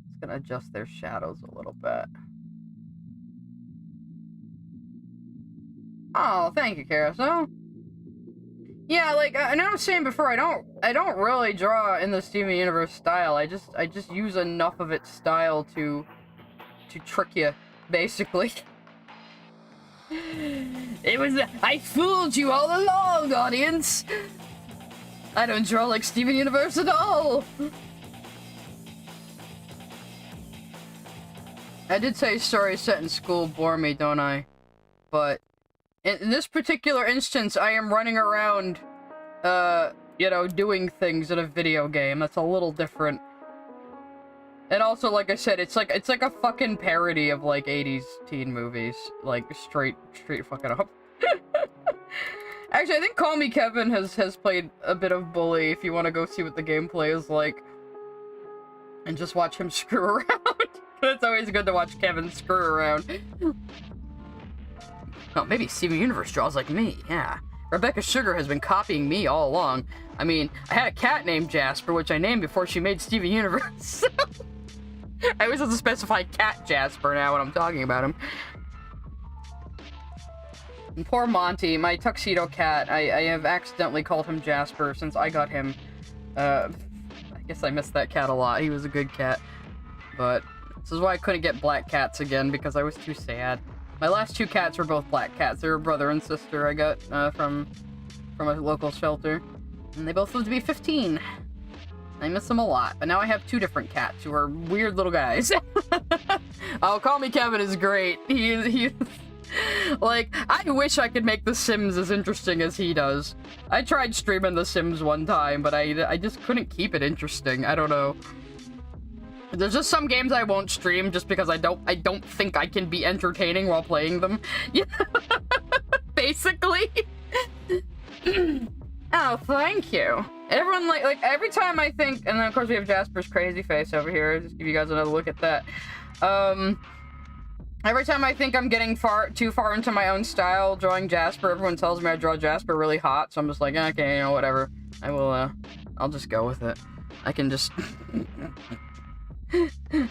Just gonna adjust their shadows a little bit. Oh, thank you, Carousel. Yeah, like I know I was saying before, I don't really draw in the Steven Universe style. I just use enough of its style to trick you, basically. I fooled you all along, audience. I don't draw like Steven Universe at all. I did say stories set in school bore me, don't I? But in this particular instance, I am running around, you know, doing things in a video game. That's a little different. And also, like I said, it's like a fucking parody of, like, 80s teen movies. Like, straight fucking up. Actually, I think Call Me Kevin has played a bit of Bully, if you want to go see what the gameplay is like. And just watch him screw around. It's always good to watch Kevin screw around. Oh, maybe Steven Universe draws like me, yeah. Rebecca Sugar has been copying me all along. I mean, I had a cat named Jasper, which I named before she made Steven Universe. I always have to specify cat Jasper now when I'm talking about him. And poor Monty, my tuxedo cat, I have accidentally called him Jasper since I got him. I guess I missed that cat a lot. He was a good cat. But this is why I couldn't get black cats again, because I was too sad. My last 2 cats were both black cats. They were brother and sister I got from a local shelter. And they both lived to be 15. I miss them a lot. But now I have 2 different cats who are weird little guys. Oh, Call Me Kevin is great. He like, I wish I could make The Sims as interesting as he does. I tried streaming The Sims one time, but I just couldn't keep it interesting. I don't know. There's just some games I won't stream just because I don't think I can be entertaining while playing them. Yeah. Basically. Oh, thank you. Everyone like every time I think, and then of course we have Jasper's crazy face over here. Just give you guys another look at that. Every time I think I'm getting too far into my own style drawing Jasper, everyone tells me I draw Jasper really hot, so I'm just like, okay, you know, whatever. I'll just go with it. I can just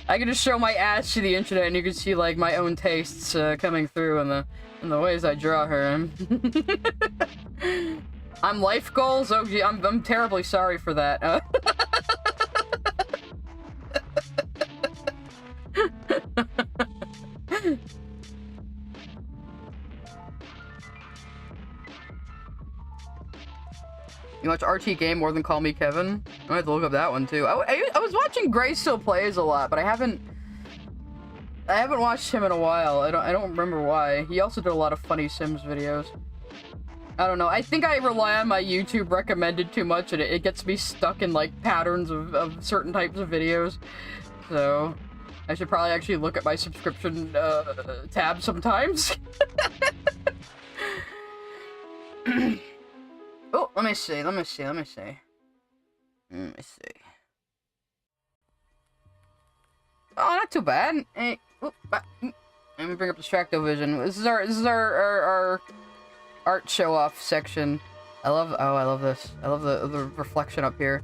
I can just show my ass to the internet and you can see like my own tastes coming through in the ways I draw her. I'm life goals? Oh gee, I'm terribly sorry for that. You watch RT Game more than Call Me Kevin? I might have to look up that one too. I was watching Gray Still Plays a lot, but I haven't watched him in a while. I don't remember why. He also did a lot of funny Sims videos. I don't know. I think I rely on my YouTube recommended too much, and it gets me stuck in like patterns of certain types of videos. So I should probably actually look at my subscription tab sometimes. Oh, let me see. Let me see. Oh, not too bad. Hey, let me bring up Distractovision. This is our art show off section. I love this. I love the reflection up here.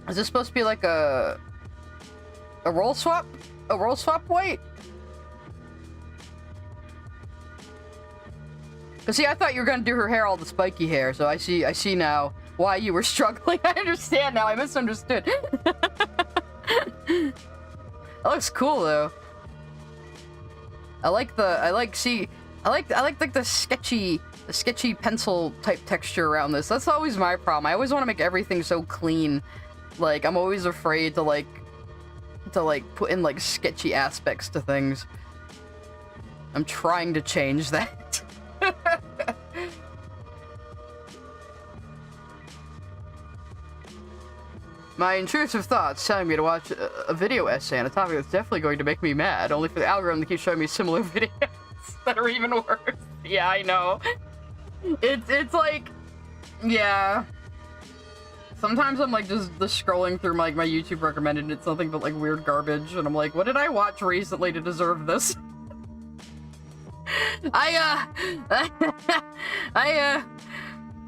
Is this supposed to be like a roll swap? A roll swap white? Cause see, I thought you were gonna do her hair all the spiky hair, so I see now why you were struggling. I understand now. I misunderstood. That looks cool though. I like the sketchy pencil type texture around this. That's always my problem. I always want to make everything so clean. Like I'm always afraid to like put in like sketchy aspects to things. I'm trying to change that. My intrusive thoughts telling me to watch a video essay on a topic that's definitely going to make me mad, only for the algorithm to keep showing me similar videos that are even worse. Yeah, I know. It's like, yeah. Sometimes I'm like just scrolling through my YouTube recommended and it's nothing but like weird garbage, and I'm like, what did I watch recently to deserve this? I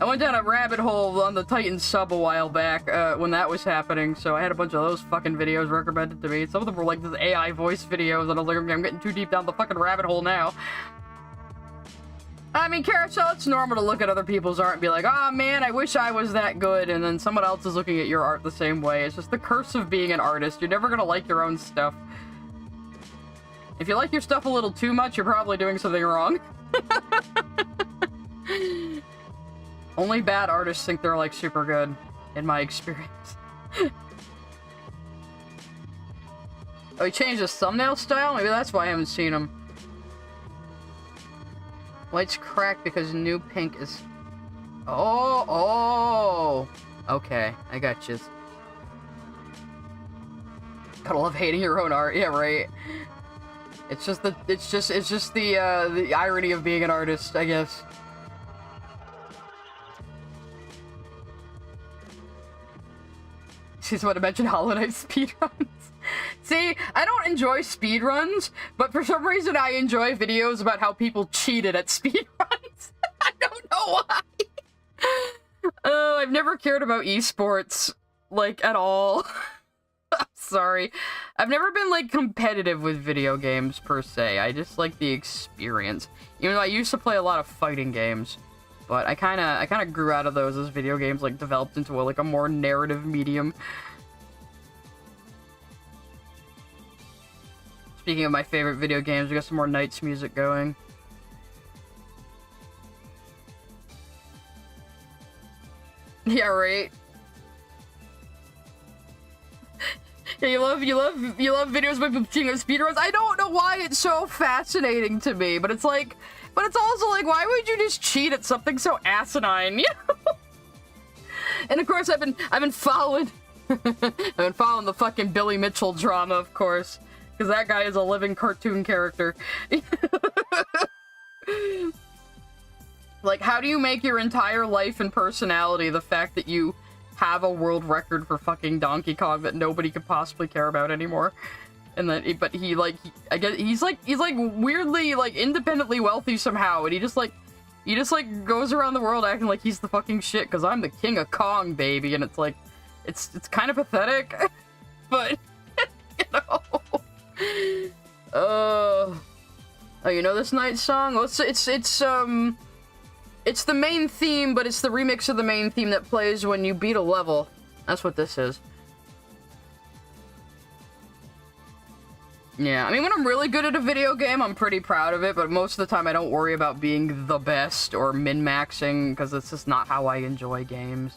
went down a rabbit hole on the Titan sub a while back when that was happening, so I had a bunch of those fucking videos recommended to me. Some of them were like this AI voice videos, and I was like, I'm getting too deep down the fucking rabbit hole now. I mean, Carousel, it's normal to look at other people's art and be like, oh man, I wish I was that good, and then someone else is looking at your art the same way. It's just the curse of being an artist. You're never gonna like your own stuff. If you like your stuff a little too much, you're probably doing something wrong. Only bad artists think they're like super good, in my experience. Oh, he changed his thumbnail style? Maybe that's why I haven't seen him. White's cracked because new pink is... Oh! Okay, I got you. Gotta love hating your own art. Yeah, right. It's just the irony of being an artist, I guess. She's about to mention Hollow Knight speedruns. See, I don't enjoy speedruns, but for some reason I enjoy videos about how people cheated at speedruns. I don't know why. I've never cared about esports, like, at all. I'm sorry. I've never been, like, competitive with video games, per se. I just like the experience. Even though I used to play a lot of fighting games. But I kinda grew out of those as video games, like, developed into, a more narrative medium. Speaking of my favorite video games, we got some more Knights music going. Yeah, right. Yeah, you love videos about people cheating on speedruns. I don't know why it's so fascinating to me, but it's like, but it's also like, why would you just cheat at something so asinine? You know? And of course, I've been following, I've been following the fucking Billy Mitchell drama, of course, because that guy is a living cartoon character. Like, how do you make your entire life and personality the fact that you have a world record for fucking Donkey Kong that nobody could possibly care about anymore? And then, but I guess he's like weirdly, like, independently wealthy somehow, and he just goes around the world acting like he's the fucking shit, because I'm the king of Kong, baby, and it's like, it's kind of pathetic, but, you know. Oh, you know this Night song? Well, it's the main theme, but it's the remix of the main theme that plays when you beat a level. That's what this is. Yeah, I mean, when I'm really good at a video game, I'm pretty proud of it, but most of the time I don't worry about being the best or min-maxing, because it's just not how I enjoy games.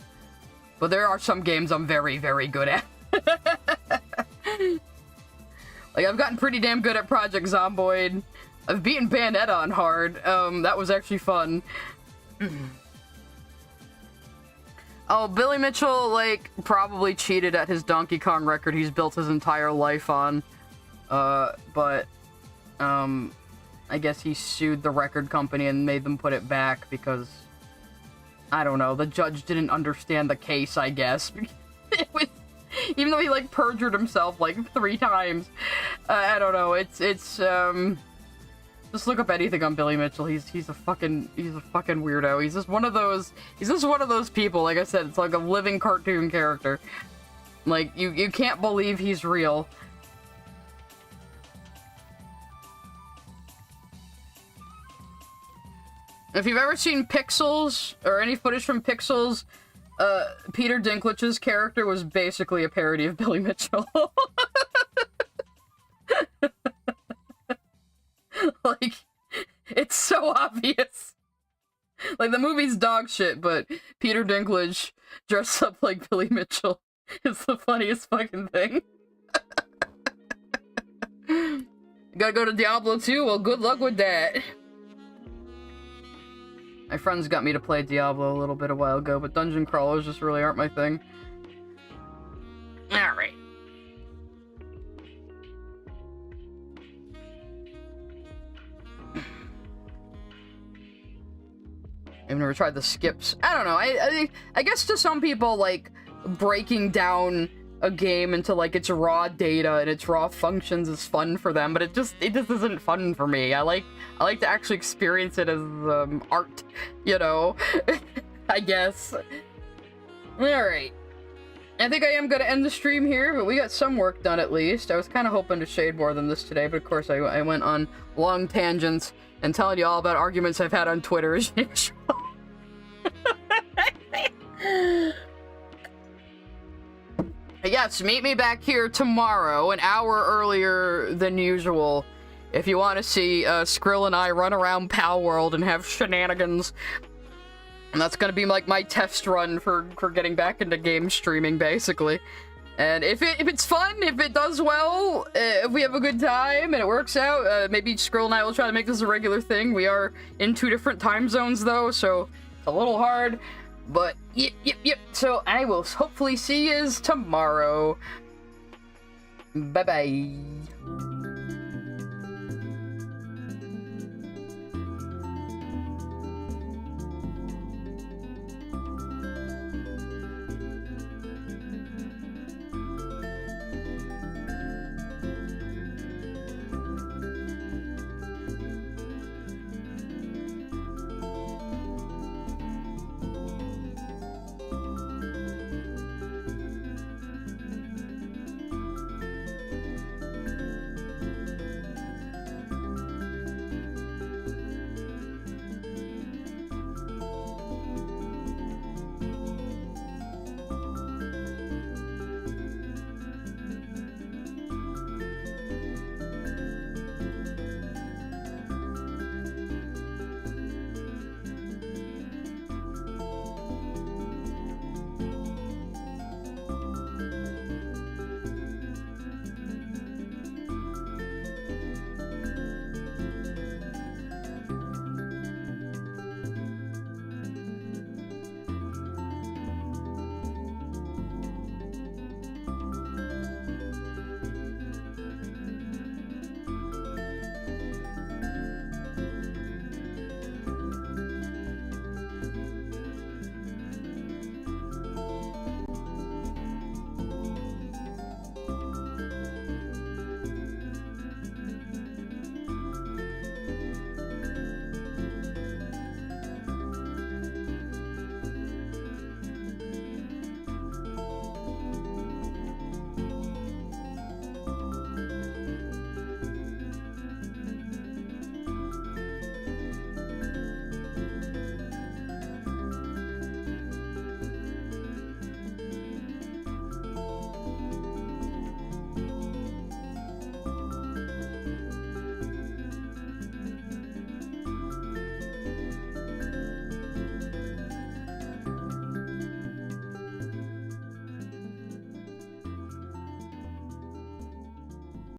But there are some games I'm very, very good at. Like, I've gotten pretty damn good at Project Zomboid. I've beaten Bayonetta on hard. That was actually fun. Oh, Billy Mitchell, like, probably cheated at his Donkey Kong record he's built his entire life on. But I guess he sued the record company and made them put it back because, I don't know, the judge didn't understand the case, I guess. It was, even though he, like, perjured himself, like, 3 times. I don't know, it's just look up anything on Billy Mitchell. He's a fucking weirdo. He's just one of those people, like I said, it's like a living cartoon character. Like, you can't believe he's real. If you've ever seen Pixels, or any footage from Pixels, Peter Dinklage's character was basically a parody of Billy Mitchell. Like, it's so obvious. Like, the movie's dog shit, but Peter Dinklage dressed up like Billy Mitchell is the funniest fucking thing. You gotta go to Diablo 2? Well, good luck with that. My friends got me to play Diablo a little bit a while ago, but dungeon crawlers just really aren't my thing. Alright. I've never tried the skips. I don't know, I guess to some people, like, breaking down a game into, like, its raw data and its raw functions is fun for them, but it just isn't fun for me. I like to actually experience it as art, you know. I guess. Alright. I think I am gonna end the stream here, but we got some work done at least. I was kind of hoping to shade more than this today, but of course I went on long tangents and telling you all about arguments I've had on Twitter as usual. Yes, meet me back here tomorrow, an hour earlier than usual, if you want to see Skrill and I run around Pal World and have shenanigans. And that's gonna be like my test run for getting back into game streaming, basically. And if it's fun, if it does well, if we have a good time and it works out, maybe Skrill and I will try to make this a regular thing. We are in 2 different time zones though, so it's a little hard. But, yep. So, I will hopefully see yous tomorrow. Bye-bye.